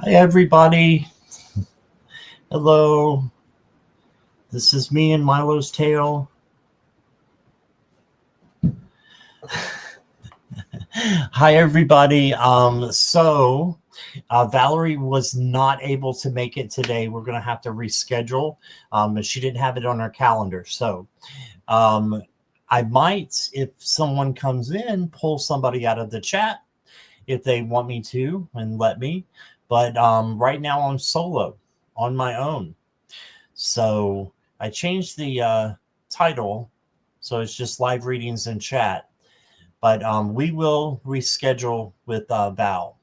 Hi, everybody. Hello. This is me and Milo's Tale. Hi, everybody. Valerie was not able to make it today. We're going to have to reschedule. She didn't have it on her calendar. I might, if someone comes in, pull somebody out of the chat if they want me to and let me. But right now I'm solo on my own. So I changed the title. So it's just live readings and chat. But we will reschedule with Val.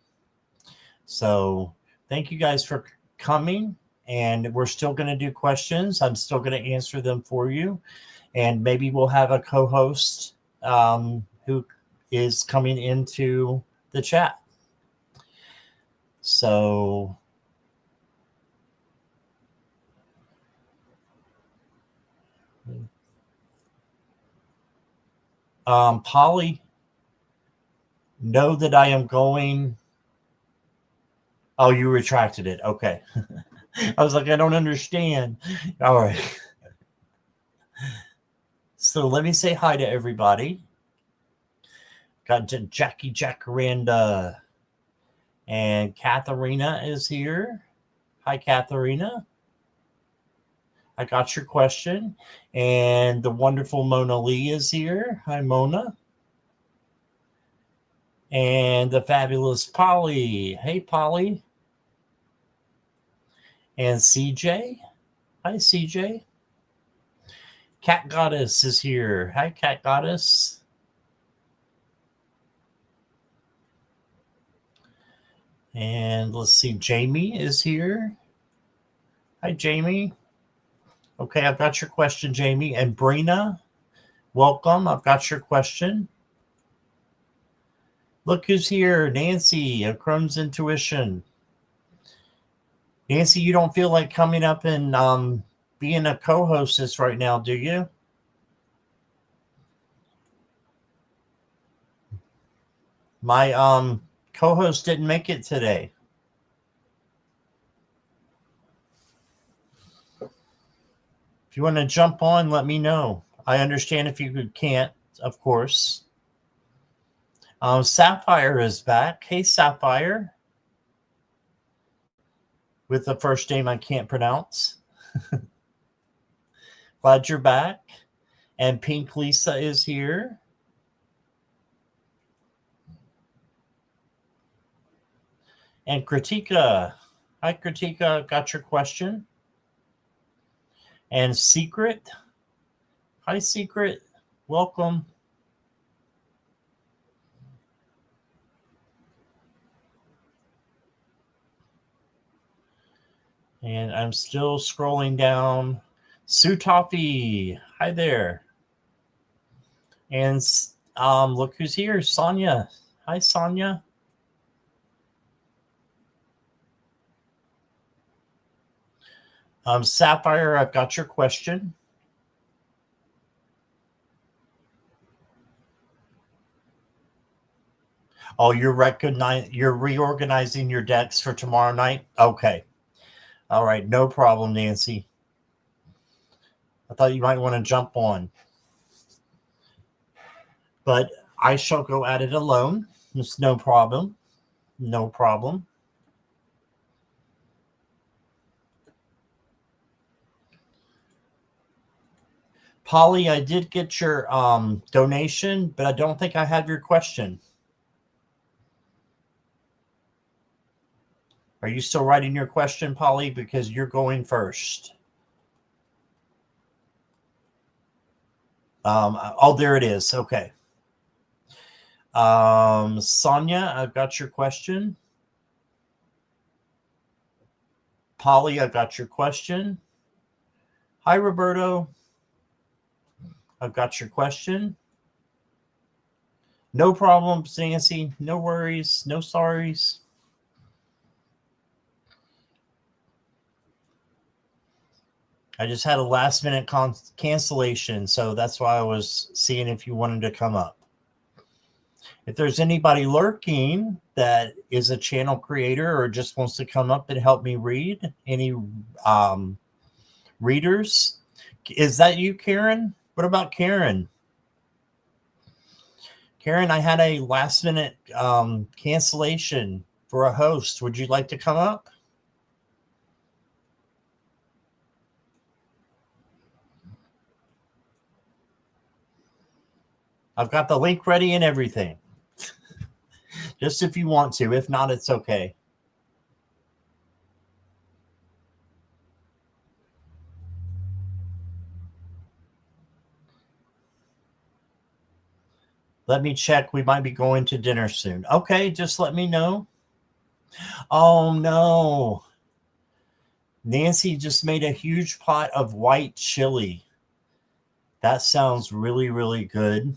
So thank you guys for coming. And we're still going to do questions. I'm still going to answer them for you. And maybe we'll have a co-host who is coming into the chat. So Polly, know that I am going. Oh, you retracted it. Okay. I was like, I don't understand. All right. So let me say hi to everybody. Got Jackie Jacaranda. And Katharina is here. Hi, Katharina. I got your question. And the wonderful Mona Lee is here. Hi, Mona. And the fabulous Polly. Hey, Polly. And CJ. Hi, CJ. Cat Goddess is here. Hi, Cat Goddess. And let's see, Jamie is here. Hi, Jamie. Okay, I've got your question, Jamie. And Brina, welcome. I've got your question. Look who's here, Nancy of Chrome's Intuition. Nancy, you don't feel like coming up and being a co-hostess right now, do you? My co-host didn't make it today. If you want to jump on, let me know. I understand if you can't, of course. Sapphire is back. Hey, Sapphire. With the first name I can't pronounce. Glad you're back. And Pink Lisa is here. And Kritika. Hi, Kritika. Got your question. And Secret. Hi, Secret. Welcome. And I'm still scrolling down. Sue Toffee. Hi there. And look who's here. Sonia. Hi, Sonia. Sapphire, I've got your question. Oh, you're reorganizing your decks for tomorrow night? Okay. All right, no problem, Nancy. I thought you might want to jump on. But I shall go at it alone. It's no problem. No problem. Polly, I did get your donation, but I don't think I have your question. Are you still writing your question, Polly? Because you're going first. Oh, there it is. Okay. Sonia, I've got your question. Polly, I've got your question. Hi, Roberto. I've got your question. No problems, Nancy. No worries. No sorries. I just had a last minute cancellation, so that's why I was seeing if you wanted to come up. If there's anybody lurking that is a channel creator or just wants to come up and help me read? Any readers? Is that you, Karen? What about Karen? Karen, I had a last minute cancellation for a host. Would you like to come up? I've got the link ready and everything. Just if you want to. If not, it's okay. Let me check. We might be going to dinner soon. Okay, just let me know. Oh, no. Nancy just made a huge pot of white chili. That sounds really, really good.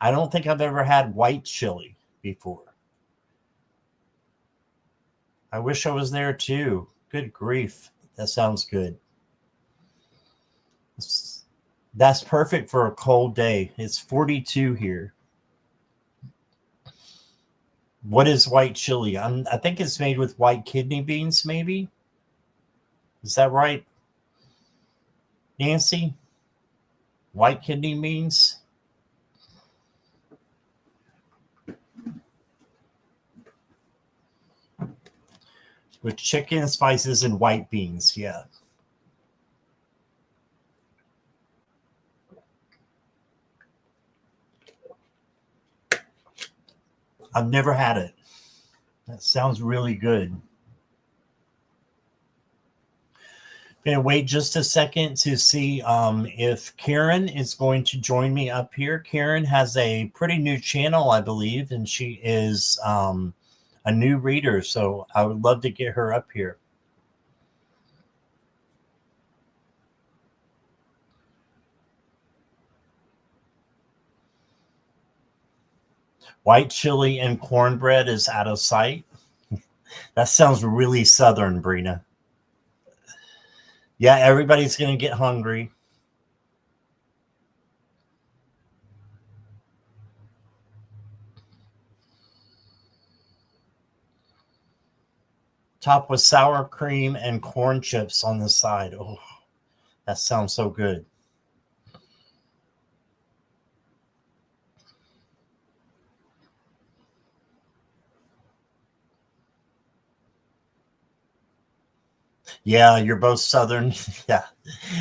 I don't think I've ever had white chili before. I wish I was there too. Good grief. That sounds good. That's perfect for a cold day. It's 42 here. What is white chili? I think it's made with white kidney beans, maybe. Is that right, Nancy? White kidney beans? With chicken, spices, and white beans. Yeah. I've never had it. That sounds really good. Gonna wait just a second to see if Karen is going to join me up here. Karen has a pretty new channel, I believe, and she is a new reader, so I would love to get her up here. White chili and cornbread is out of sight. That sounds really southern, Brina. Yeah, everybody's going to get hungry. Topped with sour cream and corn chips on the side. Oh, that sounds so good. Yeah, you're both southern. Yeah.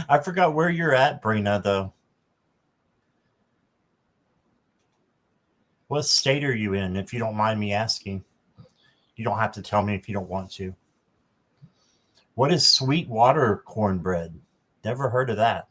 I forgot where you're at, Brina, though. What state are you in, if you don't mind me asking? You don't have to tell me if you don't want to. What is Sweetwater cornbread? Never heard of that.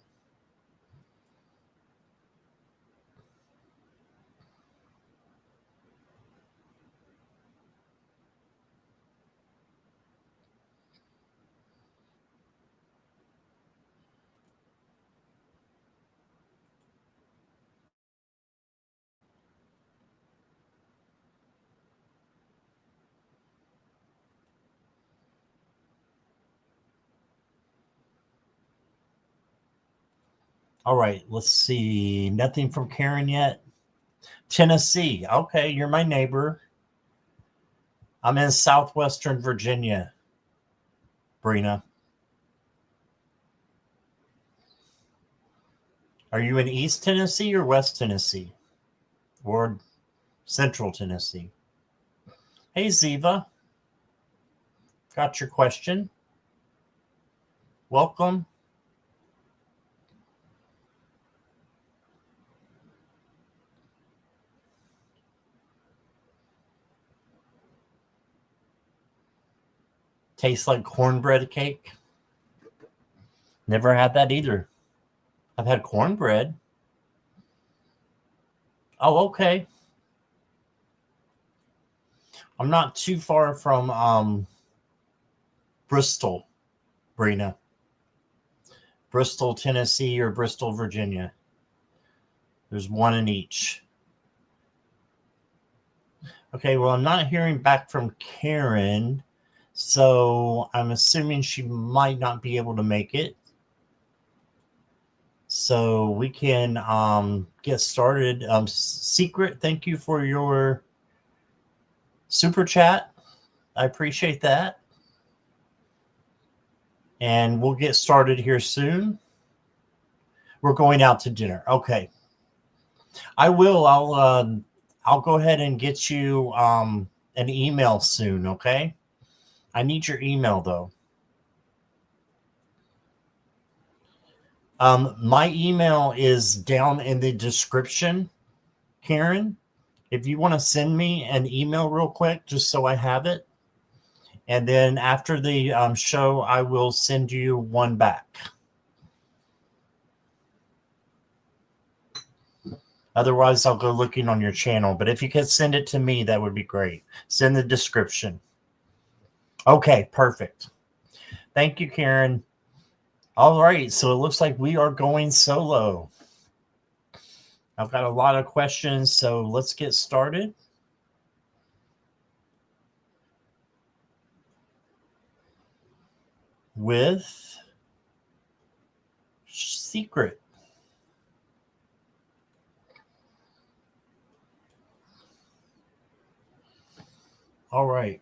All right, let's see. Nothing from Karen yet. Tennessee. Okay, you're my neighbor. I'm in southwestern Virginia, Brina. Are you in East Tennessee or West Tennessee? Or Central Tennessee? Hey, Ziva. Got your question. Welcome. Tastes like cornbread cake. Never had that either. I've had cornbread. Oh, okay. I'm not too far from Bristol, Brina. Bristol, Tennessee, or Bristol, Virginia. There's one in each. Okay, well, I'm not hearing back from Karen, so I'm assuming she might not be able to make it. So we can get started. Secret, thank you for your super chat. I appreciate that. And we'll get started here soon. We're going out to dinner. Okay. I will. I'll go ahead and get you an email soon, okay? I need your email though. My email is down in the description, Karen. If you want to send me an email real quick, just so I have it. And then after the show, I will send you one back. Otherwise, I'll go looking on your channel. But if you could send it to me, that would be great. Send the description. Okay, perfect. Thank you, Karen. All right, so it looks like we are going solo. I've got a lot of questions, so let's get started. With secret. All right.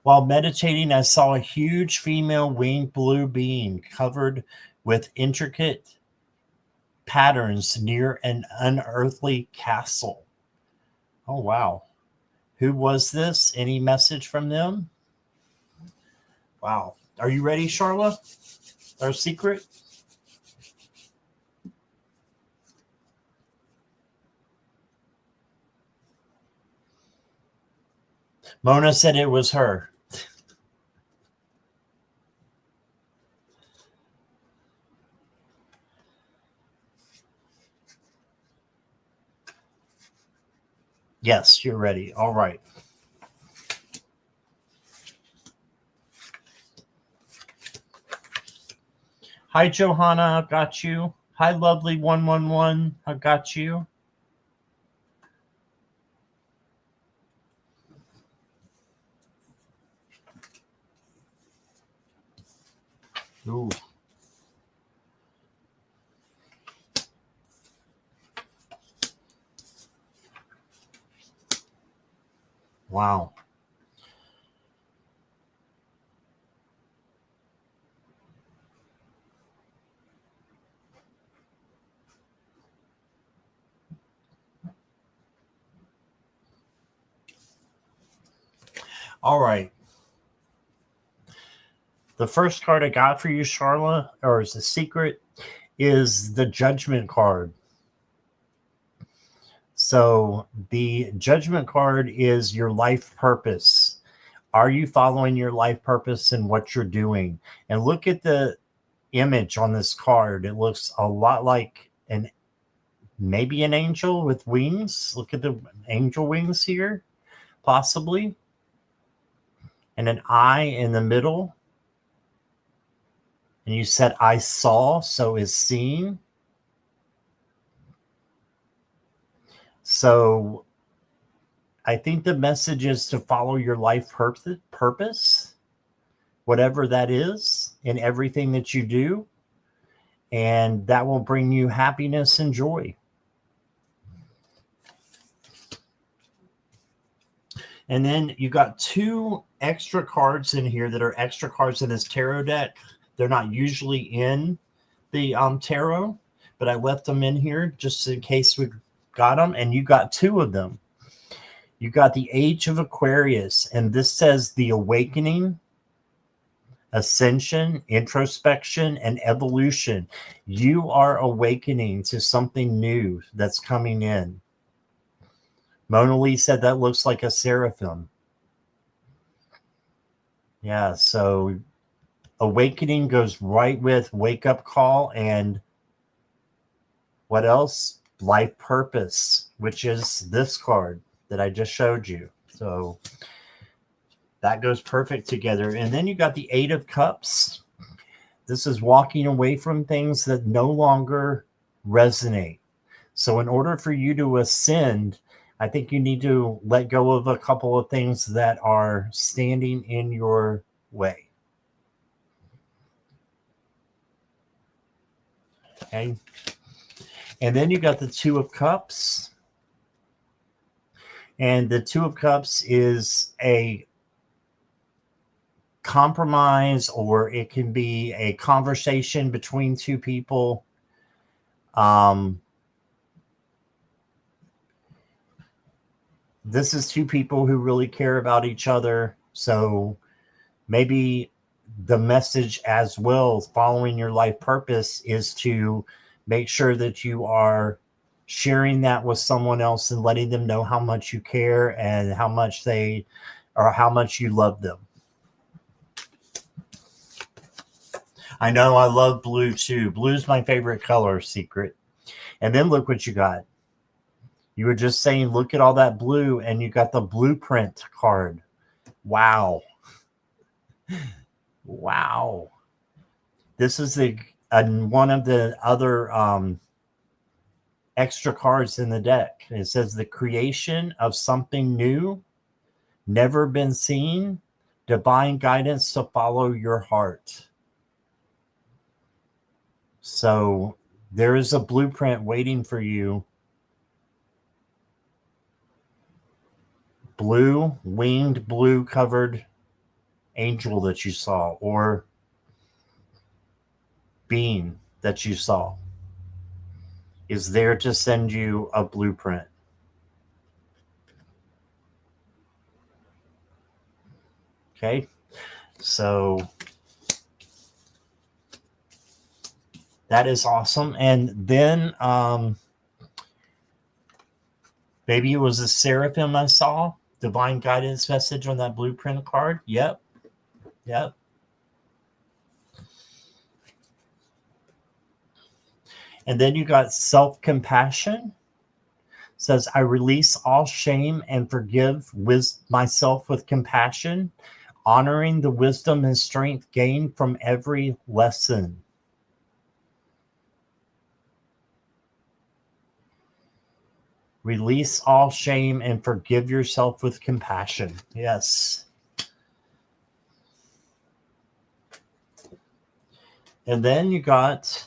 While meditating, I saw a huge female winged blue being covered with intricate patterns near an unearthly castle. Oh, wow. Who was this? Any message from them? Wow. Are you ready, Charla? Our secret? Mona said it was her. Yes, you're ready. All right. Hi, Johanna. I got you. Hi, lovely 111. I got you. Ooh. Wow. All right. The first card I got for you, Charla, or is the secret, is the Judgment card. So the Judgment card is your life purpose. Are you following your life purpose and what you're doing? And look at the image on this card. It looks a lot like maybe an angel with wings. Look at the angel wings here, possibly. And an eye in the middle. And you said, I saw, so is seen. So I think the message is to follow your life purpose, whatever that is, in everything that you do. And that will bring you happiness and joy. And then you got two extra cards in here that are extra cards in this tarot deck. They're not usually in the tarot, but I left them in here just in case we got them. And you got two of them. You got the Age of Aquarius, and this says the awakening, ascension, introspection, and evolution. You are awakening to something new that's coming in. Mona Lee said that looks like a seraphim. Yeah, so awakening goes right with wake up call and what else? Life purpose, which is this card that I just showed you. So that goes perfect together. And then you got the Eight of Cups. This is walking away from things that no longer resonate. So in order for you to ascend, I think you need to let go of a couple of things that are standing in your way. Okay. And then you got the Two of Cups. And the Two of Cups is a compromise, or it can be a conversation between two people. This is two people who really care about each other. So maybe the message as well, following your life purpose, is to make sure that you are sharing that with someone else and letting them know how much you care and how much you love them. I know I love blue too. Blue's my favorite color, Secret. And then look what you got. You were just saying, look at all that blue, and you got the blueprint card. Wow. Wow. This is one of the other extra cards in the deck. It says the creation of something new, never been seen, divine guidance to follow your heart. So there is a blueprint waiting for you. Blue, winged, blue covered angel that you saw, or being that you saw, is there to send you a blueprint. Okay, so that is awesome. And then maybe it was a seraphim I saw, divine guidance message on that blueprint card. Yep. And then you got self-compassion. Says, I release all shame and forgive myself with compassion, honoring the wisdom and strength gained from every lesson. Release all shame and forgive yourself with compassion. Yes. And then you got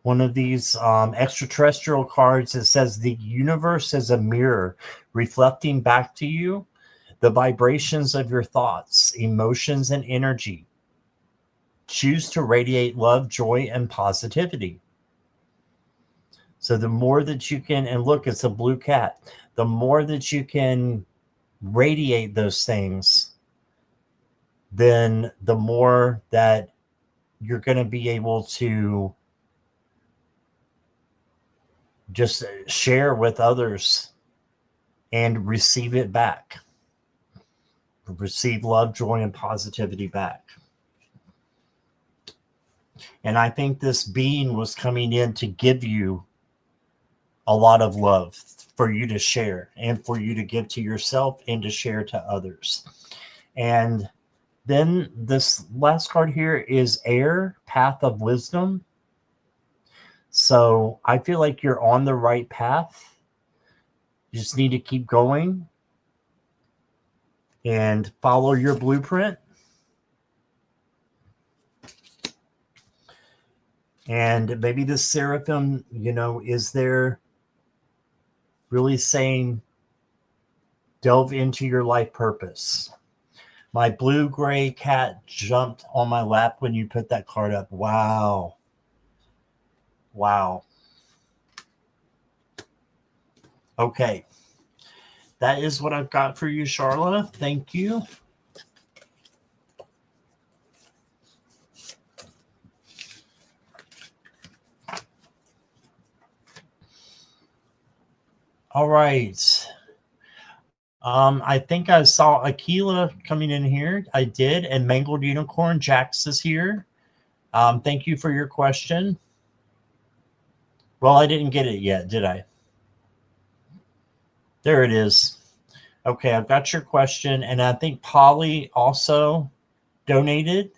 one of these extraterrestrial cards that says the universe is a mirror reflecting back to you the vibrations of your thoughts, emotions, and energy. Choose to radiate love, joy, and positivity. So the more that you can, and look, it's a blue cat, the more that you can radiate those things, then the more that you're going to be able to just share with others and receive it back. Receive love, joy, and positivity back. And I think this being was coming in to give you a lot of love for you to share and for you to give to yourself and to share to others. And then this last card here is Air, Path of Wisdom. So I feel like you're on the right path. You just need to keep going and follow your blueprint. And maybe the seraphim, is there really saying, delve into your life purpose. My blue-gray cat jumped on my lap when you put that card up. Wow. Okay. That is what I've got for you, Charla. Thank you. All right. I think I saw Aquila coming in here. I did. And Mangled Unicorn, Jax is here. Thank you for your question. Well, I didn't get it yet, did I? There it is. Okay, I've got your question. And I think Polly also donated.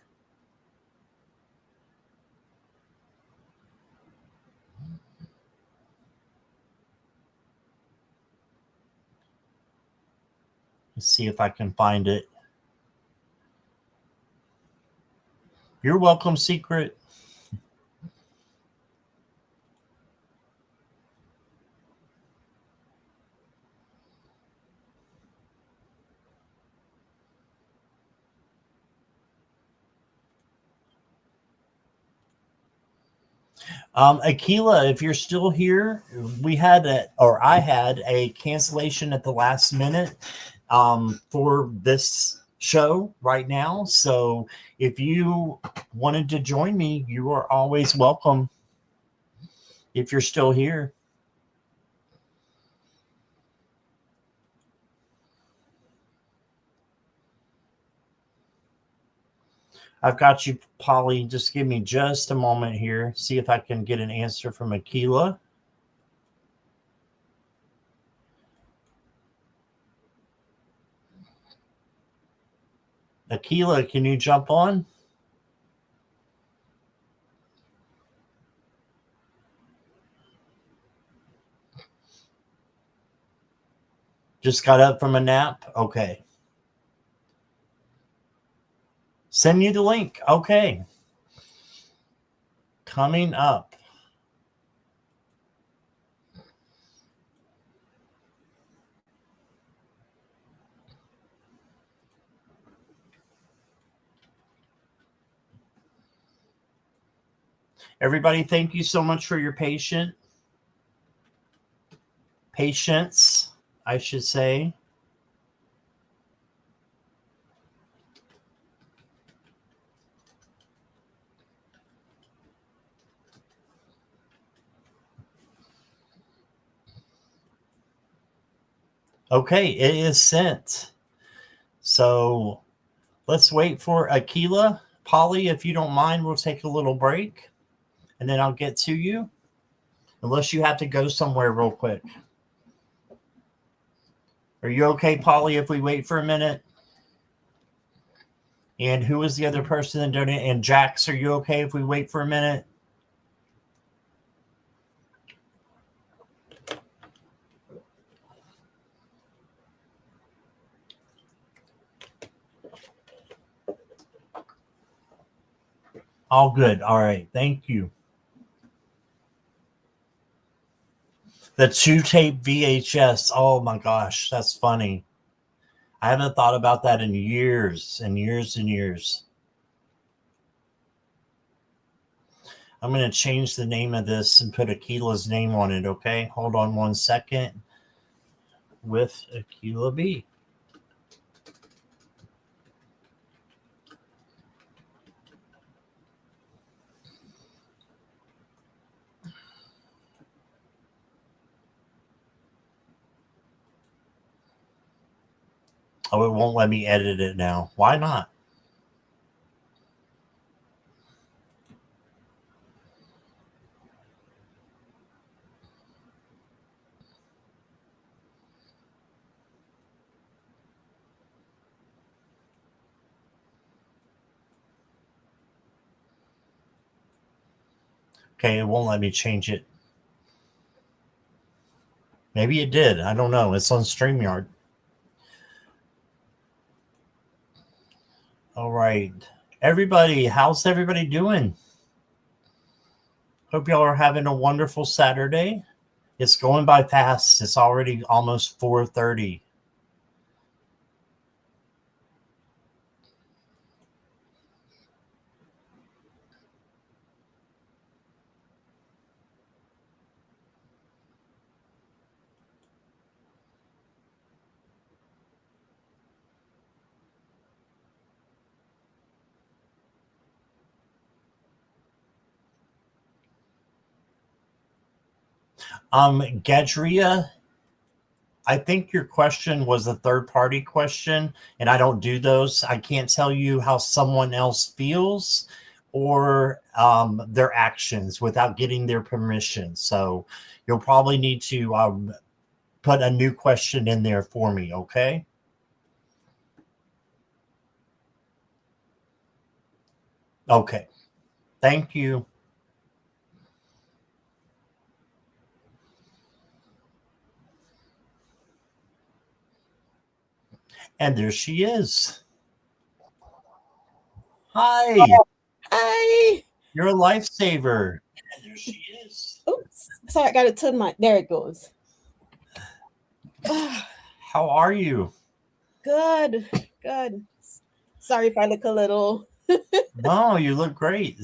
Let's see if I can find it. You're welcome, Secret. Akila, if you're still here, I had a cancellation at the last minute for this show right now. So if you wanted to join me, you are always welcome if you're still here. I've got you, Polly. Just give me just a moment here. See if I can get an answer from Akila. Akila, can you jump on? Just got up from a nap? Okay. Send you the link. Okay. Coming up. Everybody, thank you so much for your patience, I should say. Okay, it is sent. So let's wait for Akila. Polly, if you don't mind, we'll take a little break and then I'll get to you. Unless you have to go somewhere real quick. Are you okay, Polly, if we wait for a minute? And who is the other person that donated? And Jax, are you okay if we wait for a minute? All good. All right. Thank you. The 2-tape VHS. Oh my gosh, that's funny. I haven't thought about that in years and years and years. I'm going to change the name of this and put Akila's name on it, okay? Hold on one second. With Akila B. Oh, it won't let me edit it now. Why not? Okay, it won't let me change it. Maybe it did. I don't know. It's on StreamYard. All right. Everybody, how's everybody doing? Hope y'all are having a wonderful Saturday. It's going by fast. It's already almost 4:30. Gadria, I think your question was a third party question, and I don't do those. I can't tell you how someone else feels or their actions without getting their permission. So you'll probably need to put a new question in there for me, okay? Okay. Thank you. And there she is. Hi. Hi. You're a lifesaver. And there she is. Oops. Sorry, I got to turn my. There it goes. How are you? Good. Good. Sorry if I look a little. No, you look great.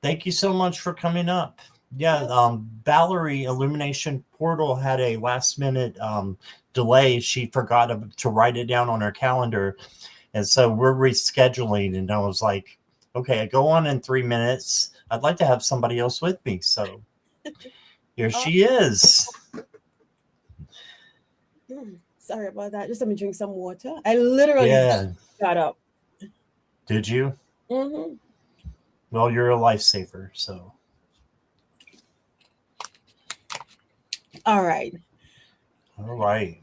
Thank you so much for coming up. Yeah, Valerie Illumination Portal had a last minute delay. She forgot to write it down on her calendar. And so we're rescheduling. And I was like, okay, I go on in 3 minutes. I'd like to have somebody else with me. So here she is. Sorry about that. Just let me drink some water. I literally got up. Did you? Mm-hmm. Well, you're a lifesaver, so. All right. All right.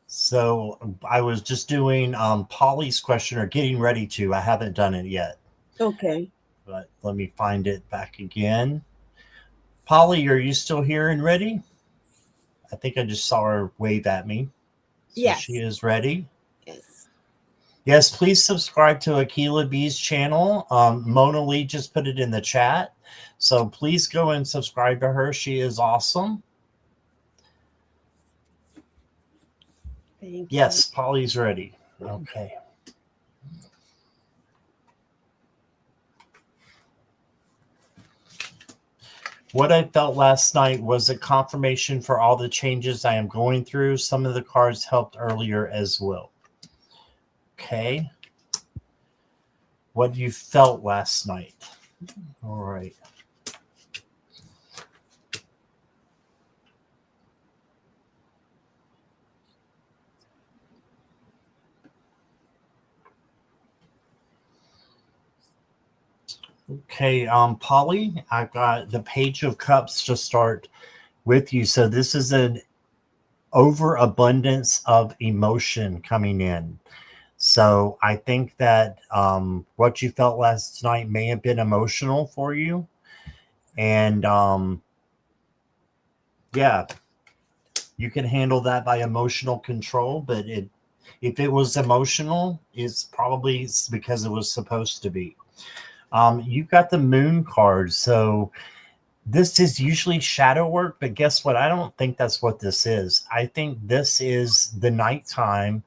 So I was just doing Polly's question, or getting ready to. I haven't done it yet. Okay. But let me find it back again. Polly, are you still here and ready? I think I just saw her wave at me. So yes. She is ready. Yes. Yes, please subscribe to Akila B's channel. Mona Lee just put it in the chat. So please go and subscribe to her. She is awesome. Thank Yes, you. Polly's ready. Okay. What I felt last night was a confirmation for all the changes I am going through. Some of the cards helped earlier as well. Okay. What you felt last night. All right. Okay, Polly, I've got the Page of Cups to start with you. So this is an overabundance of emotion coming in. So I think that what you felt last night may have been emotional for you. And yeah, you can handle that by emotional control, but if it was emotional, it's probably because it was supposed to be. You've got the Moon card. So this is usually shadow work, but guess what? I don't think that's what this is. I think this is the nighttime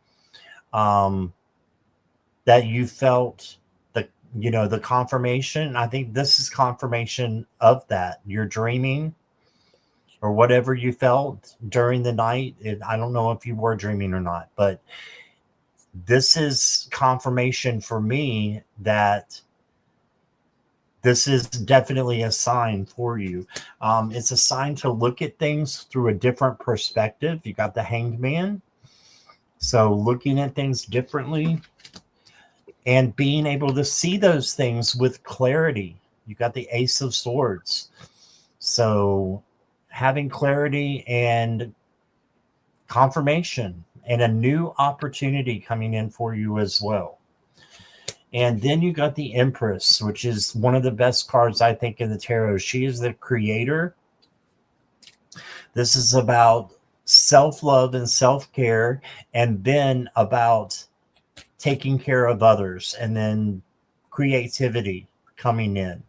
that you felt the confirmation. I think this is confirmation of that. You're dreaming or whatever you felt during the night. I don't know if you were dreaming or not, but this is confirmation for me that this is definitely a sign for you. It's a sign to look at things through a different perspective. You got the Hanged Man. So looking at things differently and being able to see those things with clarity. You got the Ace of Swords. So having clarity and confirmation and a new opportunity coming in for you as well. And then you got the Empress, which is one of the best cards, I think, in the tarot. She is the creator. This is about self-love and self-care, and then about taking care of others, and then creativity coming in.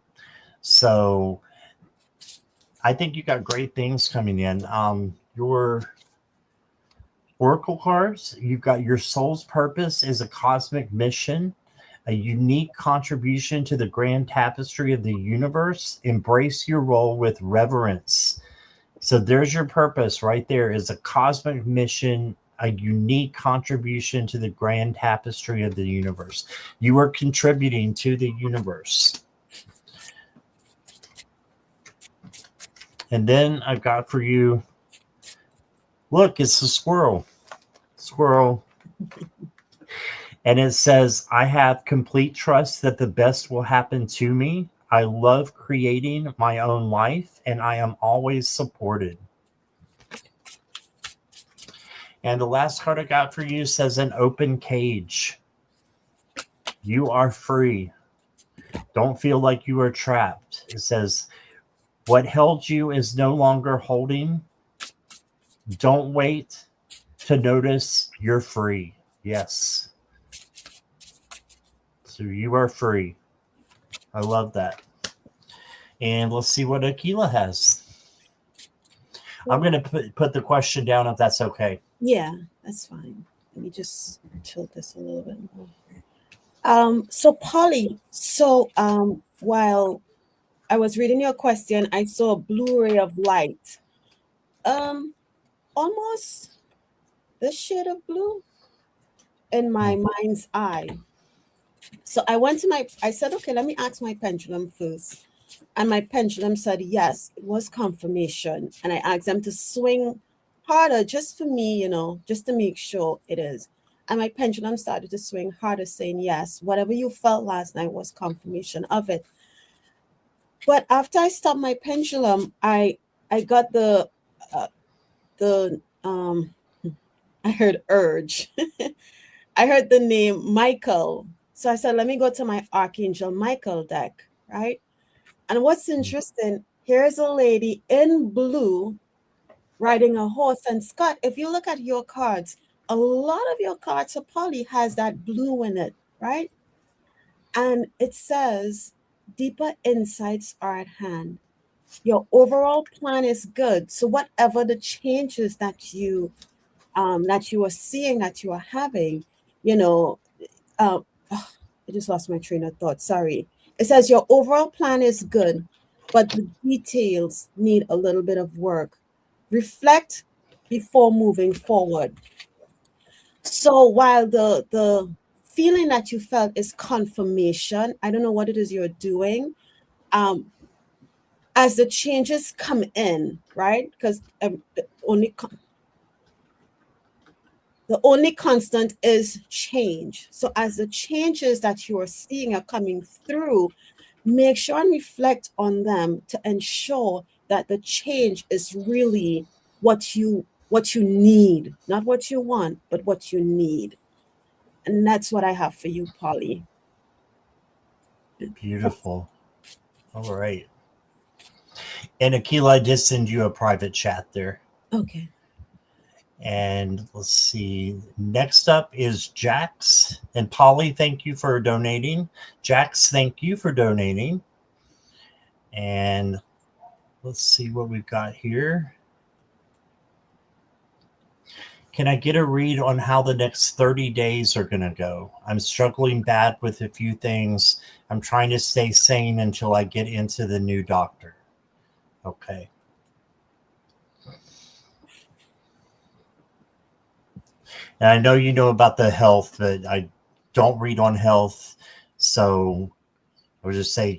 So I think you got great things coming in. Your Oracle cards, you've got your soul's purpose is a cosmic mission, a unique contribution to the grand tapestry of the universe. Embrace your role with reverence. So there's your purpose right there, is a cosmic mission, a unique contribution to the grand tapestry of the universe. You are contributing to the universe. And then I've got for you, look, it's a squirrel. Squirrel. And it says, I have complete trust that the best will happen to me. I love creating my own life, and I am always supported. And the last card I got for you says an open cage. You are free. Don't feel like you are trapped. It says, what held you is no longer holding. Don't wait to notice you're free. Yes. So you are free. I love that. And let's see what Akila has. I'm going to put the question down if that's okay. Yeah, that's fine. Let me just tilt this a little bit more. So Polly, while I was reading your question, I saw a blue ray of light. Almost this shade of blue in my mind's eye. So I said, okay, let me ask my pendulum first. And my pendulum said, yes, it was confirmation. And I asked them to swing harder just for me, just to make sure it is. And my pendulum started to swing harder, saying, yes, whatever you felt last night was confirmation of it. But after I stopped my pendulum, I got the I heard urge. I heard the name Michael. So I said, let me go to my Archangel Michael deck, right? And what's interesting, here's a lady in blue riding a horse. And Scott, if you look at your cards, a lot of your cards, so Polly has that blue in it, right? And it says, deeper insights are at hand. Your overall plan is good. So whatever the changes that you are seeing, that you are having, I just lost my train of thought. Sorry. It says your overall plan is good, but the details need a little bit of work. Reflect before moving forward. So while the feeling that you felt is confirmation, I don't know what it is you're doing. As the changes come in, right? Because the only constant is change. So as the changes that you are seeing are coming through, make sure and reflect on them to ensure that the change is really what you need, not what you want, but what you need. And that's what I have for you, Polly. Beautiful. All right. And Akila, I did send you a private chat there. Okay. And let's see. Next up is Jax. And Polly, thank you for donating. Jax, thank you for donating. And let's see what we've got here. Can I get a read on how the next 30 days are going to go? I'm struggling bad with a few things. I'm trying to stay sane until I get into the new doctor. Okay. And I know you know about the health, but I don't read on health. So I would just say,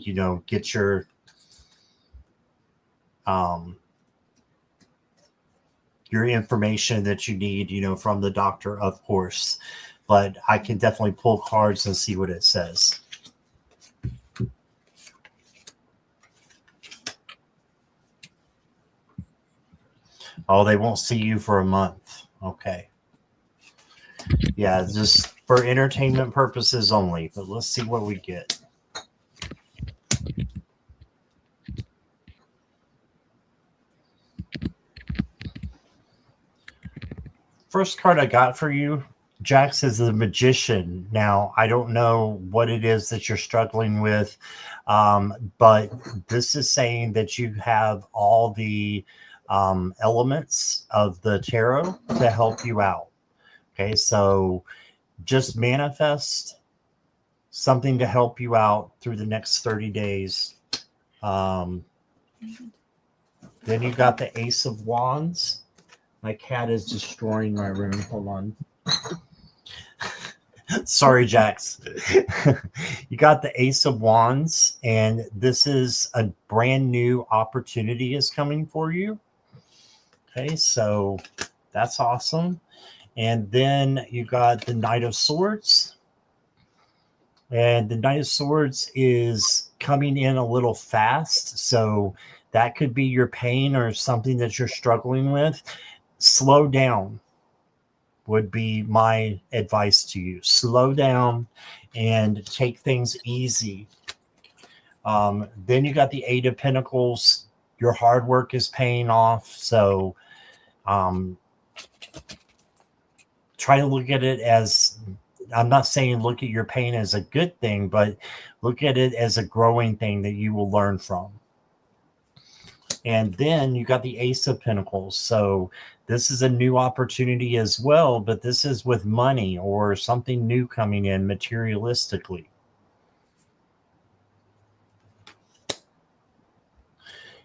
get your information that you need, from the doctor, of course. But I can definitely pull cards and see what it says. Oh, they won't see you for a month. Okay. Yeah, just for entertainment purposes only. But let's see what we get. First card I got for you, Jax, is the Magician. Now, I don't know what it is that you're struggling with, but this is saying that you have all the elements of the tarot to help you out. Okay, so just manifest something to help you out through the next 30 days. Then you got the Ace of Wands. My cat is destroying my room. Hold on. Sorry, Jax. You got the Ace of Wands, and this is a brand new opportunity is coming for you. Okay, so that's awesome. And then you got the Knight of Swords. And the Knight of Swords is coming in a little fast. So that could be your pain or something that you're struggling with. Slow down would be my advice to you. Slow down and take things easy. Then you got the Eight of Pentacles. Your hard work is paying off. So try to look at it as, I'm not saying look at your pain as a good thing, but look at it as a growing thing that you will learn from. And then you got the Ace of Pentacles. So this is a new opportunity as well, but this is with money or something new coming in materialistically.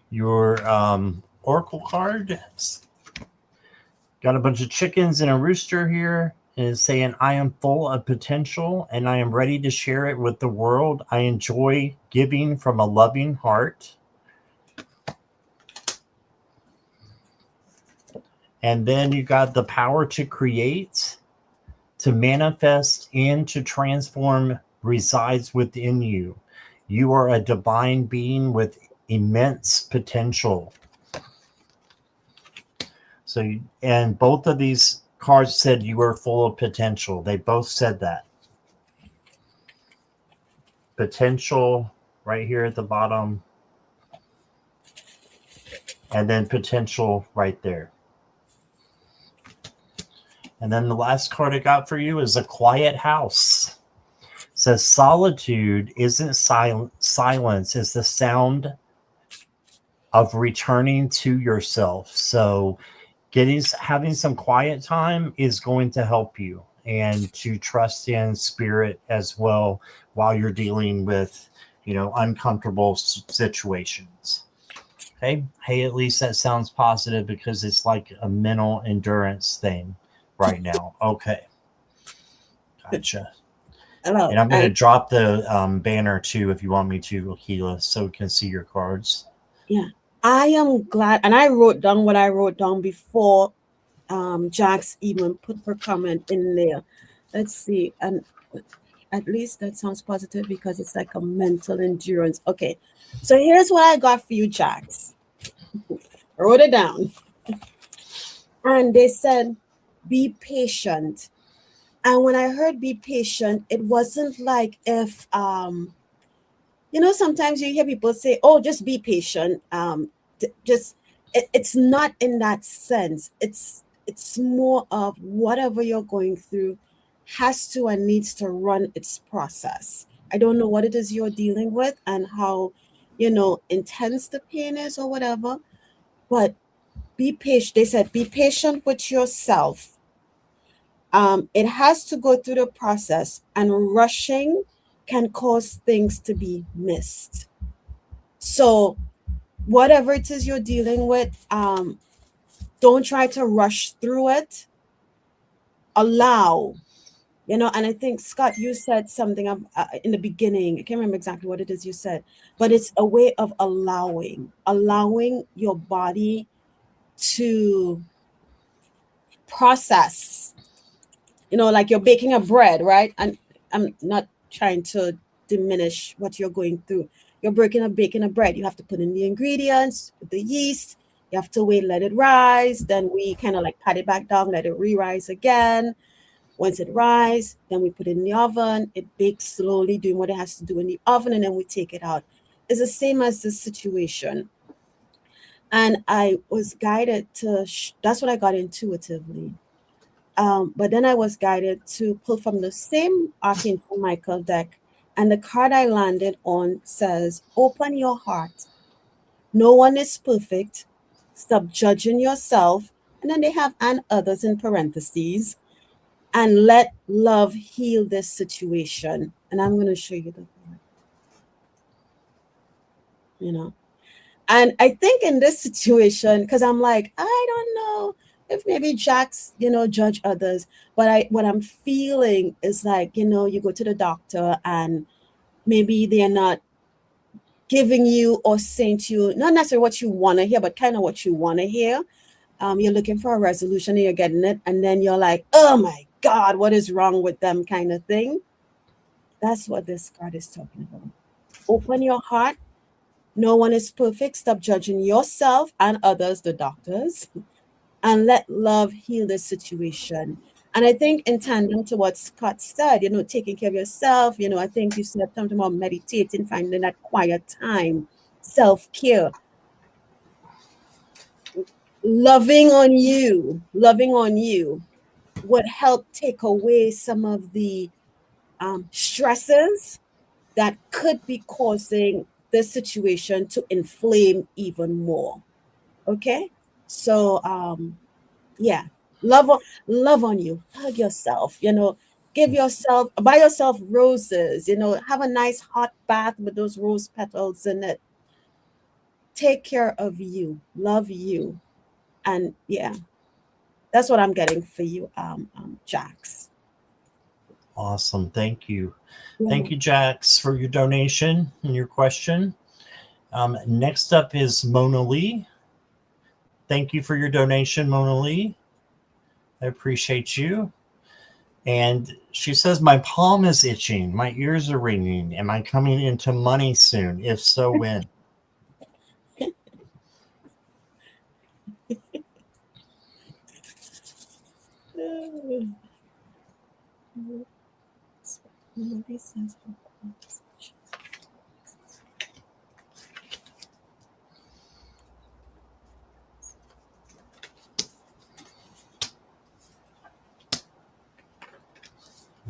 Your oracle card got a bunch of chickens and a rooster here, and it's saying, I am full of potential and I am ready to share it with the world. I enjoy giving from a loving heart. And then you got the power to create, to manifest, and to transform resides within you. You are a divine being with immense potential. So, and both of these cards said you were full of potential. They both said that. Potential right here at the bottom, and then potential right there. And then the last card I got for you is a quiet house. It says solitude isn't silence, it's the sound of returning to yourself. So having some quiet time is going to help you, and to trust in spirit as well while you're dealing with, uncomfortable situations. Okay. Hey, at least that sounds positive because it's like a mental endurance thing right now. Okay. Gotcha. Hello. And I'm going to drop the banner too, if you want me to, Akila, so we can see your cards. Yeah. I am glad, and I wrote down what I wrote down before Jax even put her comment in there. Let's see. And at least that sounds positive because it's like a mental endurance. Okay. So here's what I got for you, Jax. Wrote it down. And they said, be patient. And when I heard be patient, it wasn't like if sometimes you hear people say, oh, just be patient. It's not in that sense. It's more of whatever you're going through has to and needs to run its process. I don't know what it is you're dealing with and how, intense the pain is or whatever, but be patient. They said, be patient with yourself. It has to go through the process, and rushing can cause things to be missed. So, whatever it is you're dealing with, don't try to rush through it. Allow, and I think, Scott, you said something in the beginning. I can't remember exactly what it is you said, but it's a way of allowing your body to process, like you're baking a bread, right? And I'm not trying to diminish what you're going through. You're baking a bread. You have to put in the ingredients, the yeast. You have to wait, let it rise. Then we kind of like pat it back down, let it re-rise again. Once it rise, then we put it in the oven. It bakes slowly, doing what it has to do in the oven, and then we take it out. It's the same as this situation. And I was guided to, that's what I got intuitively. But then I was guided to pull from the same Archangel Michael deck. And the card I landed on says, open your heart. No one is perfect. Stop judging yourself. And then they have and others in parentheses. And let love heal this situation. And I'm going to show you the card. And I think in this situation, because I'm like, I don't know if maybe Jax, judge others. But what I'm feeling is like, you go to the doctor and maybe they're not giving you or saying to you, not necessarily what you want to hear, but kind of what you want to hear. You're looking for a resolution and you're getting it. And then you're like, oh my God, what is wrong with them kind of thing. That's what this card is talking about. Open your heart. No one is perfect. Stop judging yourself and others, the doctors, and let love heal the situation. And I think in tandem to what Scott said, taking care of yourself, I think you said something about meditating, finding that quiet time, self-care, loving on you would help take away some of the stresses that could be causing the situation to inflame even more. Okay? So yeah, love on you, hug yourself, buy yourself roses, have a nice hot bath with those rose petals in it. take care of you, love you. And yeah, that's what I'm getting for you, Jax. Awesome. Thank you. Thank Yeah. you, Jax, for your donation and your question. Next up is Mona Lee. Thank you for your donation, Mona Lee. I appreciate you. And she says, my palm is itching. My ears are ringing. Am I coming into money soon? If so, when?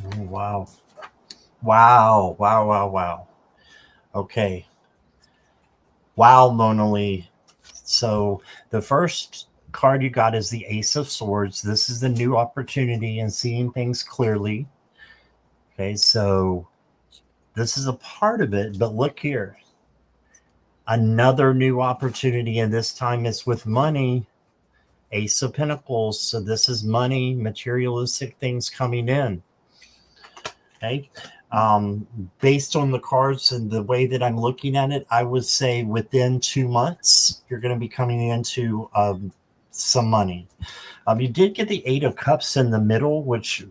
Oh, wow. Wow. Wow. Wow. Wow. Okay. Wow, Mona Lee. So the first card you got is the Ace of Swords. This is the new opportunity and seeing things clearly. Okay, so this is a part of it, but look here. Another new opportunity, and this time it's with money. Ace of Pentacles. So this is money, materialistic things coming in. Okay. Based on the cards and the way that I'm looking at it, I would say within 2 months, you're going to be coming into some money. You did get the Eight of Cups in the middle, which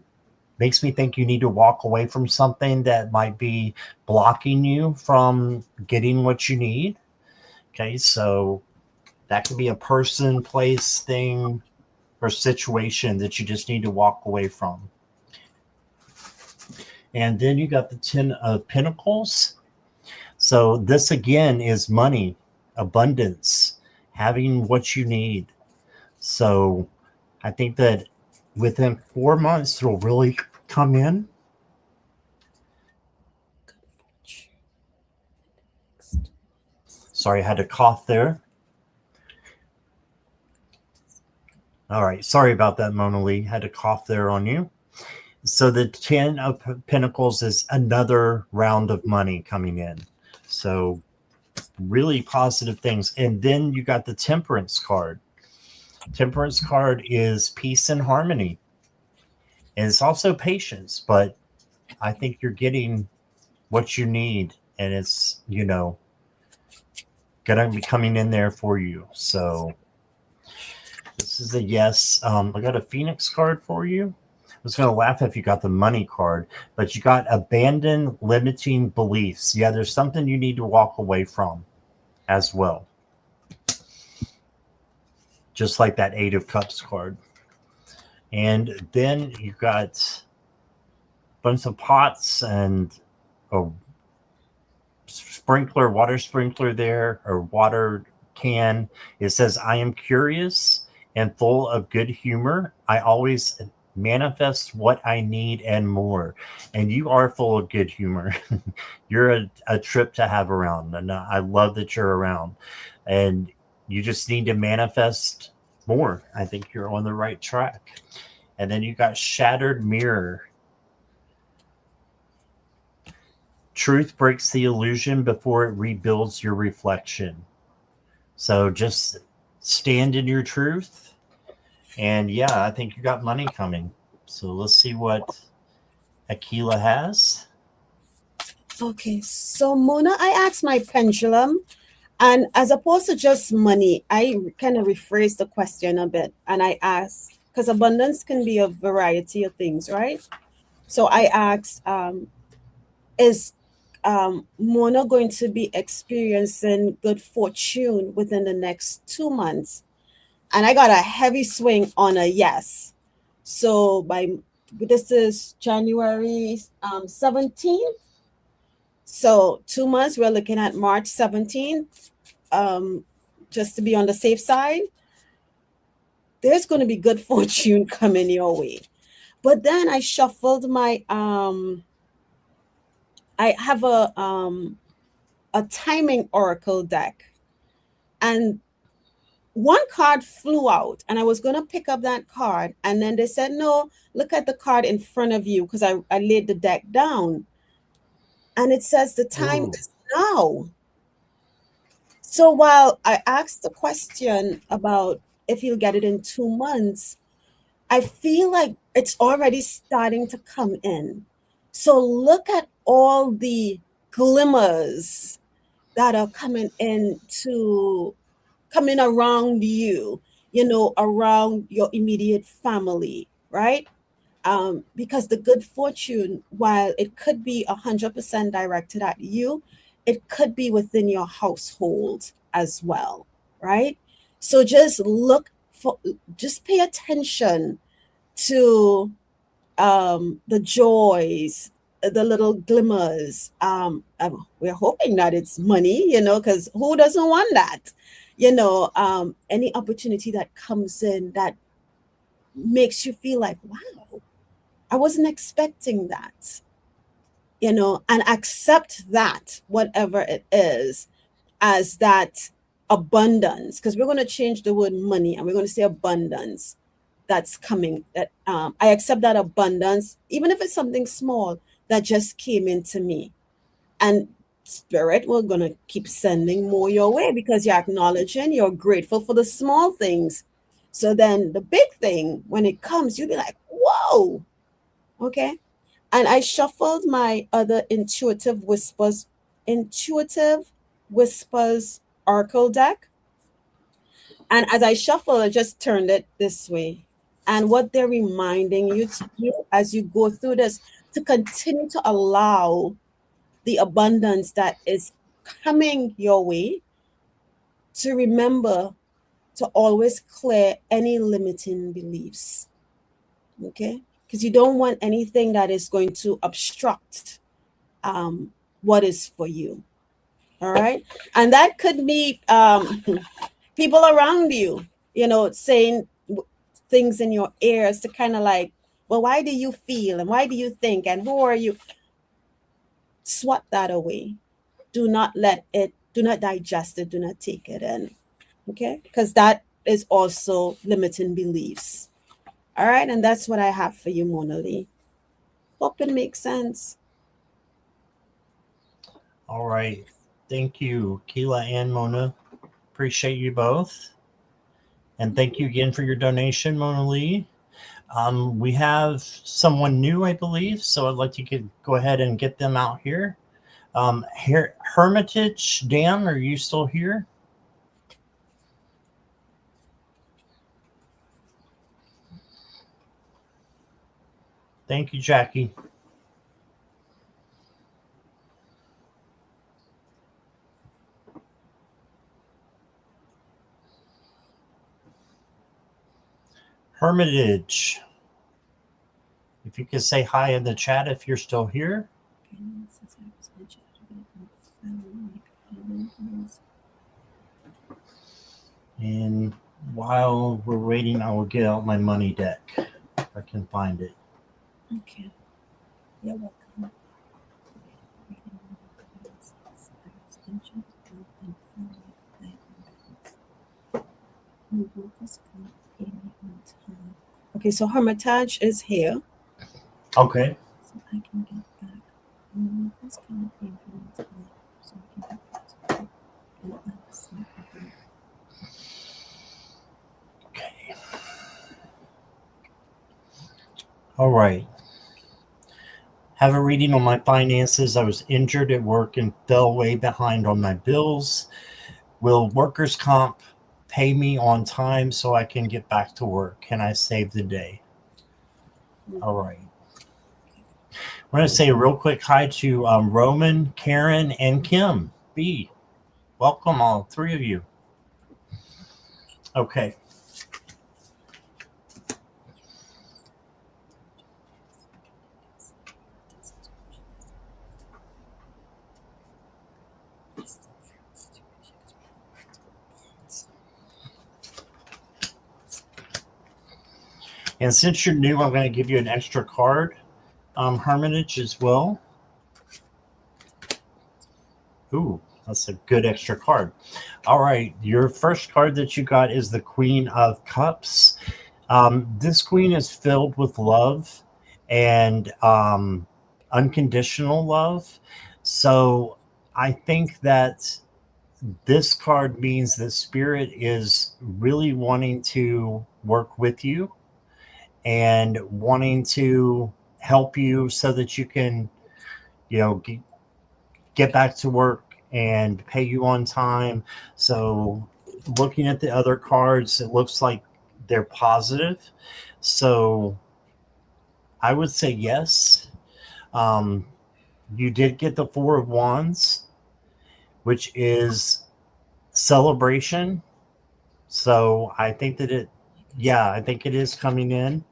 makes me think you need to walk away from something that might be blocking you from getting what you need. Okay, so that could be a person, place, thing, or situation that you just need to walk away from. And then you got the 10 of Pentacles. So this again is money, abundance, having what you need. So I think that within 4 months, it'll really come in. Sorry, I had to cough there. All right. Sorry about that, Mona Lee. Had to cough there on you. So the 10 of Pentacles is another round of money coming in. So really positive things. And then you got the Temperance card. Temperance card is peace and harmony. And it's also patience, but I think you're getting what you need. And it's, going to be coming in there for you. So this is a yes. I got a Phoenix card for you. I was going to laugh if you got the money card, but you got abandon limiting beliefs. Yeah, there's something you need to walk away from as well. Just like that Eight of Cups card. And then you got a bunch of pots and a sprinkler, water sprinkler there, or water can. It says, I am curious and full of good humor. I always manifest what I need and more. And you are full of good humor. You're a trip to have around. And I love that you're around. And you just need to manifest more. I think you're on the right track. And then you got Shattered Mirror. Truth breaks the illusion before it rebuilds your reflection. So just stand in your truth. And yeah, I think you got money coming. So let's see what Aquila has. Okay, so Mona, I asked my pendulum, and as opposed to just money, I kind of rephrased the question a bit, and I asked, because abundance can be a variety of things, right? So I asked, is Mona going to be experiencing good fortune within the next 2 months? And I got a heavy swing on a yes. So this is January 17th. So 2 months, we're looking at March 17th. Just to be on the safe side, there's going to be good fortune coming your way. But then I shuffled my I have a timing oracle deck, and one card flew out, and I was going to pick up that card, and then they said, no, look at the card in front of you, because I laid the deck down, and it says the time is now. So while I asked the question about if you'll get it in 2 months, I feel like it's already starting to come in. So look at all the glimmers that are coming around you, around your immediate family, right? Because the good fortune, while it could be 100% directed at you, it could be within your household as well, right? So just pay attention to the joys, the little glimmers. We're hoping that it's money, because who doesn't want that? Any opportunity that comes in that makes you feel like, wow, I wasn't expecting that, and accept that, whatever it is, as that abundance, because we're going to change the word money and we're going to say abundance that's coming. That I accept that abundance, even if it's something small that just came into me. And spirit, we're going to keep sending more your way because you're acknowledging, you're grateful for the small things. So then the big thing, when it comes, you'll be like, whoa, okay. And I shuffled my other intuitive whispers oracle deck. And as I shuffle, I just turned it this way. And what they're reminding you to do as you go through this, to continue to allow the abundance that is coming your way, to remember to always clear any limiting beliefs. Okay? Because you don't want anything that is going to obstruct what is for you. All right. And that could be people around you, saying things in your ears to kind of like, well, why do you feel and why do you think and who are you? Swat that away. Do not digest it, do not take it in. Okay. Because that is also limiting beliefs. All right. And that's what I have for you, Mona Lee. Hope it makes sense. All right. Thank you, Keela and Mona. Appreciate you both. And thank you again for your donation, Mona Lee. We have someone new, I believe, so I'd like to go ahead and get them out here. Hermitage, Dan, are you still here? Thank you, Jackie. Hermitage. If you could say hi in the chat if you're still here. And while we're waiting, I will get out my money deck if I can find it. Okay. You're welcome. Okay, so Hermitage is here. Okay. So I can get back. Okay. All right. Have a reading on my finances. I was injured at work and fell way behind on my bills. Will workers' comp pay me on time so I can get back to work? Can I save the day? All right. I'm going to say a real quick hi to Roman, Karen, and Kim B. Welcome, all three of you. Okay. And since you're new, I'm going to give you an extra card, Hermitage, as well. Ooh, that's a good extra card. All right, your first card that you got is the Queen of Cups. This queen is filled with love and unconditional love. So I think that this card means that spirit is really wanting to work with you and wanting to help you so that you can, you know, get back to work and pay you on time. So, looking at the other cards, it looks like they're positive. So, I would say yes. Um, you did get the Four of Wands, which is celebration. So, I think that yeah, I think it is coming in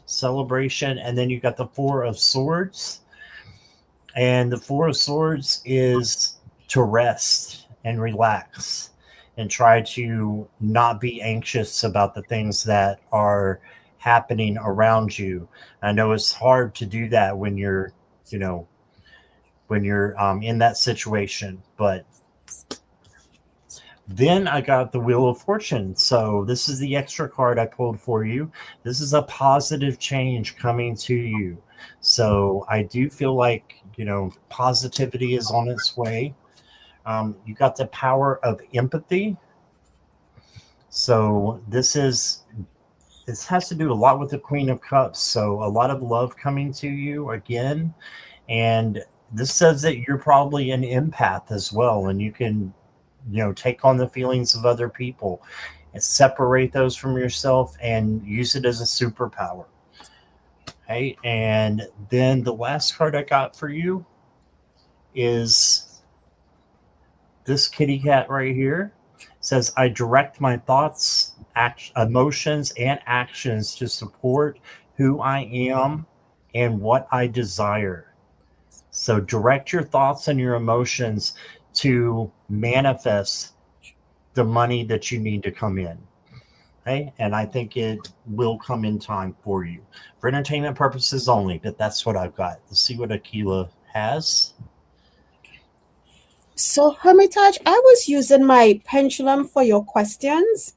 celebration. And then you got the Four of Swords, and the Four of Swords is to rest and relax and try to not be anxious about the things that are happening around you. I know it's hard to do that when you're, you know, when you're in that situation, but then I got the Wheel of Fortune. So this is the extra card I pulled for you. This is a positive change coming to you. So I do feel like, you know, positivity is on its way. You got the power of empathy. So this has to do a lot with the Queen of Cups. So a lot of love coming to you again. And this says that you're probably an empath as well. And you can, you know, take on the feelings of other people and separate those from yourself and use it as a superpower. Okay. And then the last card I got for you is this kitty cat right here. It says, I direct my thoughts, emotions, and actions to support who I am and what I desire. So direct your thoughts and your emotions to manifest the money that you need to come in. Okay. And I think it will come in time for you for entertainment purposes only. But that's what I've got. Let's see what Aquila has. So, Hermitage, I was using my pendulum for your questions.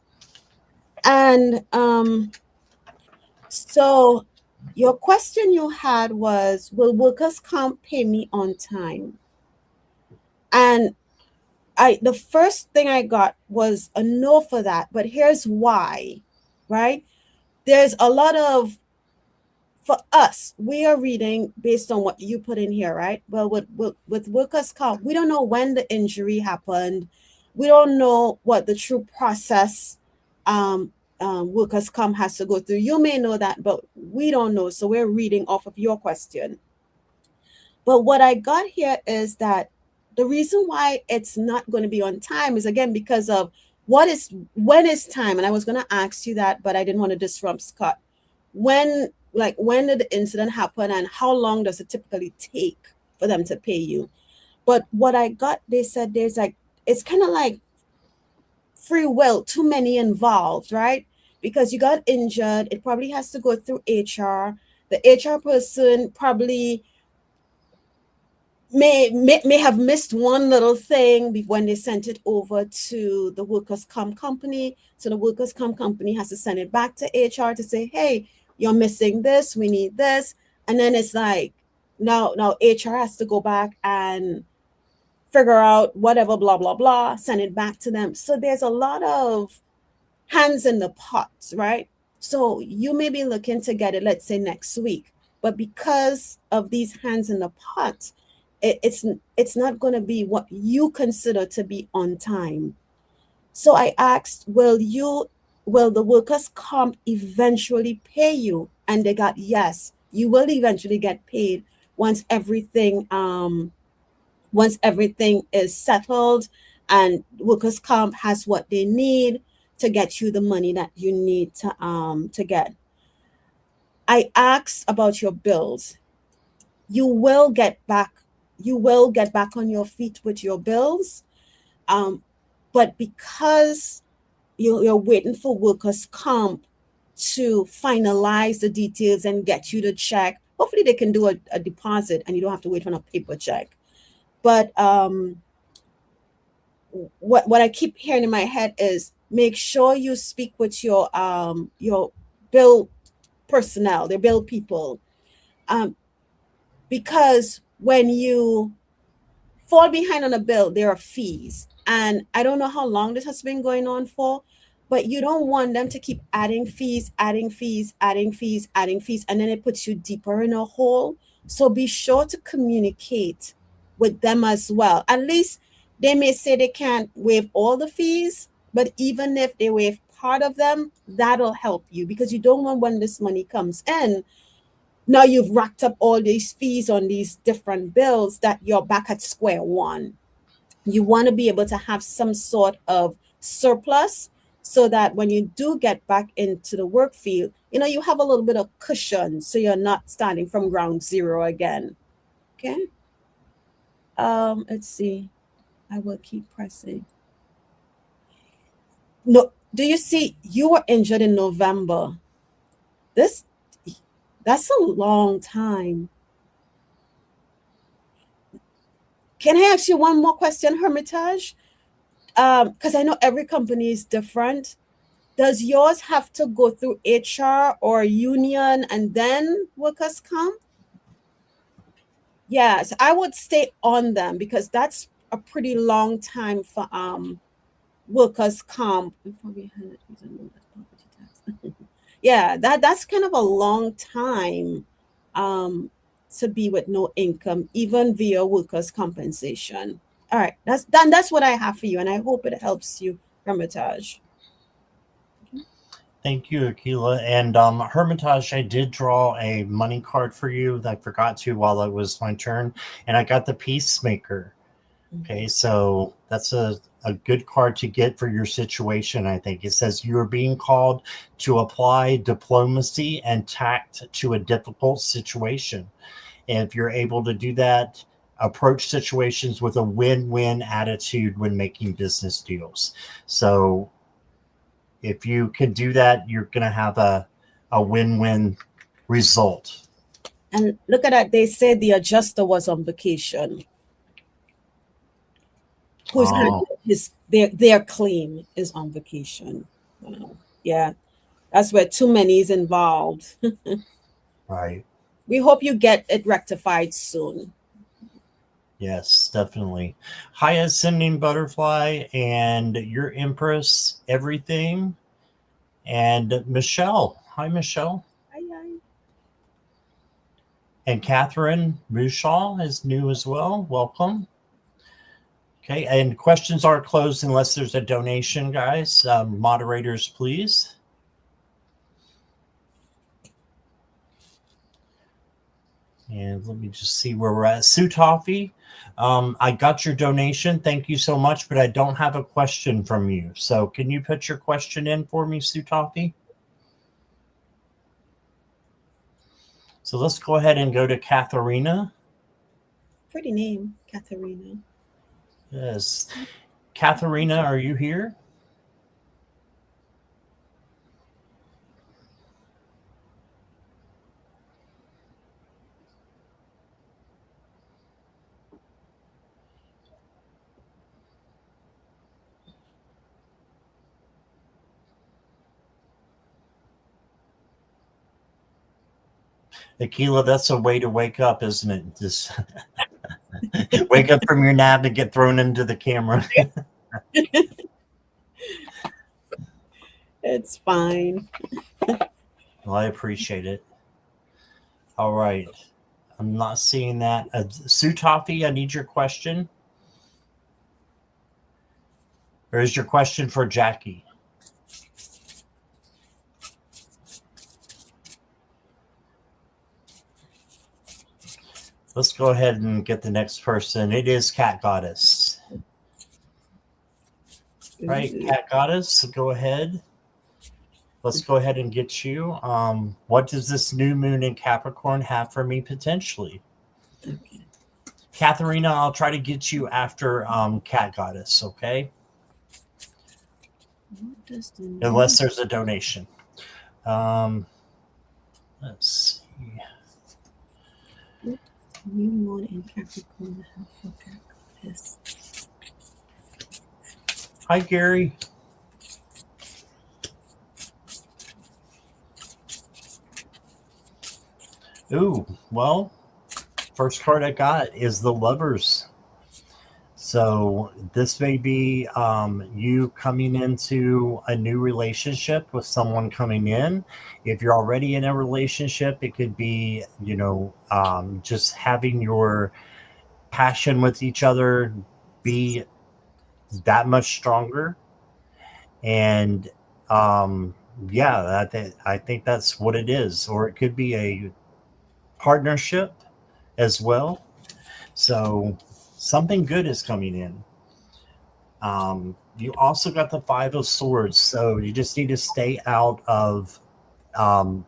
And so your question you had was, will workers comp pay me on time? And the first thing I got was a no for that, but here's why, right? There's a lot of, for us, we are reading based on what you put in here, right? Well, with workers comp, we don't know when the injury happened. We don't know what the true process workers comp has to go through. You may know that, but we don't know. So we're reading off of your question. But what I got here is that the reason why it's not going to be on time is, again, because of when is time. And I was going to ask you that, but I didn't want to disrupt Scott. When did the incident happen and how long does it typically take for them to pay you? But what I got, they said there's like, it's kind of like free will, too many involved, right? Because you got injured, it probably has to go through HR. The HR person probably may have missed one little thing when they sent it over to the workers' comp company. So the workers' comp company has to send it back to HR to say, hey, you're missing this, we need this. And then it's like, now HR has to go back and figure out whatever, blah, blah, blah, send it back to them. So there's a lot of hands in the pot, right? So you may be looking to get it, let's say, next week. But because of these hands in the pot, it's not going to be what you consider to be on time. So I asked, will the workers' comp eventually pay you? And they got yes, you will eventually get paid once everything is settled and workers' comp has what they need to get you the money that you need to get. I asked about your bills. You will get back on your feet with your bills. But because you're waiting for workers' comp to finalize the details and get you the check, hopefully they can do a deposit and you don't have to wait for a paper check. But what I keep hearing in my head is make sure you speak with your bill personnel, their bill people, because when you fall behind on a bill, there are fees. And I don't know how long this has been going on for, but you don't want them to keep adding fees, adding fees, adding fees, adding fees, and then it puts you deeper in a hole. So be sure to communicate with them as well. At least they may say they can't waive all the fees, but even if they waive part of them, that'll help you, because you don't want, when this money comes in, now you've racked up all these fees on these different bills, that you're back at square one. You want to be able to have some sort of surplus, so that when you do get back into the work field, you have a little bit of cushion, so you're not starting from ground zero again. Okay. Let's see. I will keep pressing. No, do you see, you were injured in November? This that's a long time. Can I ask you one more question, Hermitage? Because I know every company is different. Does yours have to go through HR or union and then workers comp? Yes, I would stay on them, because that's a pretty long time for workers comp. Yeah, that's kind of a long time um to be with no income, even via workers compensation. All right, that's what I have for you, and I hope it helps you, Hermitage. Thank you, Aquila. And Hermitage, I did draw a money card for you. I forgot to while it was my turn, and I got the Peacemaker. Okay, so that's a good card to get for your situation, I think. It says you are being called to apply diplomacy and tact to a difficult situation. And if you're able to do that, approach situations with a win-win attitude when making business deals. So if you can do that, you're going to have a win-win result. And look at that, they said the adjuster was on vacation. Who's Oh, handling their claim is on vacation. Yeah, that's where too many is involved. right. We hope you get it rectified soon. Yes, definitely. Hi, Ascending Butterfly and your Empress, everything. And Michelle. Hi, Michelle. Aye, aye. And Catherine Bouchal is new as well. Welcome. Okay, and questions are closed unless there's a donation, guys. Moderators, please. And let me just see where we're at. Sue Toffee, I got your donation. Thank you so much, but I don't have a question from you. So can you put your question in for me, Sue Toffee? So let's go ahead and go to Katharina. Pretty name, Katharina. Yes. Katharina, are you here? Aquila, that's a way to wake up, isn't it? Just wake up from your nap and get thrown into the camera. It's fine. Well, I appreciate it. All right. I'm not seeing that. Sue Toffee, I need your question. Or is your question for Jackie? Let's go ahead and get the next person. It is Cat Goddess. Right, Cat Goddess, go ahead. Let's go ahead and get you. What does this new moon in Capricorn have for me potentially? Okay. Katharina, I'll try to get you after Cat Goddess, okay? What does the Unless there's a donation. Let's see. new moon in Capricorn have for Cat Goddess? Hi, Gary. Ooh, well, first card I got is the Lovers. So this may be you coming into a new relationship with someone coming in. If you're already in a relationship, it could be, just having your passion with each other be that much stronger. And um, yeah, I think that's what it is. Or it could be a partnership as well. So something good is coming in. You also got the Five of Swords, so you just need to stay out of um,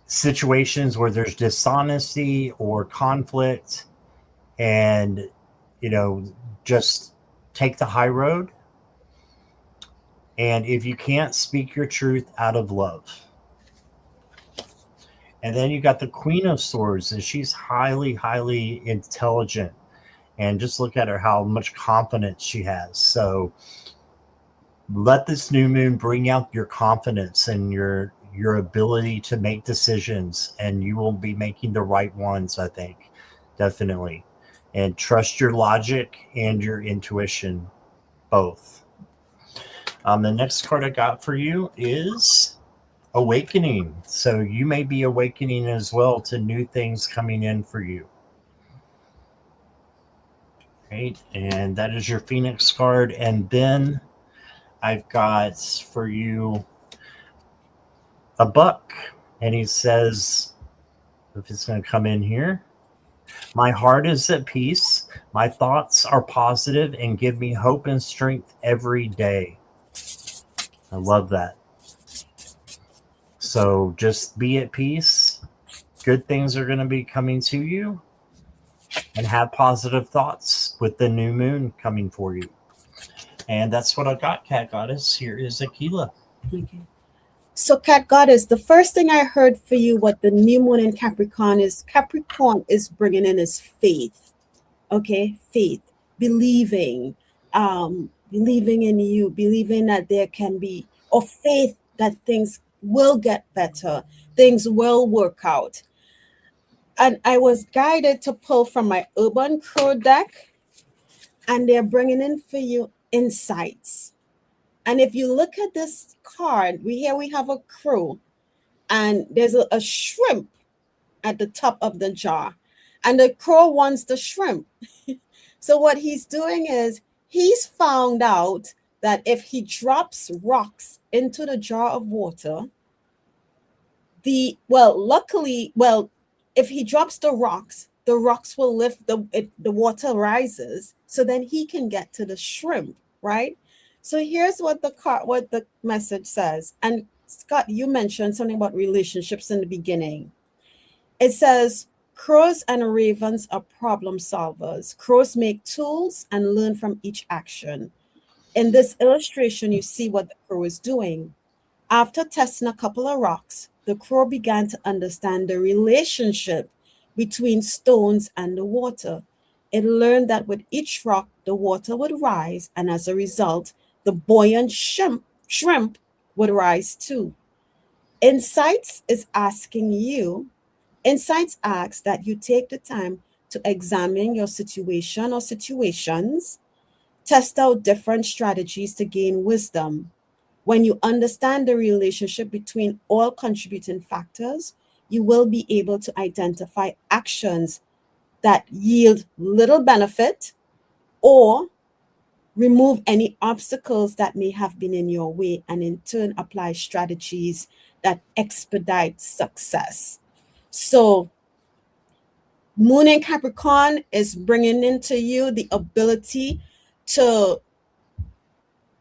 situations where there's dishonesty or conflict, and you know, just take the high road. And if you can't, speak your truth out of love. And then you got the Queen of Swords, and she's highly, highly intelligent. And just look at her, how much confidence she has. So let this new moon bring out your confidence and your ability to make decisions, and you will be making the right ones, I think. Definitely. And trust your logic and your intuition both. The next card I got for you is Awakening. So you may be awakening as well to new things coming in for you. Right? And that is your Phoenix card. And then I've got for you a buck. And he says, if it's going to come in here, my heart is at peace. My thoughts are positive and give me hope and strength every day. I love that. So just be at peace. Good things are going to be coming to you, and have positive thoughts with the new moon coming for you. And that's what I got, Cat Goddess. Here is Aquila. Okay. So, Cat Goddess, the first thing I heard for you, what the new moon in Capricorn is bringing in is faith. Okay, faith, believing in you, believing that there can be, or faith that things will get better, things will work out. And I was guided to pull from my Urban Crow deck, and they're bringing in for you insights. And if you look at this card, we have a crow, and there's a shrimp at the top of the jar, and the crow wants the shrimp. So what he's doing is he's found out that if he drops rocks into the jar of water, if he drops the rocks will lift, the water rises, so then he can get to the shrimp, right? So here's what the message says. And Scott, you mentioned something about relationships in the beginning. It says, crows and ravens are problem solvers. Crows make tools and learn from each action. In this illustration, you see what the crow is doing. After testing a couple of rocks, the crow began to understand the relationship between stones and the water. It learned that with each rock, the water would rise, and as a result, the buoyant shrimp would rise too. Insights is asking you Insights asks that you take the time to examine your situation or situations, test out different strategies to gain wisdom. When you understand the relationship between all contributing factors, you will be able to identify actions that yield little benefit or remove any obstacles that may have been in your way, and in turn apply strategies that expedite success. So, Moon in Capricorn is bringing into you the ability to,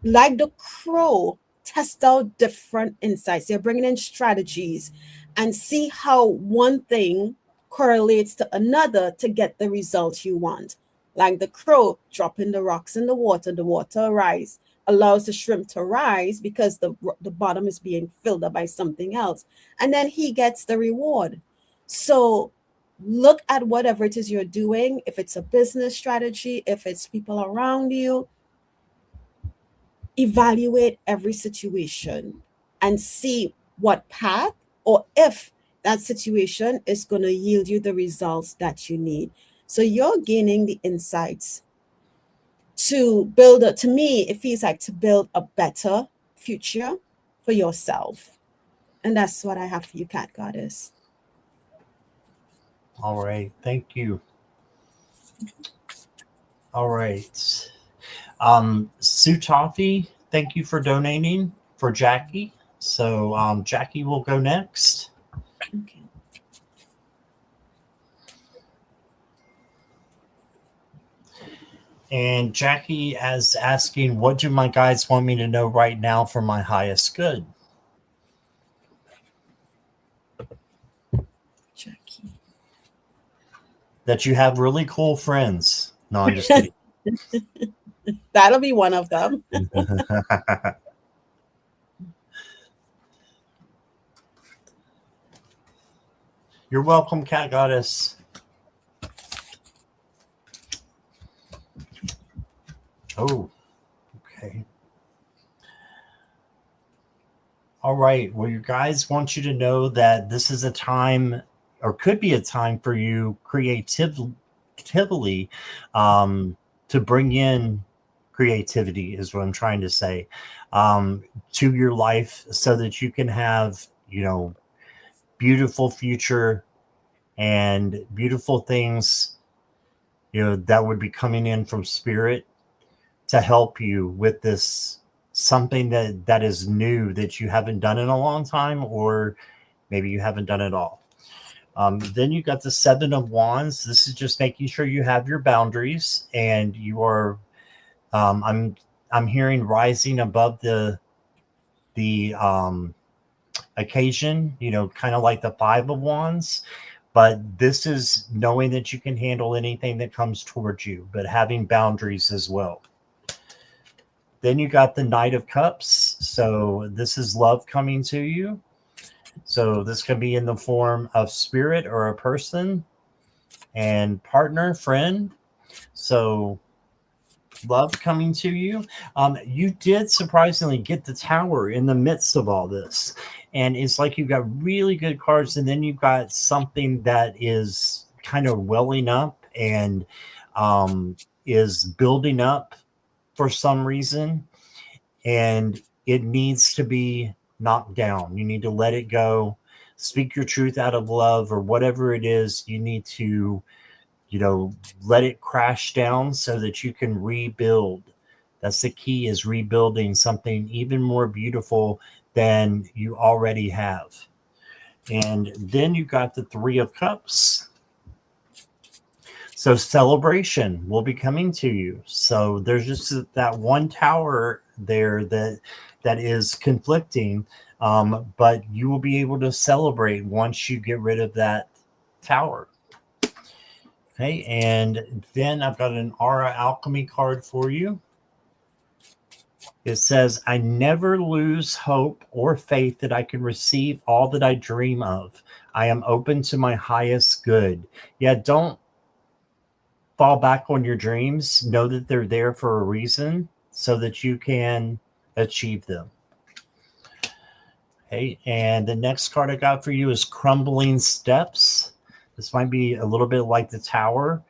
like the crow, test out different insights. They're bringing in strategies and see how one thing correlates to another to get the result you want. Like the crow dropping the rocks in the water rise, allows the shrimp to rise because the bottom is being filled up by something else. And then he gets the reward. So look at whatever it is you're doing, if it's a business strategy, if it's people around you, evaluate every situation and see what path, or if that situation is going to yield you the results that you need. So you're gaining the insights to build to me, it feels like to build a better future for yourself. And that's what I have for you, Cat Goddess. All right. Thank you. All right. Sue Toffee, thank you for donating for Jackie. So Jackie will go next. Okay. And Jackie is asking, what do my guides want me to know right now for my highest good? Jackie. That you have really cool friends. No, I'm just kidding. That'll be one of them. You're welcome, Cat Goddess. Oh, okay. All right. Well, you guys want you to know that this is a time, or could be a time for you creatively to bring in creativity, is what I'm trying to say, to your life so that you can have, beautiful future and beautiful things, that would be coming in from spirit to help you with this something that is new that you haven't done in a long time, or maybe you haven't done it all. Then you got the Seven of Wands. This is just making sure you have your boundaries and you are. I'm hearing rising above the occasion. Kind of like the Five of Wands. But this is knowing that you can handle anything that comes towards you, but having boundaries as well. Then you got the Knight of Cups. So this is love coming to you. So this can be in the form of spirit or a person and partner, friend. So love coming to you. You did surprisingly get the Tower in the midst of all this. And it's like you've got really good cards, and then you've got something that is kind of welling up and is building up for some reason, and it needs to be knocked down. You need to let it go, speak your truth out of love, or whatever it is. You need to, let it crash down so that you can rebuild. That's the key, is rebuilding something even more beautiful than you already have. And then you got the Three of Cups. So celebration will be coming to you. So there's just that one tower there that is conflicting, but you will be able to celebrate once you get rid of that tower. Okay, and then I've got an Aura Alchemy card for you. It says, I never lose hope or faith that I can receive all that I dream of. I am open to my highest good. Yeah, don't fall back on your dreams. Know that they're there for a reason so that you can achieve them. Okay, and the next card I got for you is Crumbling Steps. This might be a little bit like the Tower.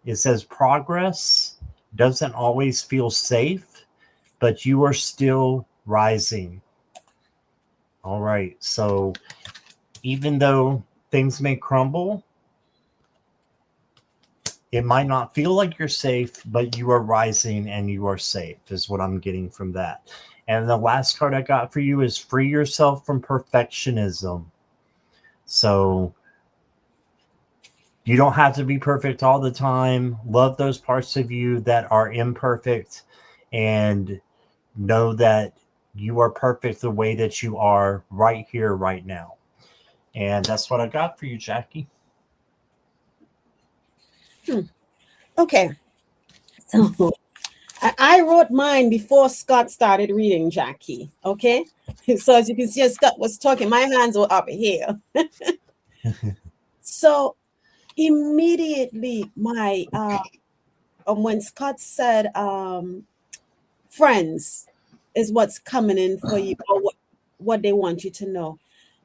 It says progress doesn't always feel safe, but you are still rising. All right, so even though things may crumble, it might not feel like you're safe, but you are rising and you are safe, is what I'm getting from that. And the last card I got for you is free yourself from perfectionism. So you don't have to be perfect all the time. Love those parts of you that are imperfect, and know that you are perfect the way that you are right here, right now. And that's what I got for you, Jackie. Okay. So I wrote mine before Scott started reading, Jackie. Okay. So as you can see, as Scott was talking, my hands were up here. So immediately my when Scott said friends is what's coming in for you, or what they want you to know,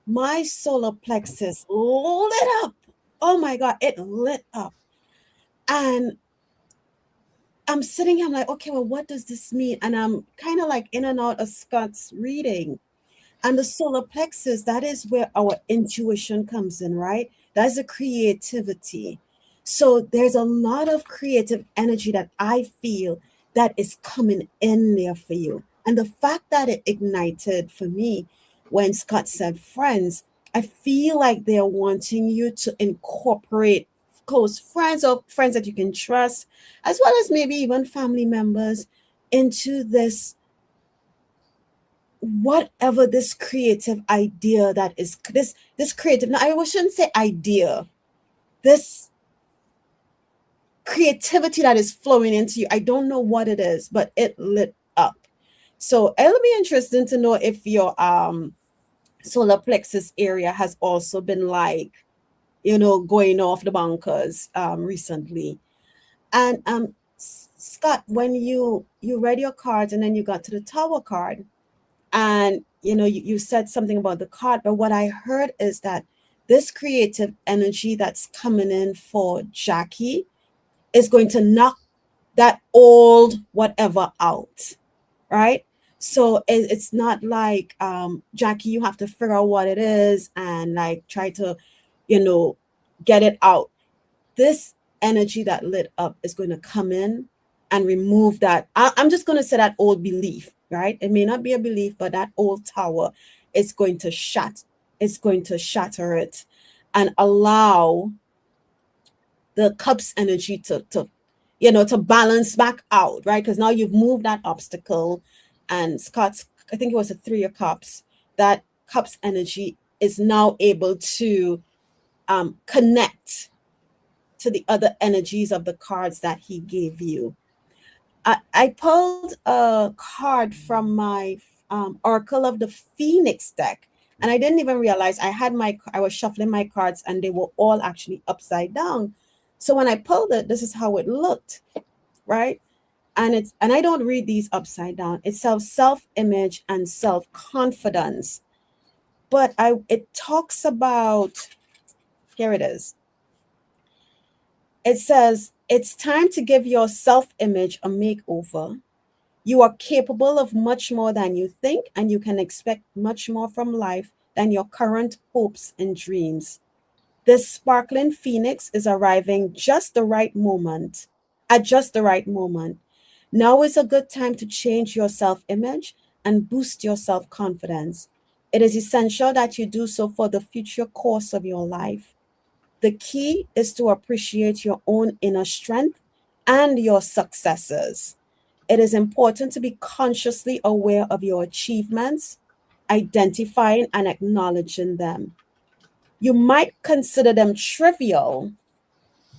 my solar plexus lit up. Oh my God, it lit up. And I'm sitting here, I'm like, okay, well, what does this mean? And I'm kind of like in and out of Scott's reading. And the solar plexus, that is where our intuition comes in, right? That's the creativity. So there's a lot of creative energy that I feel that is coming in there for you. And the fact that it ignited for me when Scott said friends, I feel like they're wanting you to incorporate close friends or friends that you can trust, as well as maybe even family members, into whatever this creative idea that is this creative, now I shouldn't say idea, this creativity that is flowing into you. I don't know what it is, but it lit up. So it'll be interesting to know if your solar plexus area has also been like, going off the bunkers recently. And Scott, when you read your cards and then you got to the tower card, and you said something about the card, but what I heard is that this creative energy that's coming in for Jackie is going to knock that old whatever out, right? So it's not like, Jackie, you have to figure out what it is and like try to you know get it out. This energy that lit up is going to come in and remove that. I'm just going to say that old belief, right? It may not be a belief, but that old tower is going to shatter it and allow the cup's energy to balance back out, right? Because now you've moved that obstacle, and Scott's, I think it was a three of cups, that cup's energy is now able to connect to the other energies of the cards that he gave you. I pulled a card from my Oracle of the Phoenix deck, and I didn't even realize I was shuffling my cards and they were all actually upside down. So when I pulled it, this is how it looked, right? And I don't read these upside down. It says self-image and self-confidence. But it talks about, here it is. It says, it's time to give your self image a makeover. You are capable of much more than you think, and you can expect much more from life than your current hopes and dreams. This sparkling phoenix is arriving at just the right moment. Now is a good time to change your self image and boost your self confidence. It is essential that you do so for the future course of your life. The key is to appreciate your own inner strength and your successes. It is important to be consciously aware of your achievements, identifying and acknowledging them. You might consider them trivial,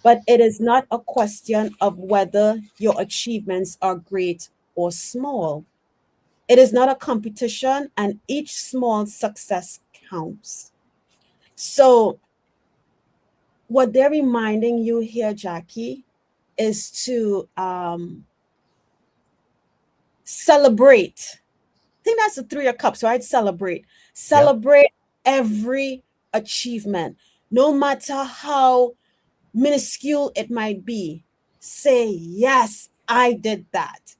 but it is not a question of whether your achievements are great or small. It is not a competition, and each small success counts. So, what they're reminding you here, Jackie, is to celebrate. I think that's the three of cups, right? Celebrate. Yep. Celebrate every achievement, no matter how minuscule it might be. Say, yes, I did that.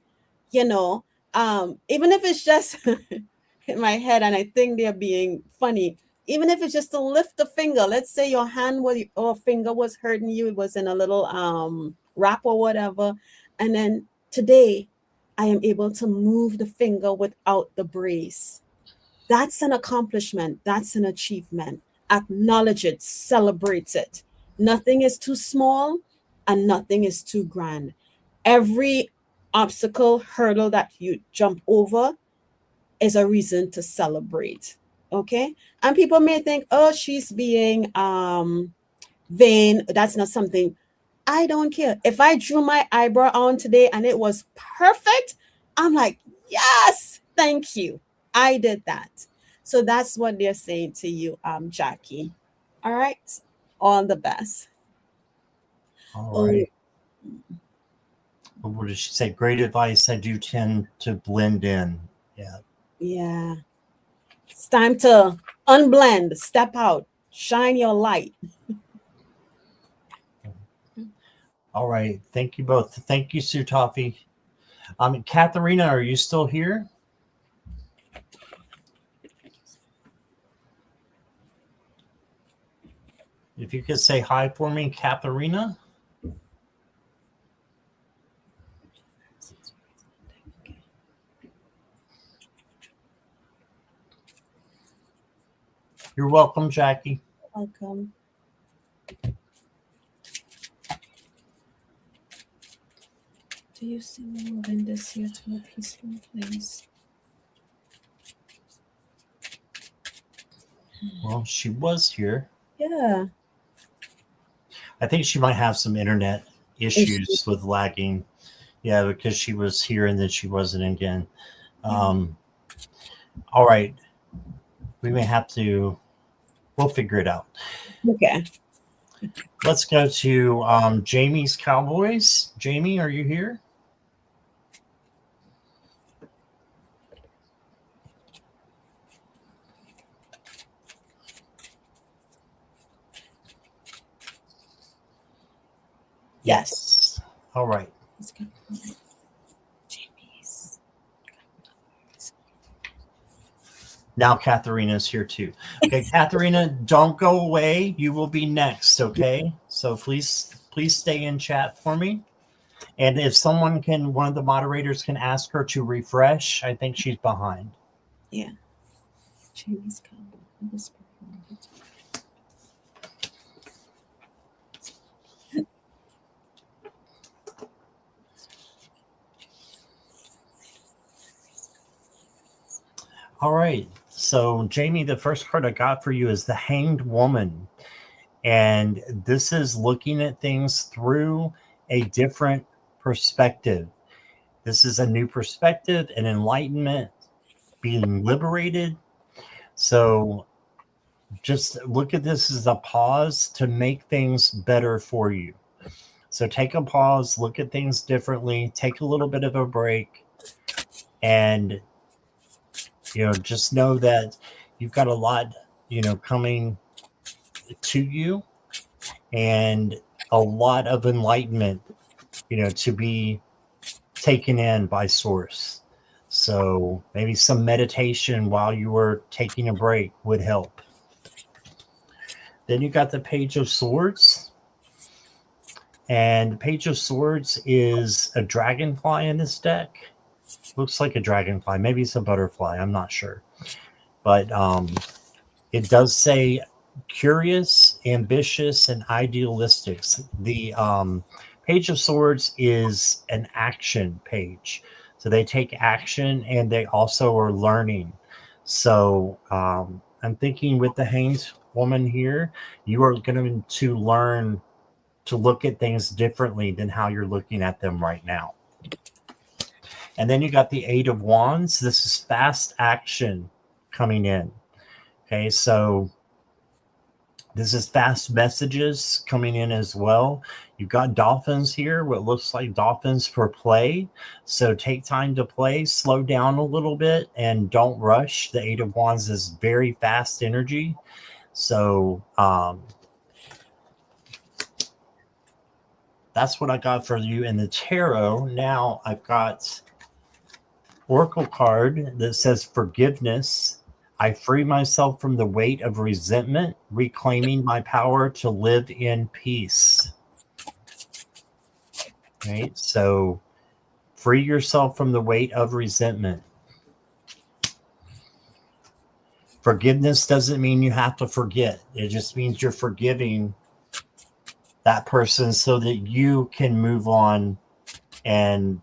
You know, even if it's just in my head and I think they're being funny, even if it's just to lift a finger. Let's say your hand was or finger was hurting you, it was in a little wrap or whatever, and then today I am able to move the finger without the brace. That's an accomplishment, that's an achievement. Acknowledge it, celebrate it. Nothing is too small and nothing is too grand. Every obstacle, hurdle that you jump over is a reason to celebrate. Okay? And people may think, oh, she's being vain. That's not something. I don't care. If I drew my eyebrow on today and it was perfect, I'm like, yes, thank you. I did that. So that's what they're saying to you, Jackie. All right. All the best. All Oh, right. What did she say? Great advice. I do tend to blend in. Yeah. yeah. It's time to unblend, step out, shine your light. All right. Thank you both. Thank you, Sutafi. Katharina, are you still here? If you could say hi for me, Katharina. You're welcome, Jackie. Welcome. Do you see me moving this here to a peaceful place? Well, she was here. Yeah. I think she might have some internet issues with lagging. Yeah, because she was here and then she wasn't again. All right. We may have to, we'll figure it out. Okay. Let's go to Jamie's Cowboys. Jamie, are you here? Yes. All right. Let's go. Jamie's. Now Katharina's here too. Okay, Katharina, don't go away. You will be next, okay? So please stay in chat for me. And if someone can, one of the moderators can ask her to refresh. I think she's behind. Yeah. Jamie's Cowboy. All right. So, Jamie, the first card I got for you is the Hanged Woman. And this is looking at things through a different perspective. This is a new perspective, an enlightenment, being liberated. So, just look at this as a pause to make things better for you. So, take a pause, look at things differently, take a little bit of a break, and just know that you've got a lot, coming to you and a lot of enlightenment, to be taken in by source. So maybe some meditation while you were taking a break would help. Then you got the Page of Swords. And the Page of Swords is a dragonfly in this deck. Looks like a dragonfly. Maybe it's a butterfly. I'm not sure. But it does say curious, ambitious, and idealistic. The Page of Swords is an action page. So they take action and they also are learning. So I'm thinking with the Hanged Woman here, you are going to learn to look at things differently than how you're looking at them right now. And then you got the Eight of Wands. This is fast action coming in. Okay, so this is fast messages coming in as well. You've got dolphins here, what looks like dolphins for play. So take time to play, slow down a little bit, and don't rush. The Eight of Wands is very fast energy. So that's what I got for you in the tarot. Now I've got Oracle card that says forgiveness. I free myself from the weight of resentment, reclaiming my power to live in peace. Right? So free yourself from the weight of resentment. Forgiveness doesn't mean you have to forget. It just means you're forgiving that person so that you can move on and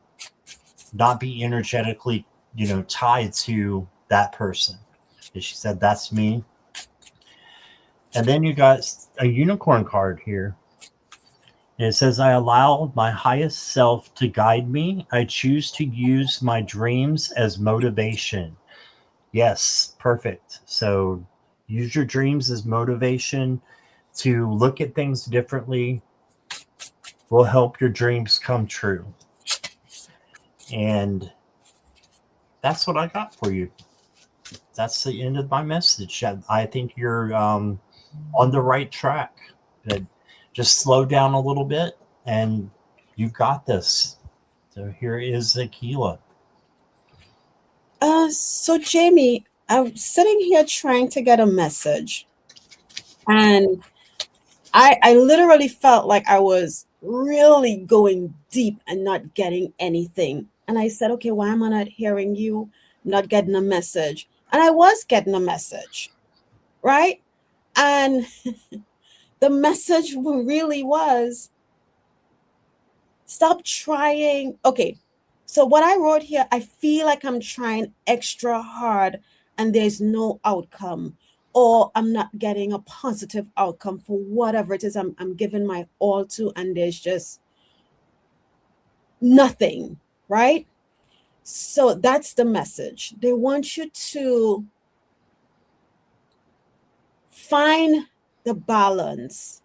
not be energetically, tied to that person. And she said, that's me. And then you got a unicorn card here. And it says, I allow my highest self to guide me. I choose to use my dreams as motivation. Yes, perfect. So use your dreams as motivation to look at things differently. Will help your dreams come true. And that's what I got for you. That's the end of my message. I think you're on the right track. But just slow down a little bit and You got this. So here is Aquila. So Jamie, I'm sitting here trying to get a message, and I literally felt like I was really going deep and not getting anything. And I said, okay, why am I not hearing you? Not getting a message. And I was getting a message, right? And the message really was stop trying. Okay. So what I wrote here, I feel like I'm trying extra hard and there's no outcome, or I'm not getting a positive outcome for whatever it is I'm giving my all to, and there's just nothing, right? So that's the message. They want you to find the balance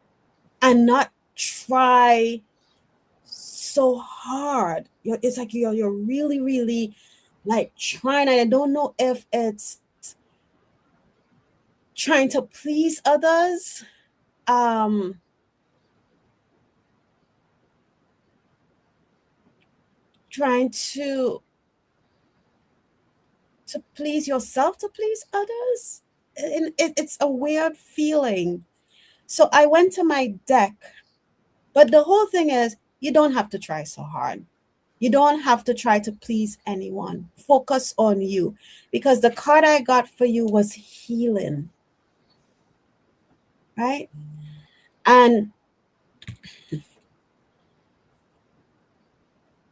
and not try so hard. It's like you're really, really like trying. I don't know if it's trying to please others, um, trying to please yourself, to please others. And it's a weird feeling. So I went to my deck, but the whole thing is you don't have to try so hard. You don't have to try to please anyone. Focus on you, because the card I got for you was healing, right? And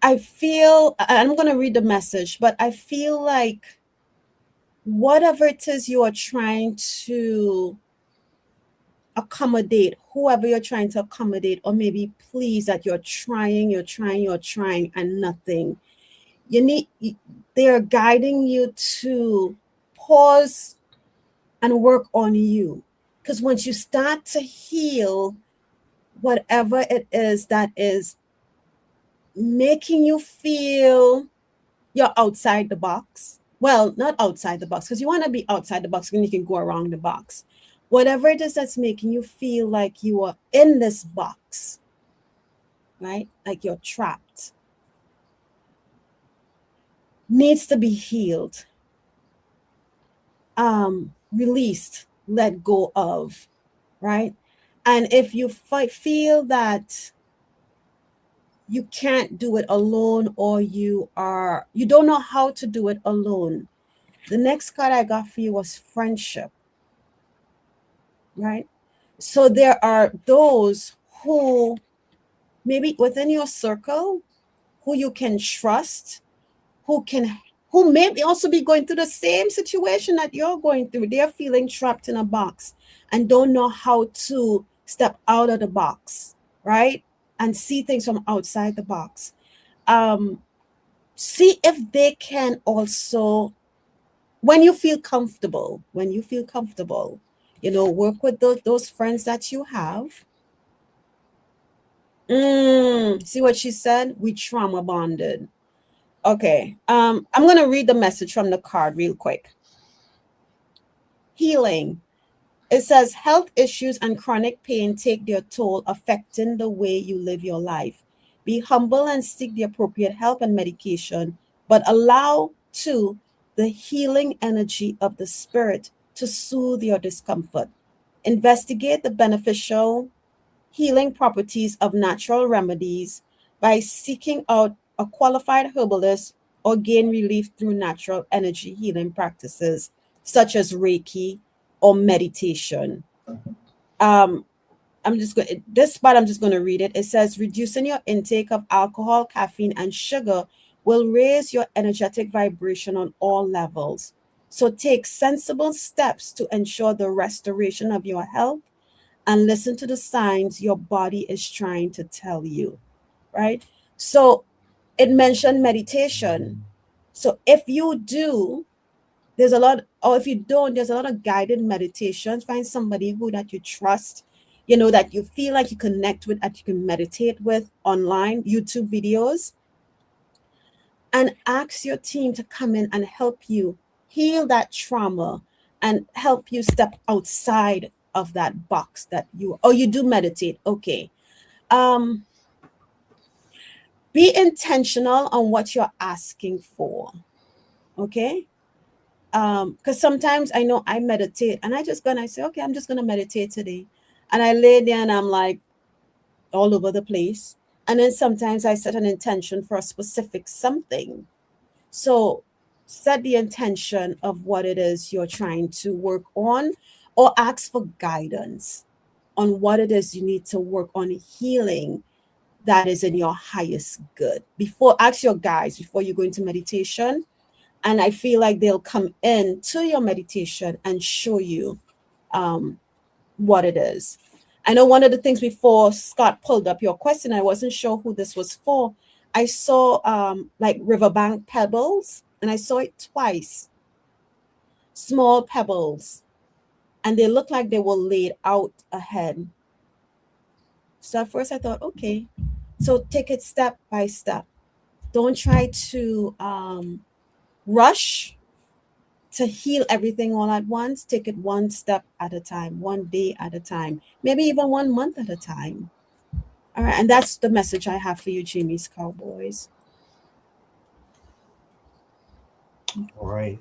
I feel, I'm going to read the message, but I feel like whatever it is you are trying to accommodate, whoever you're trying to accommodate, or maybe please, that you're trying, and nothing. They're guiding you to pause and work on you. Because once you start to heal whatever it is that is making you feel you're outside the box. Well, not outside the box, because you want to be outside the box and you can go around the box. Whatever it is that's making you feel like you are in this box, right? Like you're trapped, needs to be healed, released, let go of, right? And if you feel that you can't do it alone, or you don't know how to do it alone, the next card I got for you was friendship, right? So there are those who maybe within your circle who you can trust, who may also be going through the same situation that you're going through. They're feeling trapped in a box and don't know how to step out of the box, right? And see things from outside the box. See if they can also, when you feel comfortable, work with those friends that you have. See what she said? We trauma bonded. Okay. I'm going to read the message from the card real quick. Healing. It says health issues and chronic pain take their toll, affecting the way you live your life. Be humble and seek the appropriate help and medication, but allow to the healing energy of the spirit to soothe your discomfort. Investigate the beneficial healing properties of natural remedies by seeking out a qualified herbalist, or gain relief through natural energy healing practices such as Reiki or meditation. Um, I'm just going to read it. It says, reducing your intake of alcohol, caffeine, and sugar will raise your energetic vibration on all levels. So take sensible steps to ensure the restoration of your health, and listen to the signs your body is trying to tell you, right? So it mentioned meditation. So if you do, there's a lot, or if you don't, there's a lot of guided meditations. Find somebody who that you trust, that you feel like you connect with, that you can meditate with online, YouTube videos, and ask your team to come in and help you heal that trauma and help you step outside of that box that you do meditate. Okay. Be intentional on what you're asking for. Okay. Because sometimes I know I meditate and I say, okay, I'm just gonna meditate today. And I lay there and I'm like all over the place. And then sometimes I set an intention for a specific something. So set the intention of what it is you're trying to work on, or ask for guidance on what it is you need to work on healing that is in your highest good. Before, ask your guides before you go into meditation. And I feel like they'll come in to your meditation and show you um, what it is. I know one of the things before Scott pulled up your question, I wasn't sure who this was for. I saw like riverbank pebbles, and I saw it twice. Small pebbles, and they looked like they were laid out ahead. So at first I thought, okay, so take it step by step. Don't try to rush to heal everything all at once. Take it one step at a time, one day at a time, maybe even 1 month at a time. All right, and that's the message I have for you, Jimmy's Cowboys. All right.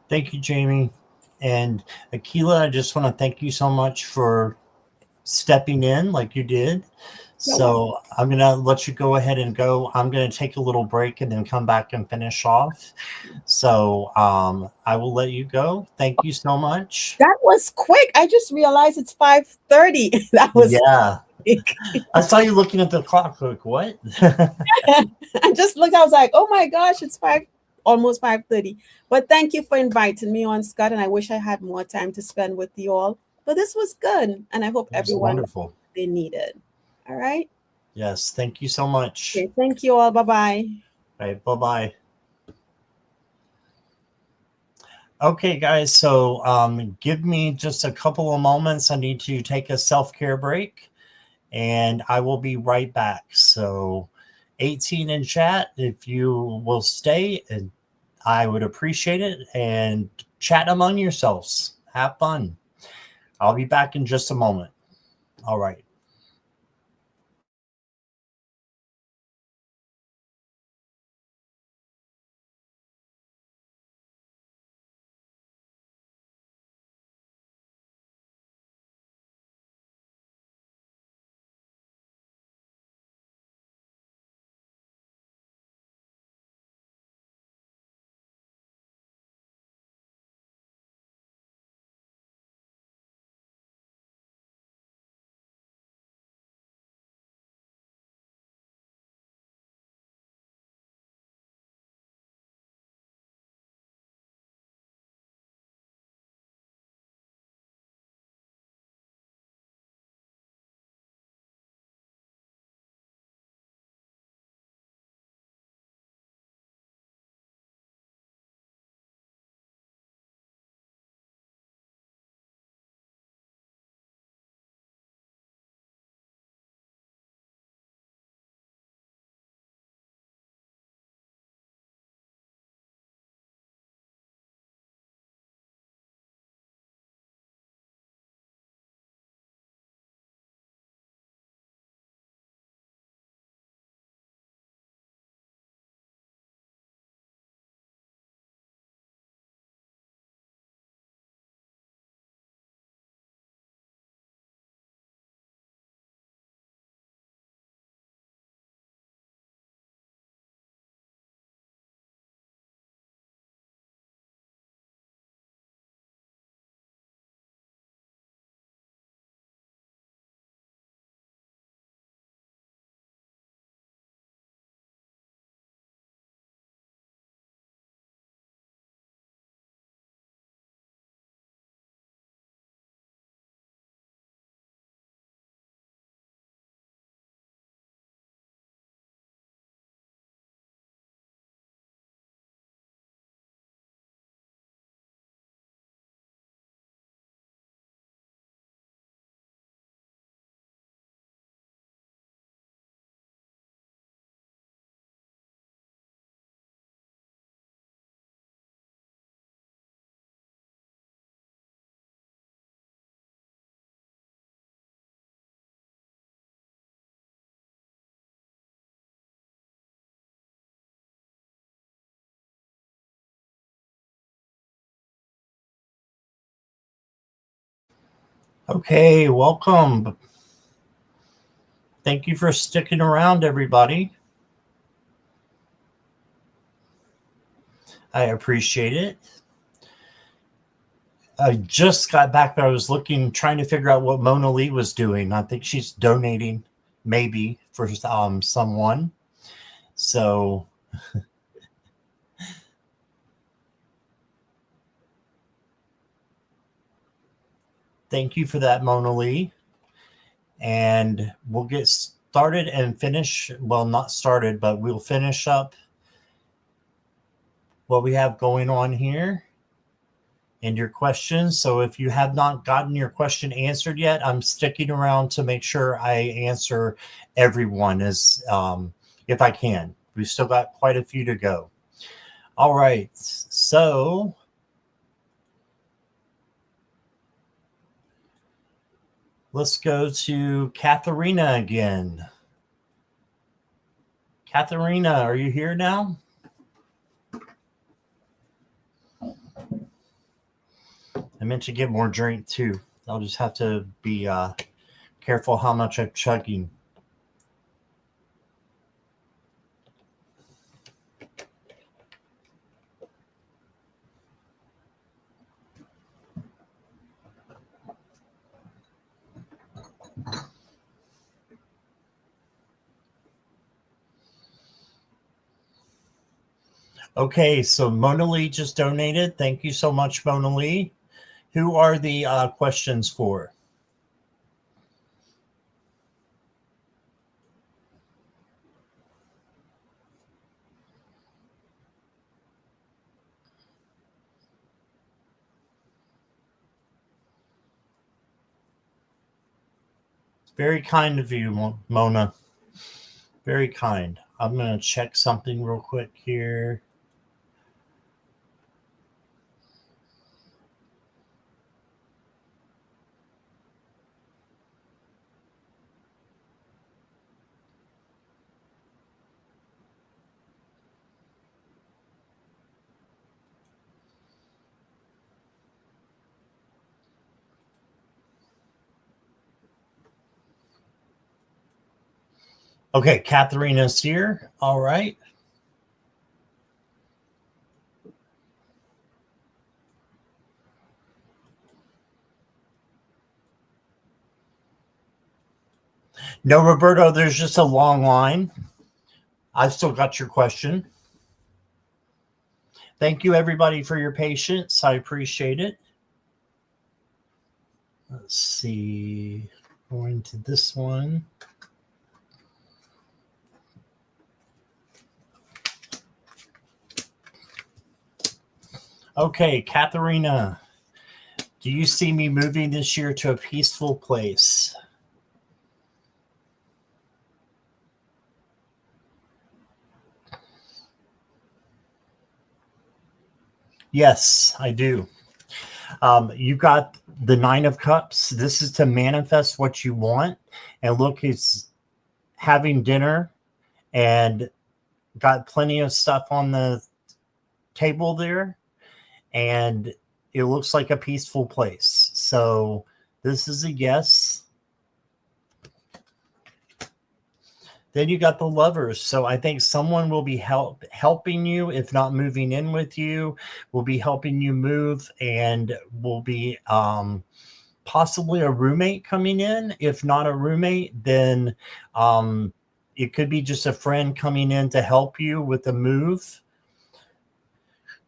Thank you, Jamie. And Akila, I just want to thank you so much for stepping in like you did. You're welcome. So I'm going to let you go ahead and go. I'm going to take a little break and then come back and finish off. So I will let you go. Thank you so much. That was quick. I just realized it's 5:30. That was Yeah. quick. I saw you looking at the clock like, what? I just looked, I was like, oh my gosh, it's almost 5:30. But thank you for inviting me on, Scott. And I wish I had more time to spend with you all. But this was good. And I hope It was everyone got wonderful. what they needed. All right. Yes. Thank you so much. Okay. Thank you all. Bye-bye. All right. Bye-bye. Okay, guys. So give me just a couple of moments. I need to take a self-care break and I will be right back. So 18 in chat, if you will stay, and I would appreciate it. And chat among yourselves. Have fun. I'll be back in just a moment. All right. Okay, welcome. Thank you for sticking around, everybody. I appreciate it. I just got back, but I was trying to figure out what Mona Lee was doing. I think she's donating, maybe, for someone. So thank you for that, Mona Lee. And we'll get started and finish. Well, not started, but we'll finish up what we have going on here and your questions. So if you have not gotten your question answered yet, I'm sticking around to make sure I answer everyone as if I can. We've still got quite a few to go. All right. So let's go to Katharina again. Katharina, are you here now? I meant to get more drink too. I'll just have to be careful how much I'm chugging. Okay, so Mona Lee just donated. Thank you so much, Mona Lee. Who are the questions for? Very kind of you, Mona. Very kind. I'm going to check something real quick here. Okay, Katharina's here. All right. No, Roberto, there's just a long line. I've still got your question. Thank you, everybody, for your patience. I appreciate it. Let's see. Going to this one. Okay, Katharina, do you see me moving this year to a peaceful place? Yes, I do. You got the Nine of Cups. This is to manifest what you want. And look, it's having dinner and got plenty of stuff on the table there. And it looks like a peaceful place. So this is a yes. Then you got the Lovers. So I think someone will be helping you, if not moving in with you, will be helping you move, and will be possibly a roommate coming in. If not a roommate, then it could be just a friend coming in to help you with the move,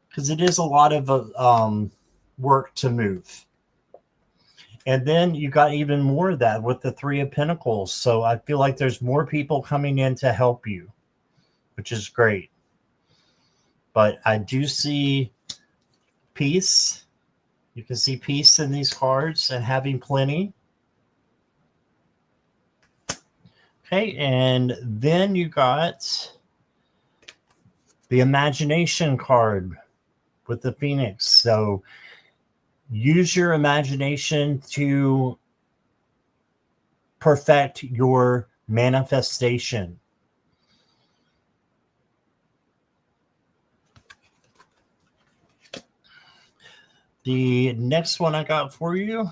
because it is a lot of work to move. And then you got even more of that with the Three of Pentacles. So I feel like there's more people coming in to help you, which is great. But I do see peace. You can see peace in these cards and having plenty. Okay, and then you got the Imagination card with the Phoenix. So use your imagination to perfect your manifestation. The next one I got for you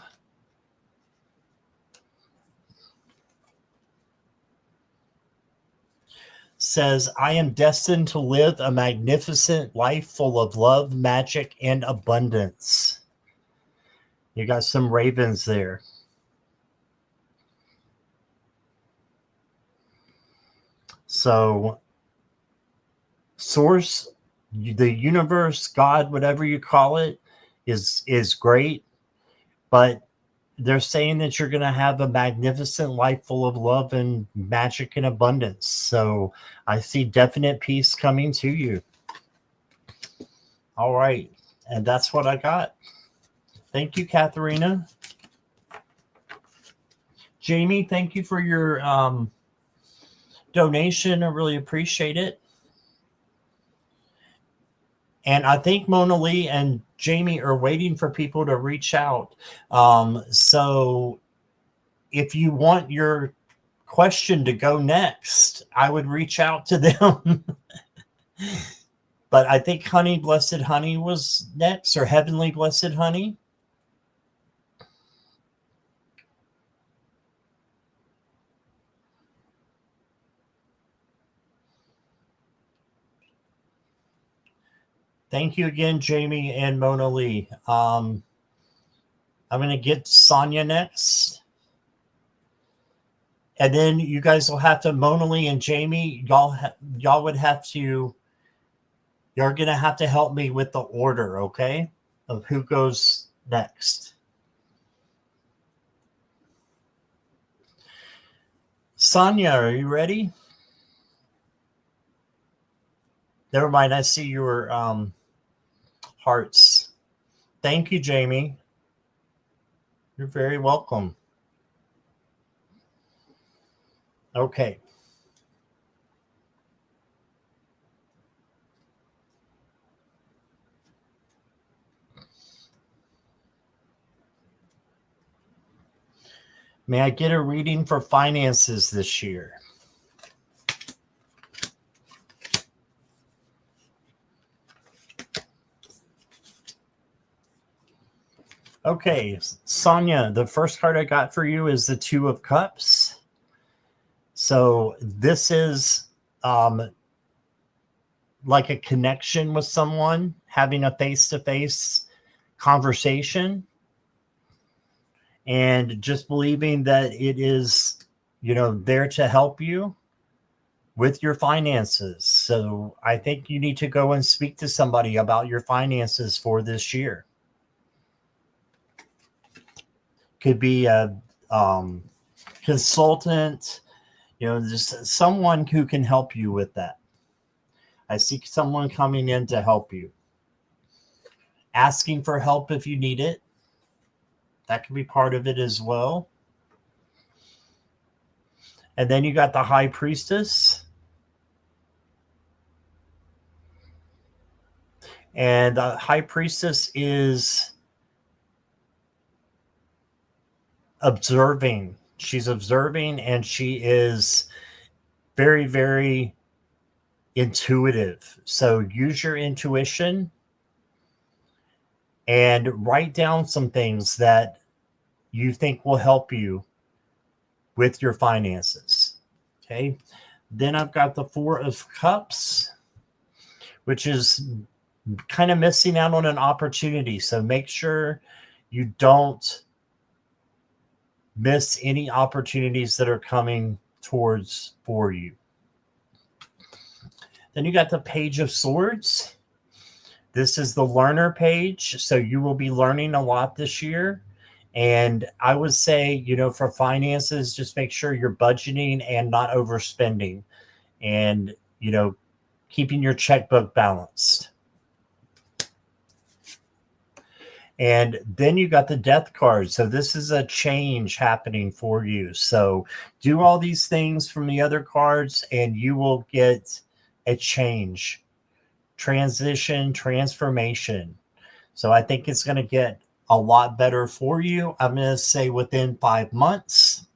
says, I am destined to live a magnificent life full of love, magic, and abundance. You got some ravens there. So, source, the universe, God, whatever you call it, is great, but they're saying that you're going to have a magnificent life full of love and magic and abundance. So I see definite peace coming to you. All right. And that's what I got. Thank you, Katharina. Jamie, thank you for your donation. I really appreciate it. And I think Mona Lee and Jamie are waiting for people to reach out. So if you want your question to go next, I would reach out to them. But I think Honey Blessed Honey was next, or Heavenly Blessed Honey. Thank you again, Jamie and Mona Lee. I'm going to get Sonia next. And then you guys will have to, Mona Lee and Jamie, y'all would have to, you're going to have to help me with the order, okay? Of who goes next. Sonia, are you ready? Never mind, I see your hearts. Thank you, Jamie. You're very welcome. Okay. May I get a reading for finances this year? Okay, Sonia, the first card I got for you is the Two of Cups. So this is like a connection with someone, having a face-to-face conversation, and just believing that it is, there to help you with your finances. So I think you need to go and speak to somebody about your finances for this year. Could be a consultant, just someone who can help you with that. I see someone coming in to help you. Asking for help if you need it. That can be part of it as well. And then you got the High Priestess. And the High Priestess is observing. She's observing, and she is very, very intuitive. So use your intuition and write down some things that you think will help you with your finances. Okay. Then I've got the Four of Cups, which is kind of missing out on an opportunity. So make sure you don't miss any opportunities that are coming towards for you. Then you got the Page of Swords. This is the learner page. So you will be learning a lot this year. And I would say, for finances, just make sure you're budgeting and not overspending, and, keeping your checkbook balanced. And then you got the Death card. So this is a change happening for you. So do all these things from the other cards and you will get a change, transition, transformation. So I think it's going to get a lot better for you. I'm going to say within 5 months.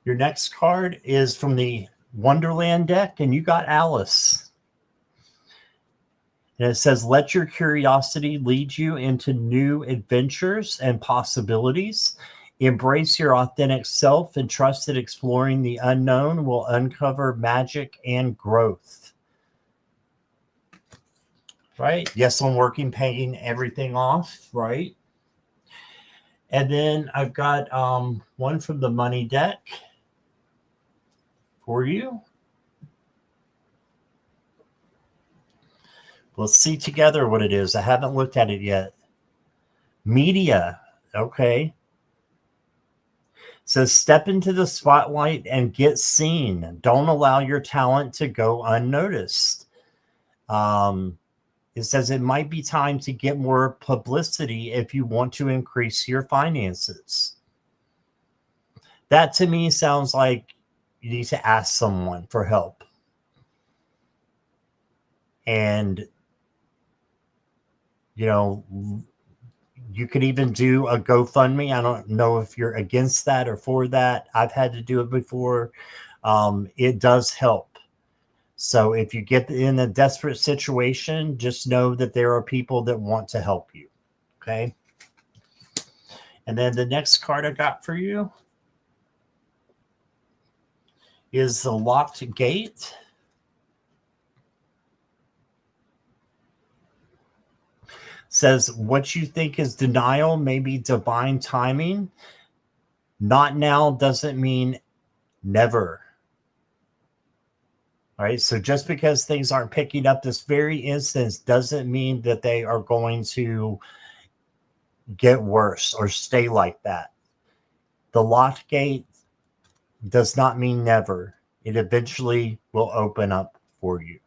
Your next card is from the Wonderland deck, and you got Alice. And it says, let your curiosity lead you into new adventures and possibilities. Embrace your authentic self and trust that exploring the unknown will uncover magic and growth. Right? Yes, I'm working, paying everything off. Right? And then I've got one from the money deck for you. Let's see together what it is. I haven't looked at it yet. Media. Okay. Says step into the spotlight and get seen. Don't allow your talent to go unnoticed. It says it might be time to get more publicity if you want to increase your finances. That to me sounds like you need to ask someone for help. And, you know, you could even do a GoFundMe. I don't know if you're against that or for that. I've had to do it before. It does help. So if you get in a desperate situation, just know that there are people that want to help you. Okay. And then the next card I got for you is the locked gate. Says what you think is denial may be divine timing. Not now doesn't mean never. All right. So just because things aren't picking up this very instance doesn't mean that they are going to get worse or stay like that. The locked gate does not mean never. It eventually will open up for you.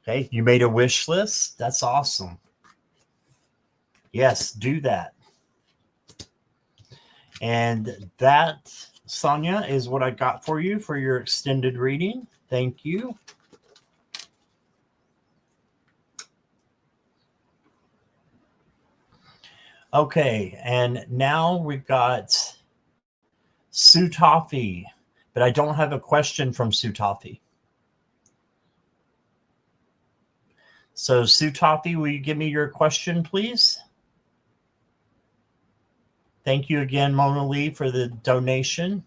Okay. You made a wish list. That's awesome. Yes, do that. And that, Sonia, is what I got for you for your extended reading. Thank you. Okay, and now we've got Sue Toffee, but I don't have a question from Sue Toffee. So, Sue Toffee, will you give me your question, please? Thank you again, Mona Lee, for the donation.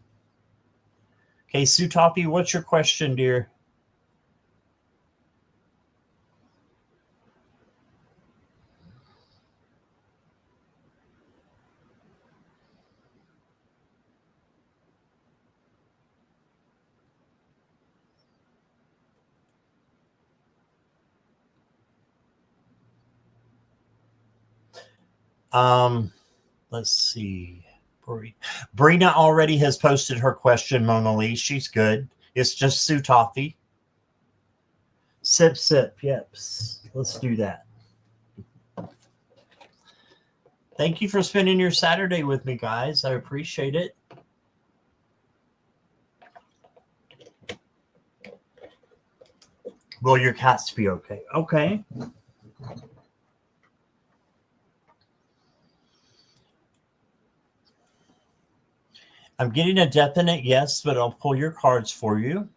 Okay, Sue Toffee, what's your question, dear? Let's see. Brina already has posted her question, Mona Lee. She's good. It's just Sue Toffee. Sip, sip. Yep. Let's do that. Thank you for spending your Saturday with me, guys. I appreciate it. Will your cats be okay? Okay. I'm getting a definite yes, but I'll pull your cards for you.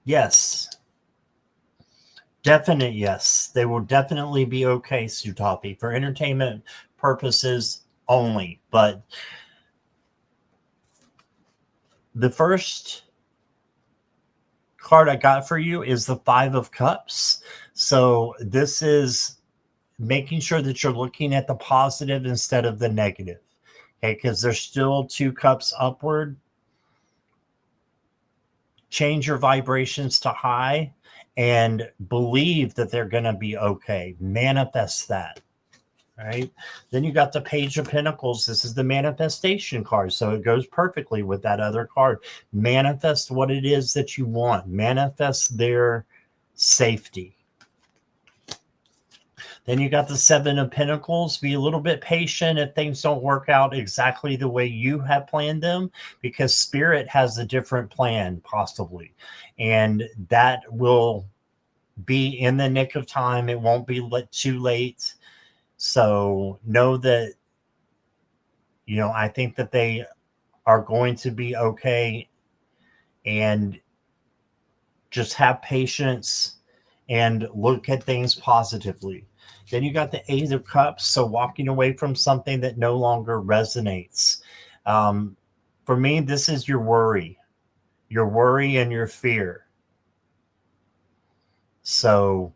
Yes. Definite yes. They will definitely be okay, Sue Toffee, for entertainment purposes only. But the first card I got for you is the Five of Cups. So this is making sure that you're looking at the positive instead of the negative. Okay, because there's still two cups upward. Change your vibrations to high and believe that they're going to be okay. Manifest that. All right. Then you got the Page of Pentacles. This is the manifestation card. So it goes perfectly with that other card. Manifest what it is that you want. Manifest their safety. Then you got the Seven of Pentacles. Be a little bit patient if things don't work out exactly the way you have planned them, because Spirit has a different plan, possibly. And that will be in the nick of time. It won't be too late. So know that, I think that they are going to be okay, and just have patience and look at things positively. Then you got the Eight of Cups. So walking away from something that no longer resonates. For me, this is your worry and your fear. So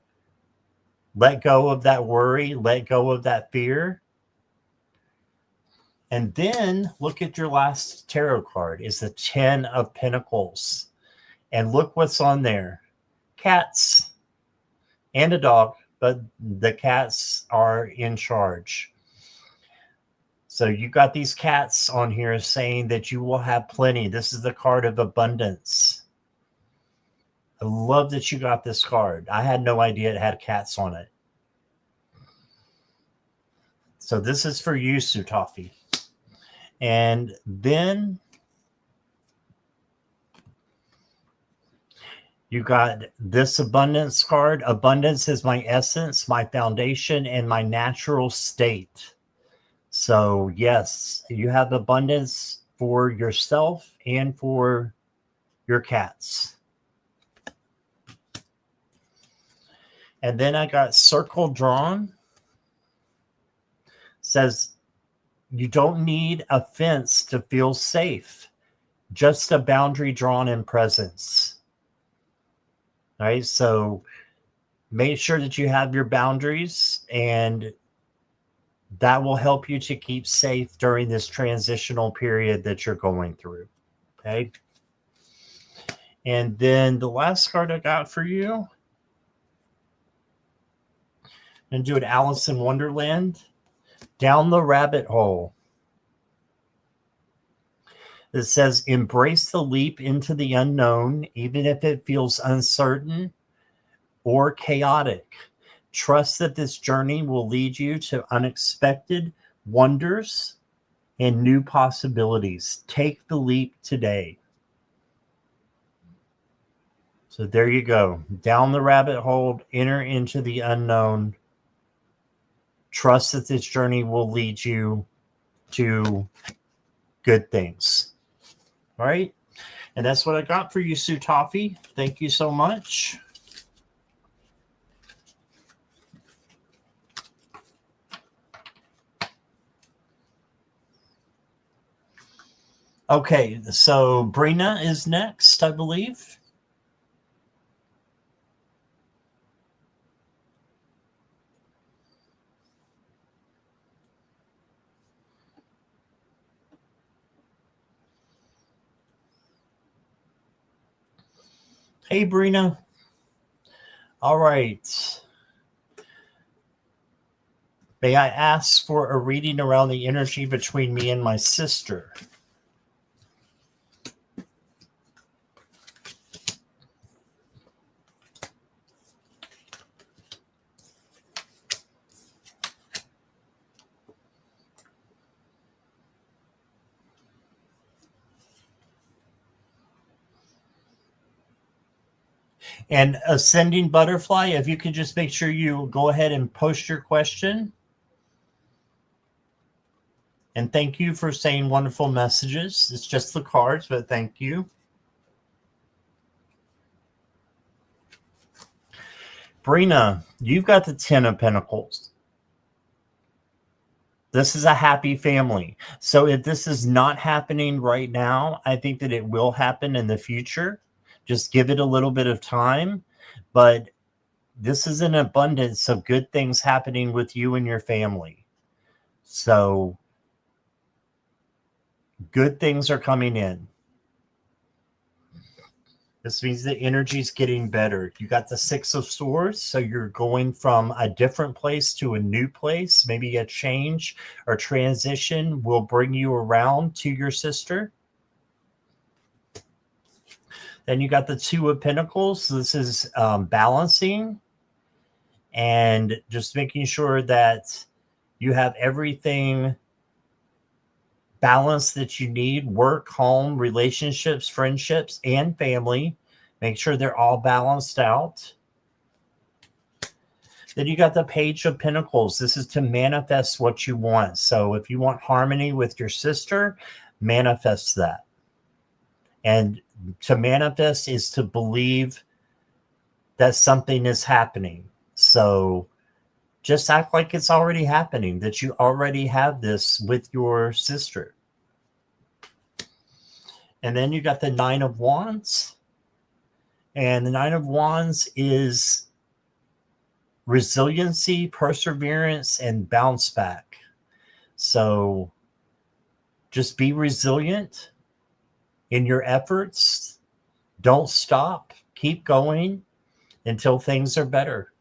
let go of that worry, let go of that fear. And then look at your last tarot card. It's the 10 of Pentacles. And look what's on there. Cats and a dog, but the cats are in charge. So you got these cats on here saying that you will have plenty. This is the card of abundance. I love that you got this card. I had no idea it had cats on it. So this is for you, Sutafi. And then you got this abundance card. Abundance is my essence, my foundation, and my natural state. So yes, you have abundance for yourself and for your cats. And then I got circle drawn. Says, you don't need a fence to feel safe. Just a boundary drawn in presence. All right, so make sure that you have your boundaries, and that will help you to keep safe during this transitional period that you're going through. Okay. And then the last card I got for you, I'm going to do an Alice in Wonderland. Down the rabbit hole. It says, embrace the leap into the unknown, even if it feels uncertain or chaotic. Trust that this journey will lead you to unexpected wonders and new possibilities. Take the leap today. So there you go. Down the rabbit hole, enter into the unknown. Trust that this journey will lead you to good things. All right. And that's what I got for you, Sutafi. Thank you so much. Okay, so Brina is next, I believe. Hey, Brina. All right. May I ask for a reading around the energy between me and my sister? And Ascending Butterfly, if you could just make sure you go ahead and post your question. And thank you for saying wonderful messages. It's just the cards, but thank you. Brina, you've got the 10 of Pentacles. This is a happy family. So if this is not happening right now, I think that it will happen in the future. Just give it a little bit of time. But this is an abundance of good things happening with you and your family. So good things are coming in. This means the energy is getting better. You got the 6 of Swords, so you're going from a different place to a new place. Maybe a change or transition will bring you around to your sister. Then you got the 2 of Pentacles. This is balancing and just making sure that you have everything balance that you need: work, home, relationships, friendships, and family. Make sure they're all balanced out. Then you got the Page of Pentacles. This is to manifest what you want. So if you want harmony with your sister, manifest that. And to manifest is to believe that something is happening. So just act like it's already happening, that you already have this with your sister. And then you got the Nine of Wands. And the Nine of Wands is resiliency, perseverance, and bounce back. So just be resilient in your efforts. Don't stop. Keep going until things are better.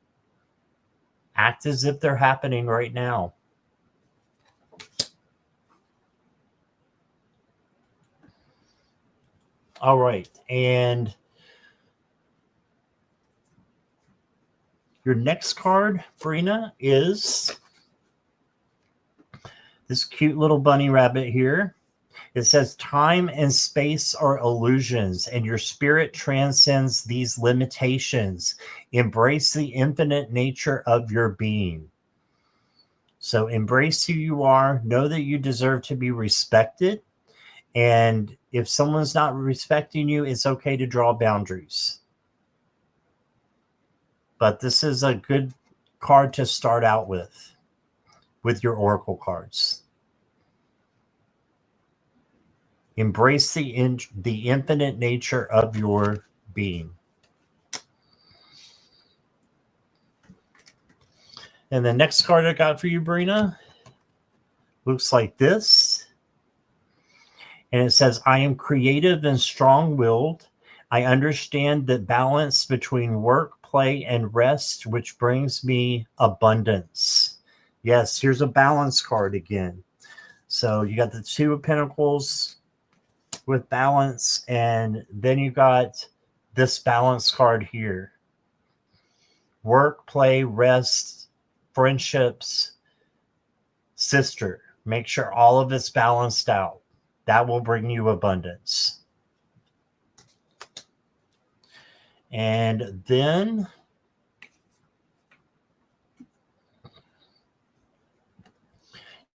Act as if they're happening right now. All right. And your next card, Brina, is this cute little bunny rabbit here. It says, time and space are illusions, and your spirit transcends these limitations. Embrace the infinite nature of your being. So embrace who you are. Know that you deserve to be respected. And if someone's not respecting you, it's okay to draw boundaries. But this is a good card to start out with your oracle cards. Embrace the infinite nature of your being. And the next card I got for you, Brina, looks like this. And it says, I am creative and strong-willed. I understand the balance between work, play, and rest, which brings me abundance. Yes, here's a balance card again. So you got the Two of Pentacles with balance, and then you got this balance card here. Work, play, rest, friendships, sister. Make sure all of it's balanced out. That will bring you abundance. And then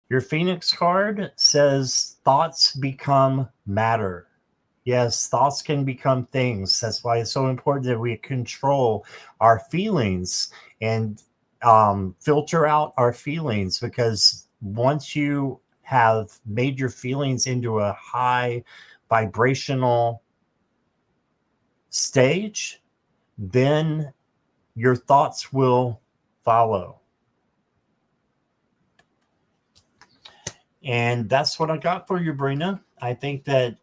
your Phoenix card says thoughts become matter. Yes, thoughts can become things. That's why it's so important that we control our feelings and filter out our feelings, because once you have made your feelings into a high vibrational stage, then your thoughts will follow. And that's what I got for you, Brina. I think that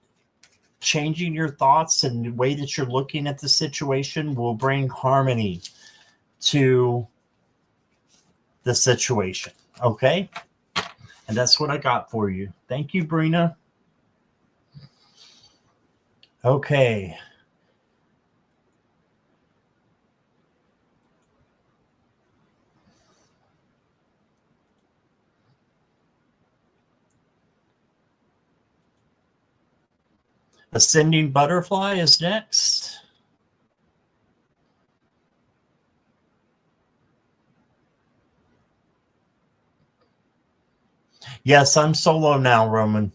changing your thoughts and the way that you're looking at the situation will bring harmony to the situation. Okay? And that's what I got for you. Thank you, Brina. Okay. Ascending Butterfly is next. Yes, I'm solo now, Roman.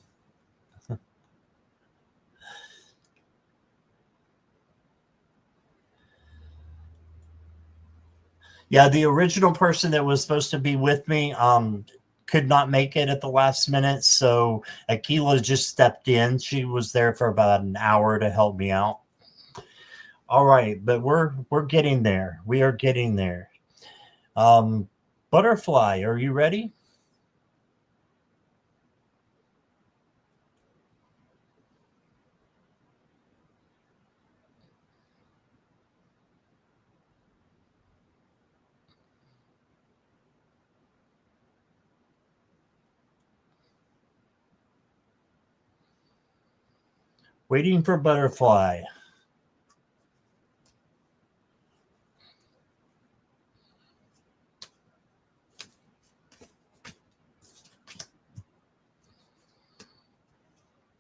Yeah, the original person that was supposed to be with me could not make it at the last minute, so Akila just stepped in. She was there for about an hour to help me out. All right, but we're getting there. We are getting there. Butterfly, are you ready? Waiting for Butterfly.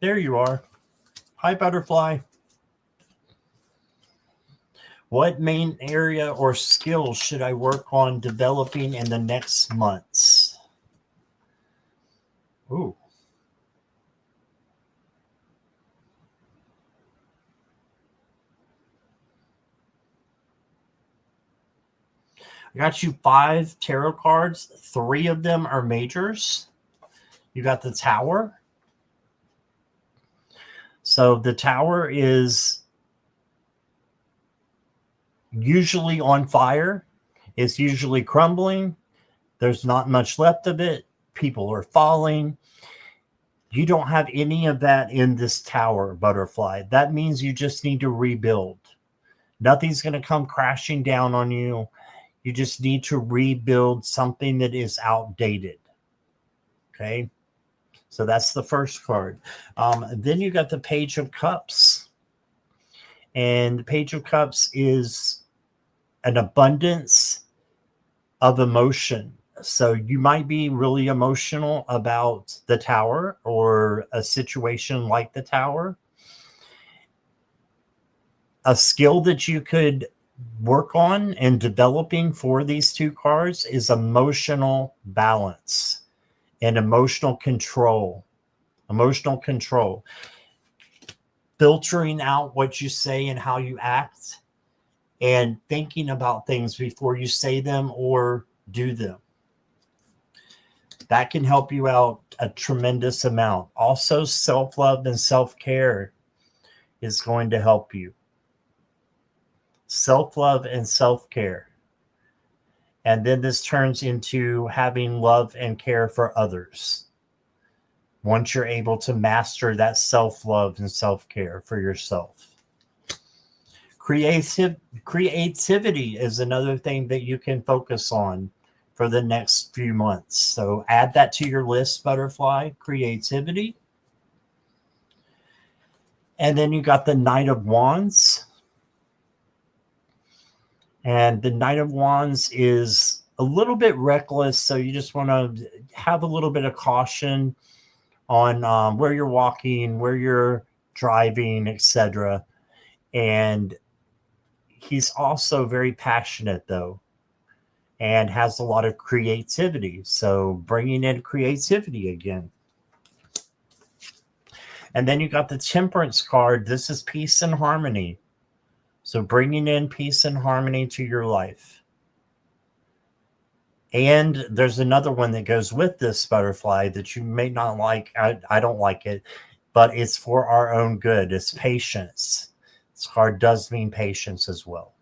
There you are. Hi, Butterfly. What main area or skill should I work on developing in the next months? Ooh. I got you 5 tarot cards. 3 of them are majors. You got the Tower. So the Tower is usually on fire. It's usually crumbling. There's not much left of it. People are falling. You don't have any of that in this Tower, Butterfly. That means you just need to rebuild. Nothing's going to come crashing down on you. You just need to rebuild something that is outdated. Okay. So that's the first card. Then you got the Page of Cups. And the Page of Cups is an abundance of emotion. So you might be really emotional about the Tower or a situation like the Tower. A skill that you could work on and developing for these 2 cards is emotional balance and emotional control. Emotional control. Filtering out what you say and how you act, and thinking about things before you say them or do them. That can help you out a tremendous amount. Also, self-love and self-care is going to help you. Self-love and self-care. And then this turns into having love and care for others. Once you're able to master that self-love and self-care for yourself. Creativity is another thing that you can focus on for the next few months. So add that to your list, Butterfly, creativity. And then you got the Knight of Wands. And the Knight of Wands is a little bit reckless. So you just want to have a little bit of caution on where you're walking, where you're driving, etc. And he's also very passionate, though, and has a lot of creativity. So bringing in creativity again. And then you got the Temperance card. This is peace and harmony. So bringing in peace and harmony to your life. And there's another one that goes with this, Butterfly, that you may not like. I don't like it, but it's for our own good. It's patience. This card does mean patience as well.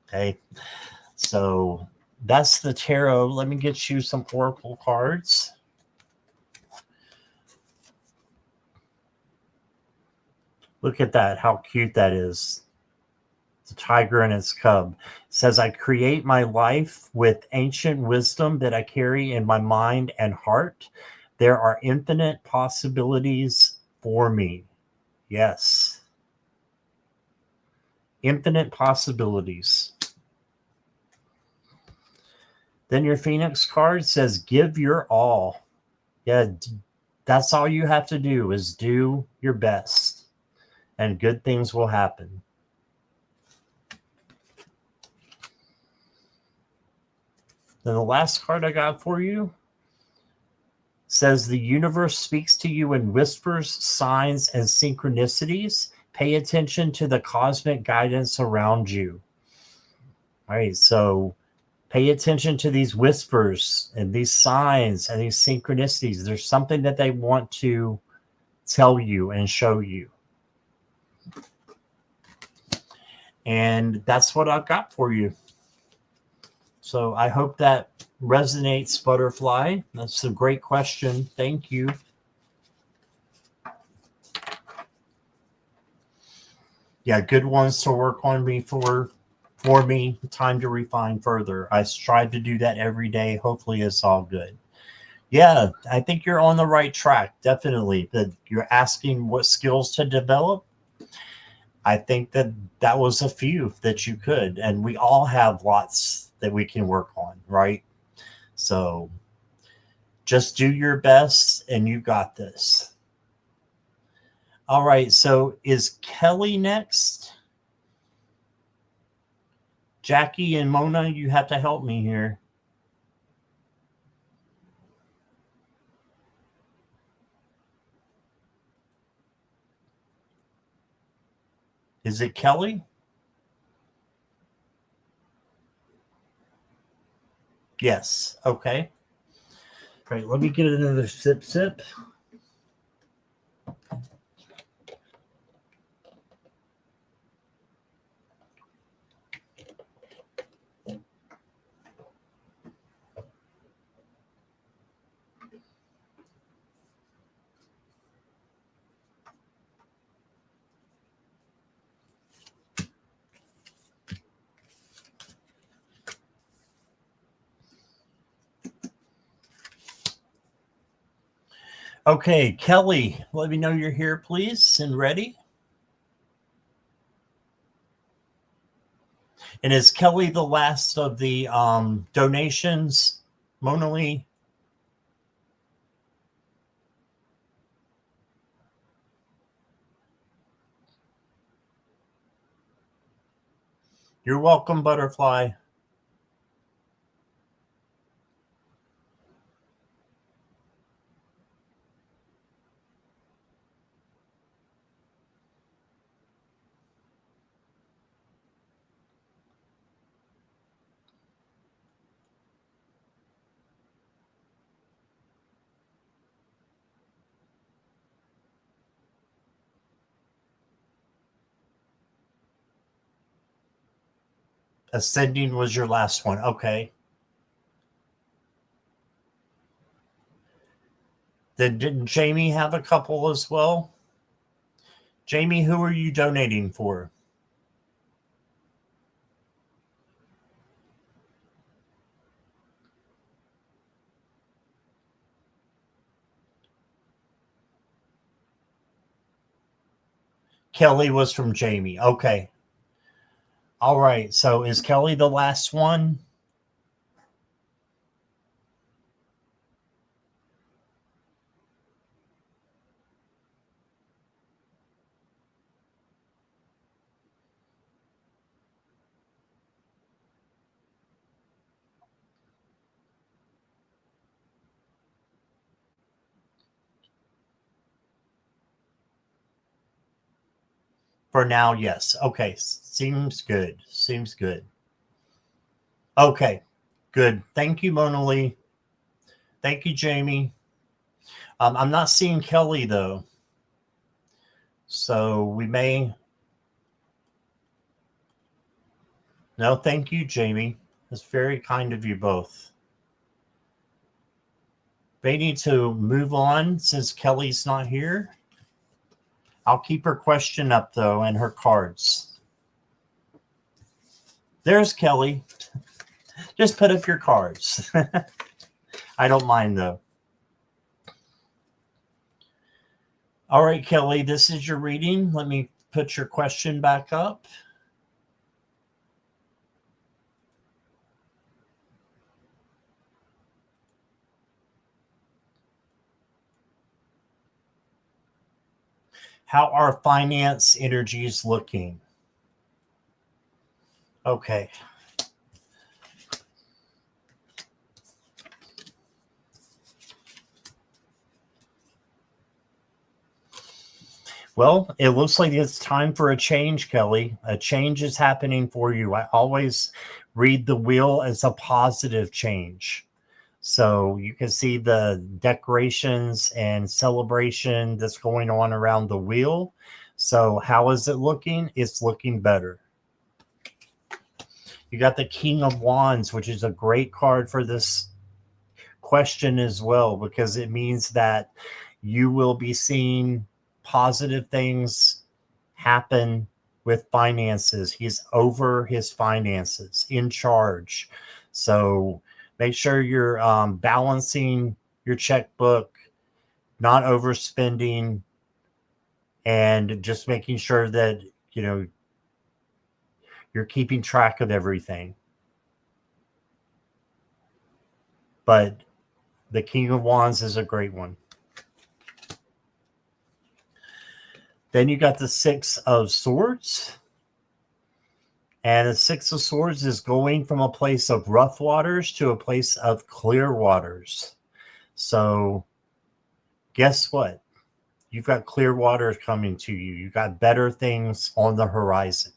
Okay. So that's the tarot. Let me get you some oracle cards. Look at that. How cute that is. The tiger and its cub. It says, I create my life with ancient wisdom that I carry in my mind and heart. There are infinite possibilities for me. Yes. Infinite possibilities. Then your Phoenix card says, give your all. Yeah, that's all you have to do is do your best, and good things will happen. Then the last card I got for you says, the universe speaks to you in whispers, signs, and synchronicities. Pay attention to the cosmic guidance around you. All right, so pay attention to these whispers and these signs and these synchronicities. There's something that they want to tell you and show you. And that's what I've got for you. So I hope that resonates, Butterfly. That's a great question. Thank you. Yeah, good ones to work on me for me. Time to refine further. I strive to do that every day. Hopefully it's all good. Yeah, I think you're on the right track. Definitely. That you're asking what skills to develop. I think that was a few that you could, and we all have lots that we can work on, right? So just do your best and you got this. All right, so is Kelly next? Jackie and Mona, you have to help me here. Is it Kelly? Yes. Okay. All right, let me get another sip. Okay, Kelly, let me know you're here, please, and ready. And is Kelly the last of the donations, Mona Lee? You're welcome, Butterfly. Ascending was your last one. Okay. Then didn't Jamie have a couple as well? Jamie, who are you donating for? Kelly was from Jamie. Okay. All right. So is Kelly the last one? For now, yes. Okay. Seems good. Seems good. Okay. Good. Thank you, Mona Lee. Thank you, Jamie. I'm not seeing Kelly, though. So we may. No, thank you, Jamie. That's very kind of you both. They need to move on since Kelly's not here. I'll keep her question up, though, and her cards. There's Kelly. Just put up your cards. I don't mind, though. All right, Kelly, this is your reading. Let me put your question back up. How are finance energies looking? Okay. Well, it looks like it's time for a change, Kelly. A change is happening for you. I always read the wheel as a positive change. So you can see the decorations and celebration that's going on around the wheel. So how is it looking? It's looking better. You got the King of Wands, which is a great card for this question as well, because it means that you will be seeing positive things happen with finances. He's over his finances, in charge. So make sure you're balancing your checkbook, not overspending, and just making sure that you're keeping track of everything. But the King of Wands is a great one. Then you got the Six of Swords. And the Six of Swords is going from a place of rough waters to a place of clear waters. So guess what? You've got clear waters coming to you. You've got better things on the horizon.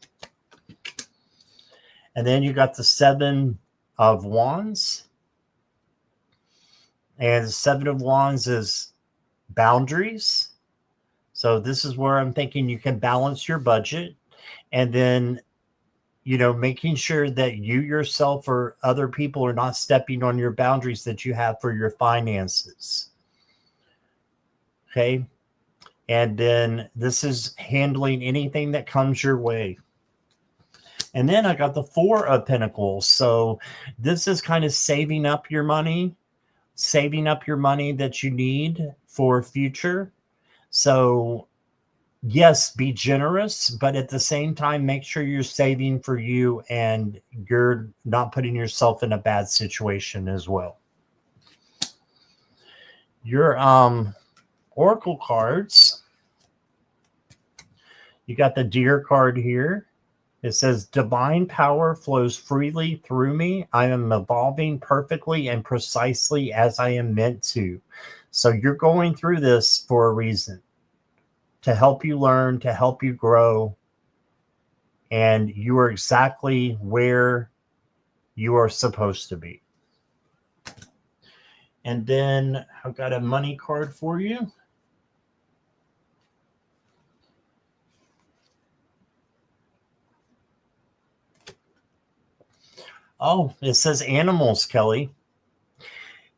And then you got the Seven of Wands. And the Seven of Wands is boundaries. So this is where I'm thinking you can balance your budget. And then, you know, making sure that you yourself or other people are not stepping on your boundaries that you have for your finances. Okay. And then this is handling anything that comes your way. And then I got the Four of Pentacles. So this is kind of saving up your money that you need for future. So yes, be generous, but at the same time, make sure you're saving for you and you're not putting yourself in a bad situation as well. Your oracle cards. You got the Deer card here. It says, divine power flows freely through me. I am evolving perfectly and precisely as I am meant to. So you're going through this for a reason. To help you learn, to help you grow. And you are exactly where you are supposed to be. And then I've got a money card for you. Oh, it says animals, Kelly.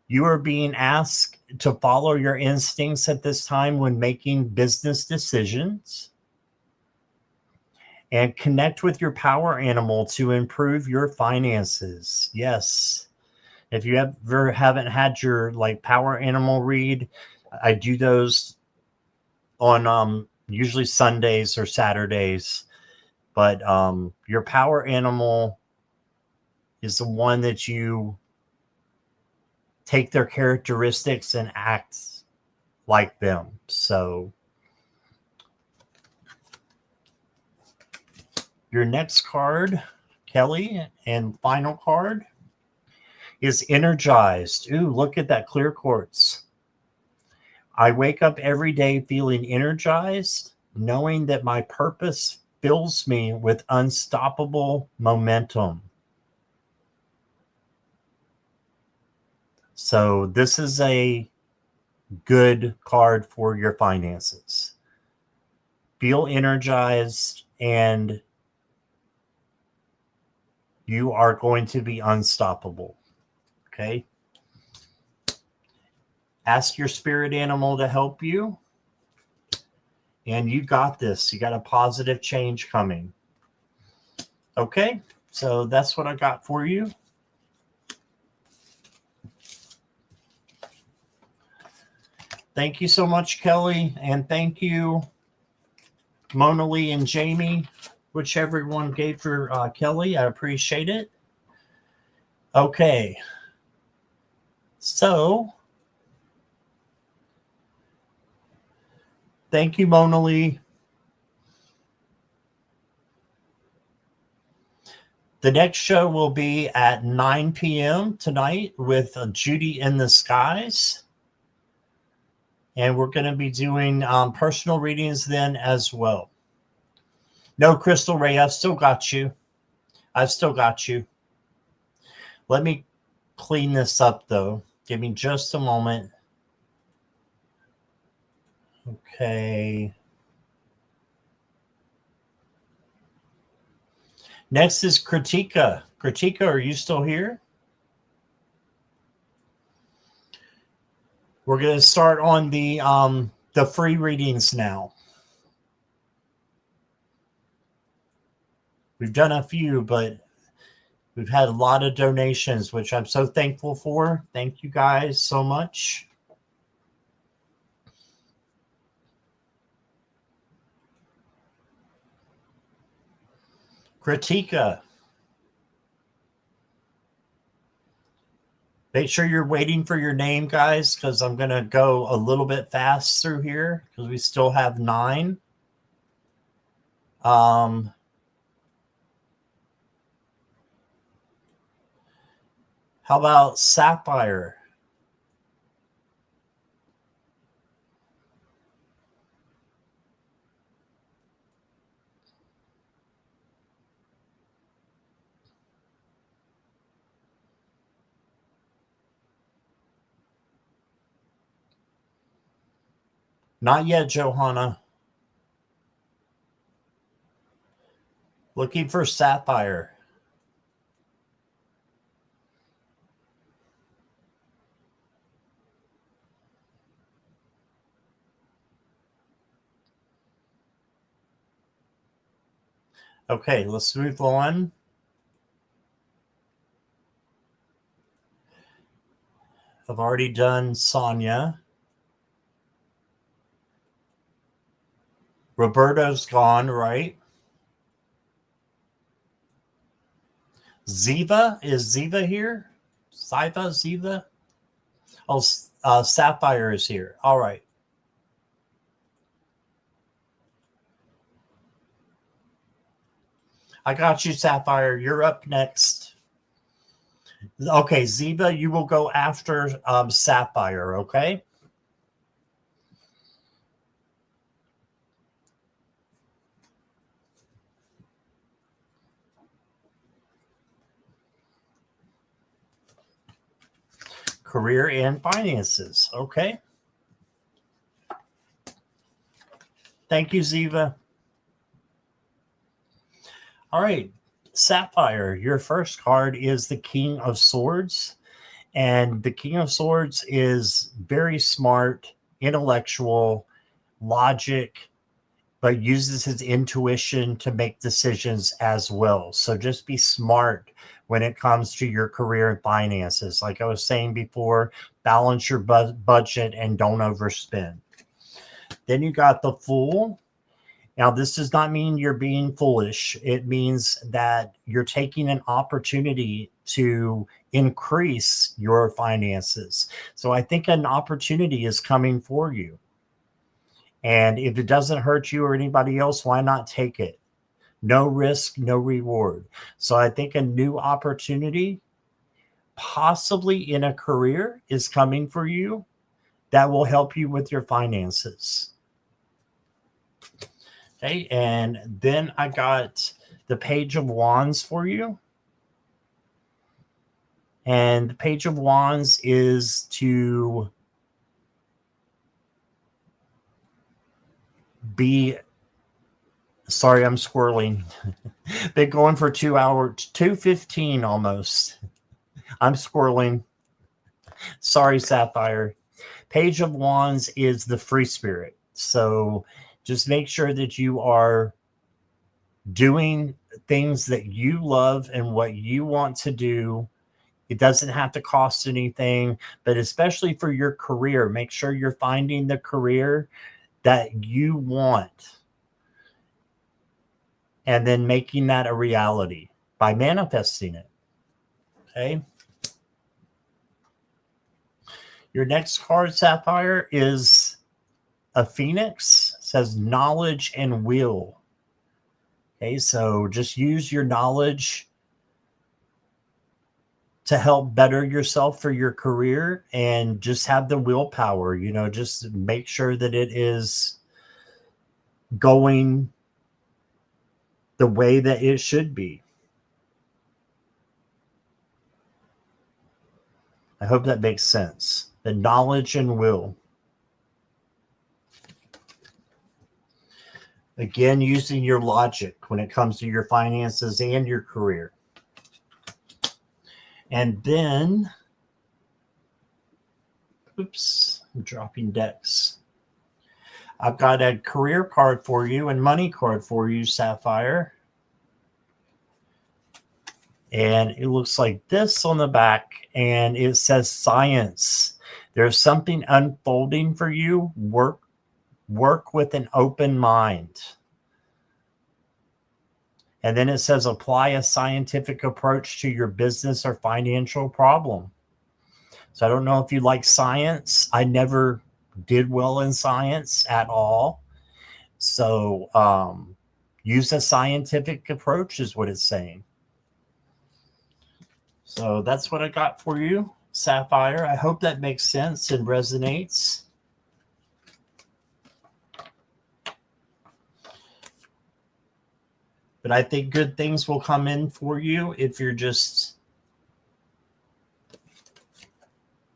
You are being asked to follow your instincts at this time when making business decisions. And connect with your power animal to improve your finances. Yes. If you ever haven't had your like power animal read, I do those on usually Sundays or Saturdays. But your power animal is the one that you take their characteristics and act like them. So your next card, Kelly, and final card is energized. Ooh, look at that clear quartz. I wake up every day feeling energized, knowing that my purpose fills me with unstoppable momentum. So this is a good card for your finances. Feel energized and you are going to be unstoppable. Okay. Ask your spirit animal to help you. And you got this. You got a positive change coming. Okay. So that's what I got for you. Thank you so much, Kelly. And thank you, Mona Lee and Jamie, whichever one gave for Kelly. I appreciate it. Okay. So, thank you, Mona Lee. The next show will be at 9 p.m. tonight with Judy in the Skies. And we're going to be doing personal readings then as well. No, Crystal Ray, I've still got you. I've still got you. Let me clean this up, though. Give me just a moment. Okay. Next is Kritika. Kritika, are you still here? We're going to start on the free readings now. We've done a few, but we've had a lot of donations, which I'm so thankful for. Thank you guys so much. Kritika. Make sure you're waiting for your name, guys, because I'm going to go a little bit fast through here because we still have 9. How about sapphire? Not yet, Johanna. Looking for sapphire. Okay, let's move on. I've already done Sonia. Roberto's gone, right? Ziva? Is Ziva here? Ziva? Oh, Sapphire is here. All right. I got you, Sapphire. You're up next. Okay, Ziva, you will go after Sapphire, okay? Career and finances, okay? Thank you, Ziva. All right, Sapphire, your first card is the King of Swords. And the King of Swords is very smart, intellectual, logic, but uses his intuition to make decisions as well. So just be smart when it comes to your career and finances. Like I was saying before, balance your budget and don't overspend. Then you got the Fool. Now, this does not mean you're being foolish. It means that you're taking an opportunity to increase your finances. So I think an opportunity is coming for you. And if it doesn't hurt you or anybody else, why not take it? No risk, no reward. So I think a new opportunity, possibly in a career, is coming for you that will help you with your finances. Okay, and then I got the Page of Wands for you. And the Page of Wands is to be, sorry, I'm squirreling. Been going for 2 hours, 2:15 almost. I'm squirreling. Sorry, Sapphire. Page of Wands is the free spirit. So just make sure that you are doing things that you love and what you want to do. It doesn't have to cost anything, but especially for your career, make sure you're finding the career that you want and then making that a reality by manifesting it. Okay. Your next card, Sapphire, is a Phoenix. It says knowledge and will. Okay, so just use your knowledge to help better yourself for your career and just have the willpower, just make sure that it is going the way that it should be. I hope that makes sense. The knowledge and will. Again, using your logic when it comes to your finances and your career. And then, oops, I'm dropping decks. I've got a career card for you and money card for you, Sapphire. And it looks like this on the back, and it says science. There's something unfolding for you. Work with an open mind. And then it says apply a scientific approach to your business or financial problem. So I don't know if you like science. I never did well in science at all. So use a scientific approach is what it's saying. So that's what I got for you, Sapphire. I hope that makes sense and resonates. But I think good things will come in for you if you're just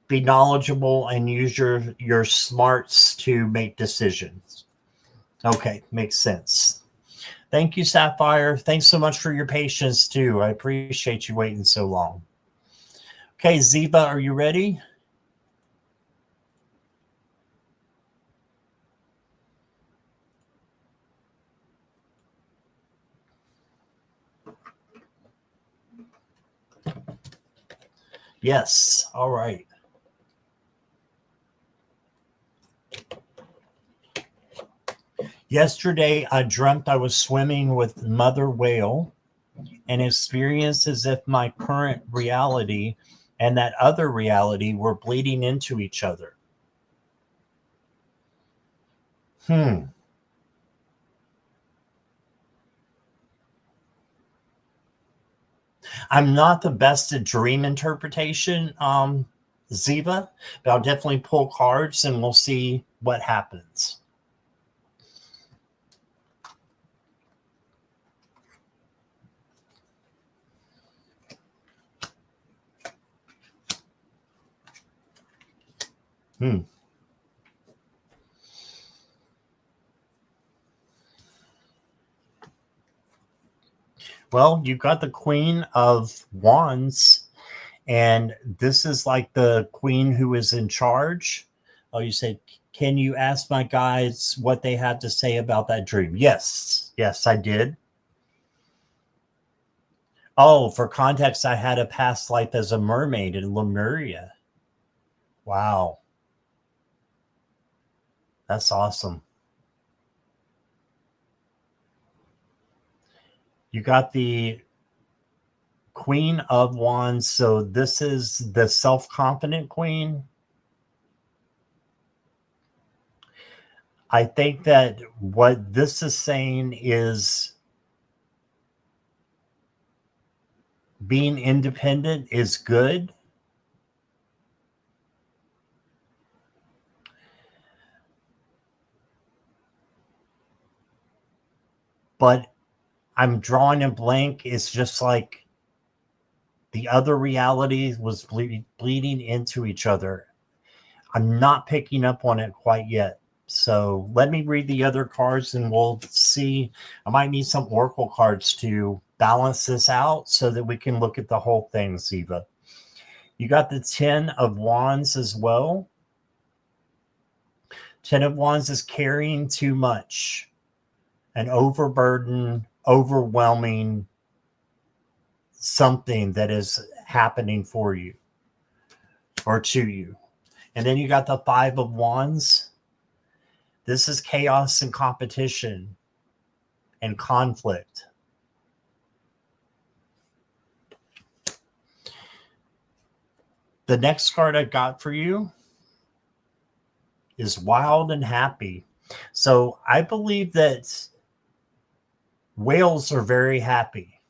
be knowledgeable and use your smarts to make decisions. Okay, makes sense. Thank you, Sapphire. Thanks so much for your patience too. I appreciate you waiting so long. Okay, Ziva, are you ready? Yes. All right. Yesterday, I dreamt I was swimming with mother whale and experienced as if my current reality and that other reality were bleeding into each other. I'm not the best at dream interpretation, Ziva, but I'll definitely pull cards and we'll see what happens. Well, you got the Queen of Wands, and this is like the queen who is in charge. Oh, you said, can you ask my guides what they have to say about that dream? Yes. Yes, I did. Oh, for context, I had a past life as a mermaid in Lemuria. Wow. That's awesome. You got the Queen of Wands. So this is the self-confident queen. I think that what this is saying is being independent is good. But I'm drawing a blank. It's just like the other reality was bleeding into each other. I'm not picking up on it quite yet. So let me read the other cards and we'll see. I might need some oracle cards to balance this out so that we can look at the whole thing, Ziva. You got the 10 of Wands as well. 10 of Wands is carrying too much, an overburden, overwhelming something that is happening for you or to you. And then you got the 5 of Wands. This is chaos and competition and conflict. The next card I got for you is Wild and Happy. So I believe that whales are very happy.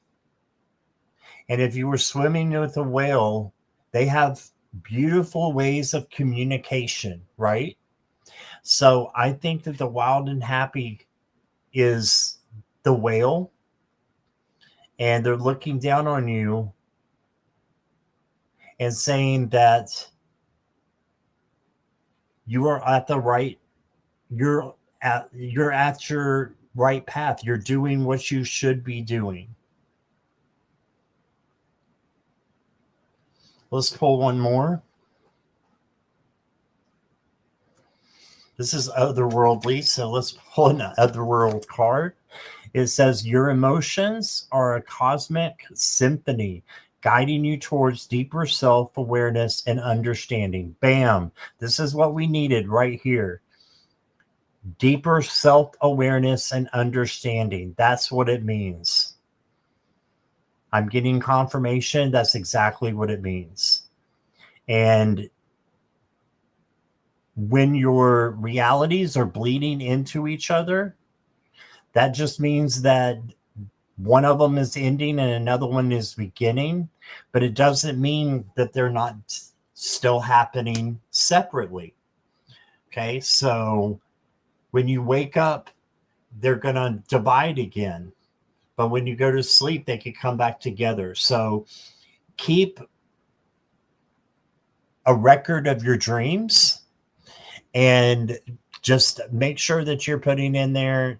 And if you were swimming with a whale, they have beautiful ways of communication, right? So I think that the wild and happy is the whale, and they're looking down on you and saying that you are at the right, you're at your right path. You're doing what you should be doing. Let's pull one more. This is otherworldly, so let's pull an otherworld card. It says your emotions are a cosmic symphony guiding you towards deeper self-awareness and understanding. Bam. This is what we needed right here. Deeper self-awareness and understanding. That's what it means. I'm getting confirmation. That's exactly what it means. And when your realities are bleeding into each other, that just means that one of them is ending and another one is beginning, but it doesn't mean that they're not still happening separately. Okay, so when you wake up, they're going to divide again. But when you go to sleep, they can come back together. So keep a record of your dreams and just make sure that you're putting in there,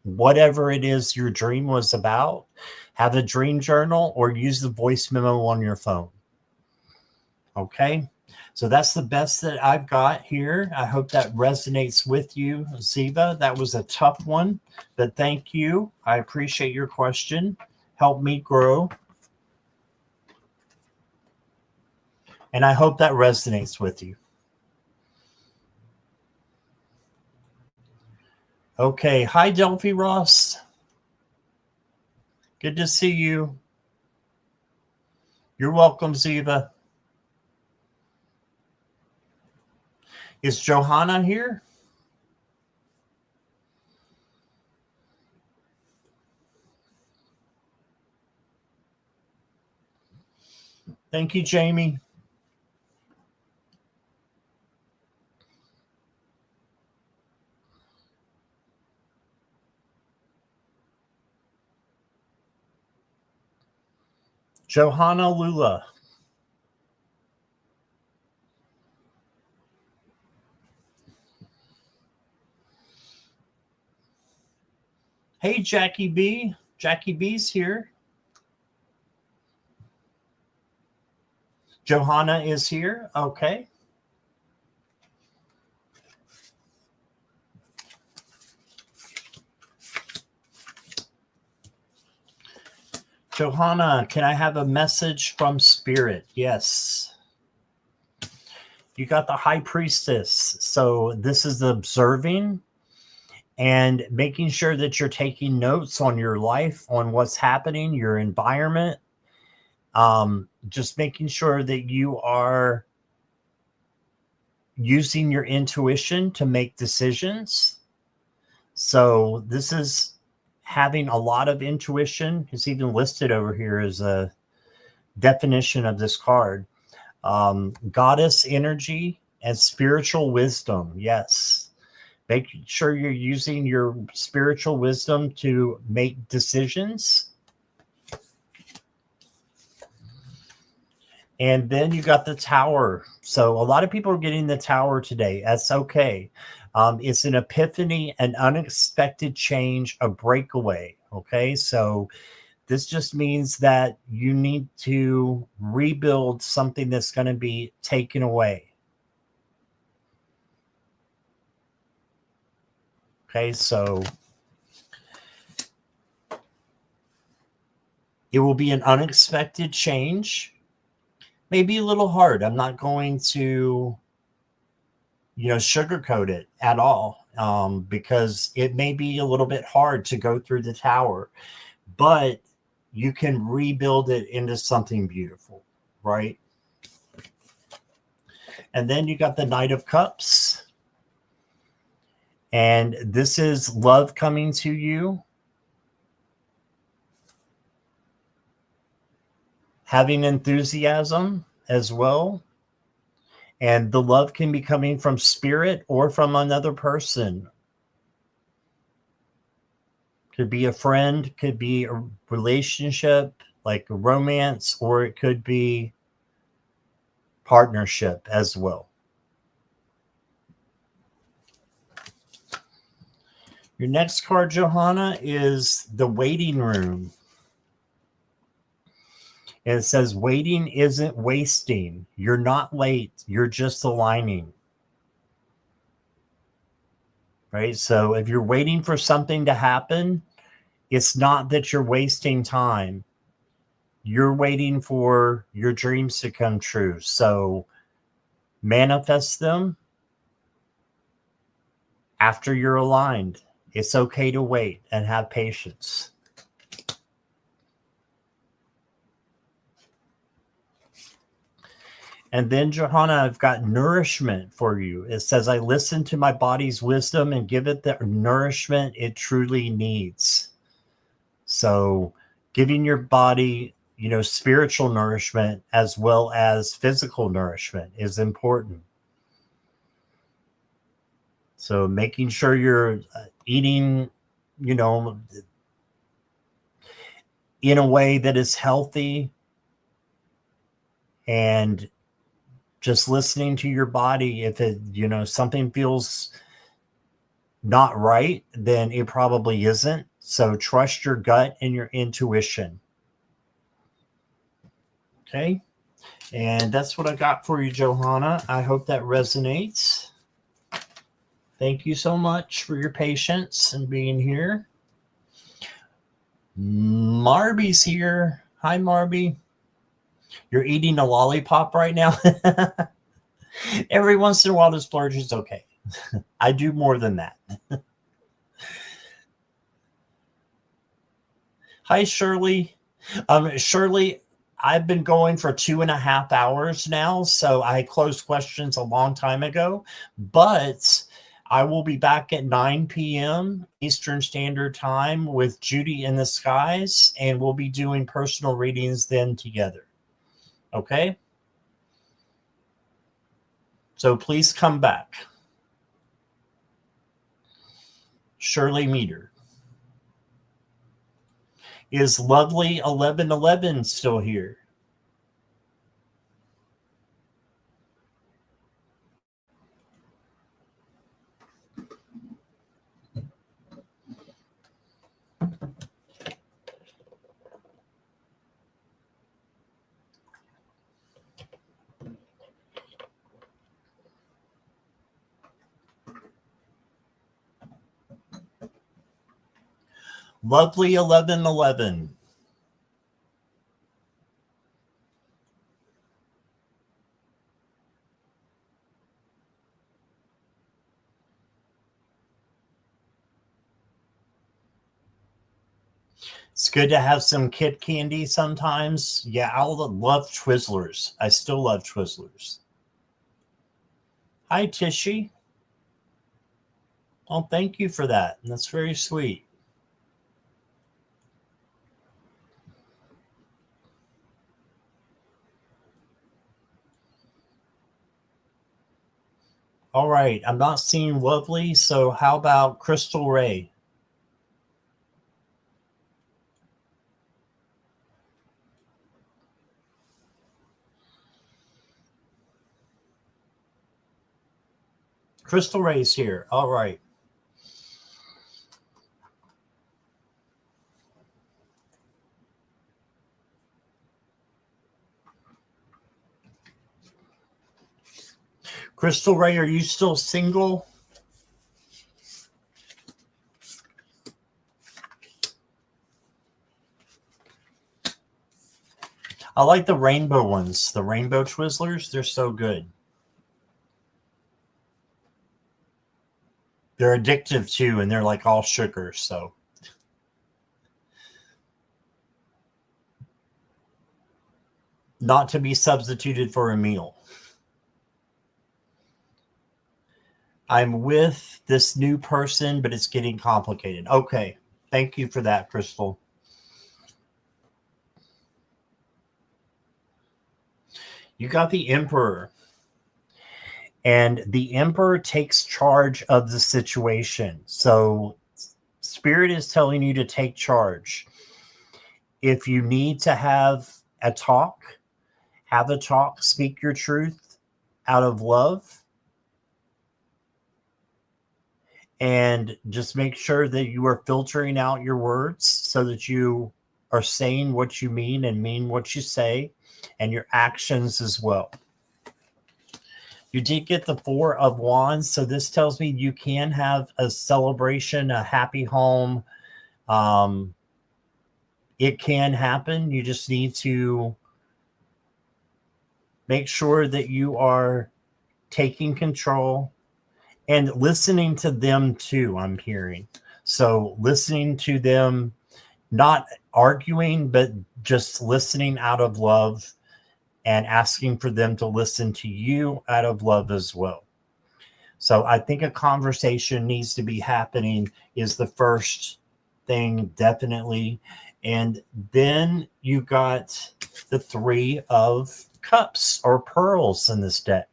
whatever it is your dream was about. Have a dream journal or use the voice memo on your phone. Okay. So that's the best that I've got here. I hope that resonates with you, Ziva. That was a tough one, but thank you. I appreciate your question. Help me grow. And I hope that resonates with you. Okay. Hi, Delphi Ross. Good to see you. You're welcome, Ziva. Is Johanna here? Thank you, Jamie. Johanna Lula. Hey, Jackie B. Jackie B's here. Johanna is here. Okay. Johanna, can I have a message from Spirit? Yes. You got the High Priestess. So this is the observing and making sure that you're taking notes on your life, on what's happening, your environment. Just making sure that you are using your intuition to make decisions. So this is having a lot of intuition. It's even listed over here as a definition of this card. Goddess energy and spiritual wisdom. Yes. Make sure you're using your spiritual wisdom to make decisions. And then you got the Tower. So a lot of people are getting the Tower today. That's okay. It's an epiphany, an unexpected change, a breakaway. Okay. So this just means that you need to rebuild something that's going to be taken away. Okay. So it will be an unexpected change. Maybe a little hard. I'm not going to, sugarcoat it at all, because it may be a little bit hard to go through the Tower, but you can rebuild it into something beautiful, right? And then you got the Knight of Cups. And this is love coming to you. Having enthusiasm as well. And the love can be coming from spirit or from another person. Could be a friend, could be a relationship, like a romance, or it could be partnership as well. Your next card, Johanna, is the Waiting Room. And it says, waiting isn't wasting. You're not late. You're just aligning. Right? So if you're waiting for something to happen, it's not that you're wasting time. You're waiting for your dreams to come true. So manifest them after you're aligned. It's okay to wait and have patience. And then, Johanna, I've got nourishment for you. It says, I listen to my body's wisdom and give it the nourishment it truly needs. So giving your body, spiritual nourishment as well as physical nourishment is important. So making sure you're eating, in a way that is healthy, and just listening to your body. If it, something feels not right, then it probably isn't. So trust your gut and your intuition. Okay. And that's what I got for you, Johanna. I hope that resonates. Thank you so much for your patience and being here. Marby's here. Hi, Marby. You're eating a lollipop right now? Every once in a while, to splurge is okay. I do more than that. Hi, Shirley. Shirley, I've been going for 2.5 hours now, so I closed questions a long time ago, but I will be back at 9 p.m. Eastern Standard Time with Judy in the Skies, and we'll be doing personal readings then together. Okay? So please come back. Shirley Meter. Is lovely 1111 still here? Lovely 1111. It's good to have some kid candy sometimes. Yeah, I love Twizzlers. I still love Twizzlers. Hi, Tishy. Oh, thank you for that. That's very sweet. All right. I'm not seeing Lovely, so how about Crystal Ray? Crystal Ray's here. All right. Crystal Ray, are you still single? I like the rainbow ones, the rainbow Twizzlers. They're so good. They're addictive too, and they're like all sugar. So not to be substituted for a meal. I'm with this new person, but it's getting complicated. Okay. Thank you for that, Crystal. You got the Emperor. And the Emperor takes charge of the situation. So Spirit is telling you to take charge. If you need to have a talk, have a talk, speak your truth out of love. And just make sure that you are filtering out your words so that you are saying what you mean and mean what you say, and your actions as well. You did get the 4 of Wands, so this tells me you can have a celebration, a happy home. It can happen. You just need to make sure that you are taking control and listening to them too, I'm hearing. So listening to them, not arguing, but just listening out of love and asking for them to listen to you out of love as well. So I think a conversation needs to be happening is the first thing, definitely. And then you got the Three of Cups or Pearls in this deck.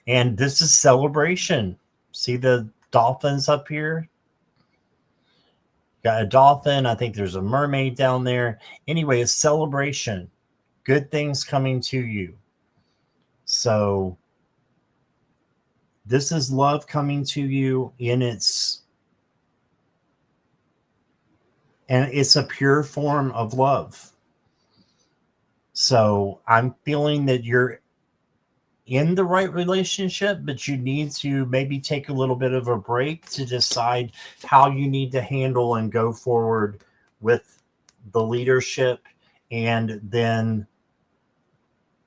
And this is celebration. See the dolphins up here? Got a dolphin. I think there's a mermaid down there. Anyway, it's celebration. Good things coming to you. So this is love coming to you and it's a pure form of love. So I'm feeling that you're in the right relationship, but you need to maybe take a little bit of a break to decide how you need to handle and go forward with the leadership and then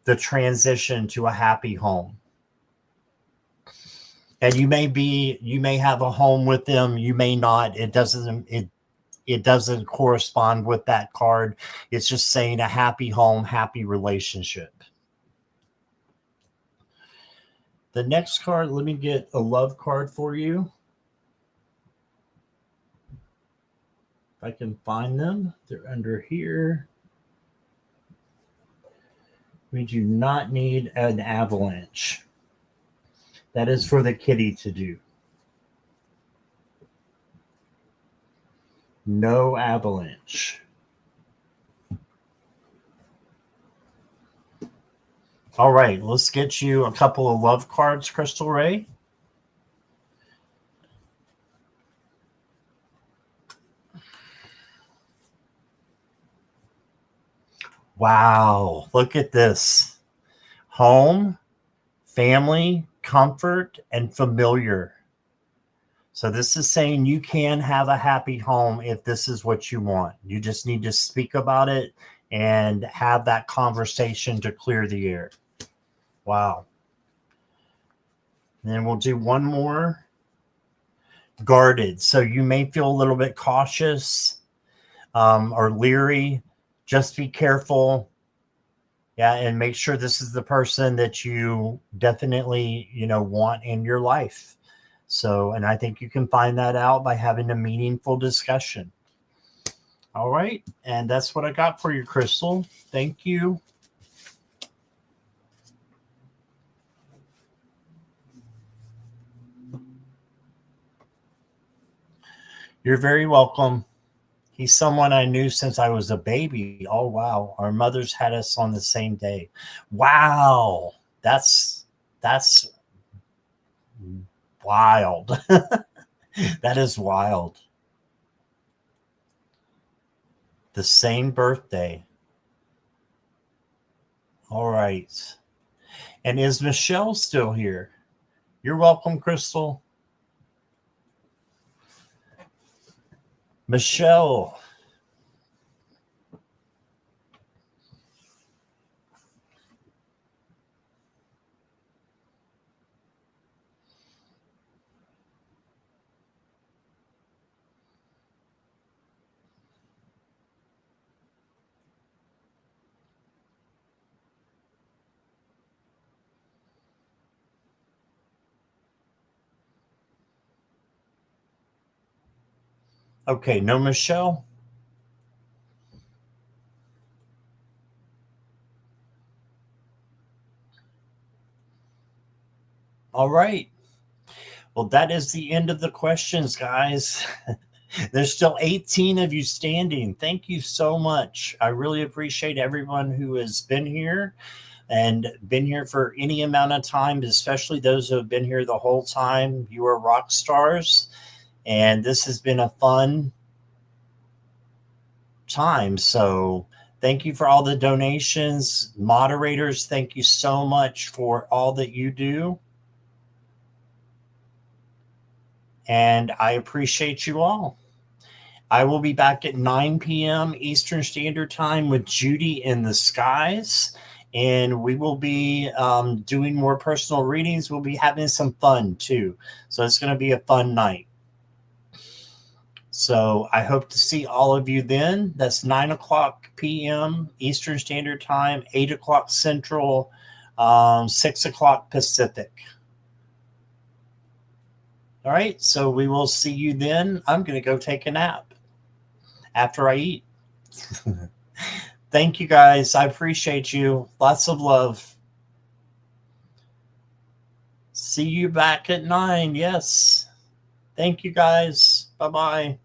the transition to a happy home. And you may have a home with them, you may not. It doesn't correspond with that card. It's just saying a happy home, happy relationship. The next card, let me get a love card for you. If I can find them, they're under here. We do not need an avalanche. That is for the kitty to do. No avalanche. All right, let's get you a couple of love cards, Crystal Ray. Wow, look at this. Home, family, comfort, and familiar. So this is saying you can have a happy home if this is what you want. You just need to speak about it and have that conversation to clear the air. Wow. And then we'll do one more. Guarded. So you may feel a little bit cautious or leery. Just be careful. Yeah, and make sure this is the person that you definitely, want in your life. So, and I think you can find that out by having a meaningful discussion. All right. And that's what I got for you, Crystal. Thank you. You're very welcome. He's someone I knew since I was a baby. Oh, wow. Our mothers had us on the same day. Wow. That's wild. That is wild. The same birthday. All right. And is Michelle still here? You're welcome, Crystal. Michelle. Okay, no Michelle? All right. Well, that is the end of the questions, guys. There's still 18 of you standing. Thank you so much. I really appreciate everyone who has been here and been here for any amount of time, especially those who have been here the whole time. You are rock stars. And this has been a fun time. So thank you for all the donations. Moderators, thank you so much for all that you do. And I appreciate you all. I will be back at 9 p.m. Eastern Standard Time with Judy in the Skies. And we will be doing more personal readings. We'll be having some fun too. So it's going to be a fun night. So I hope to see all of you then. That's 9 o'clock p.m. Eastern Standard Time, 8 o'clock Central, 6 o'clock Pacific. All right. So we will see you then. I'm going to go take a nap after I eat. Thank you guys. I appreciate you. Lots of love. See you back at 9. Yes. Thank you guys. Bye-bye.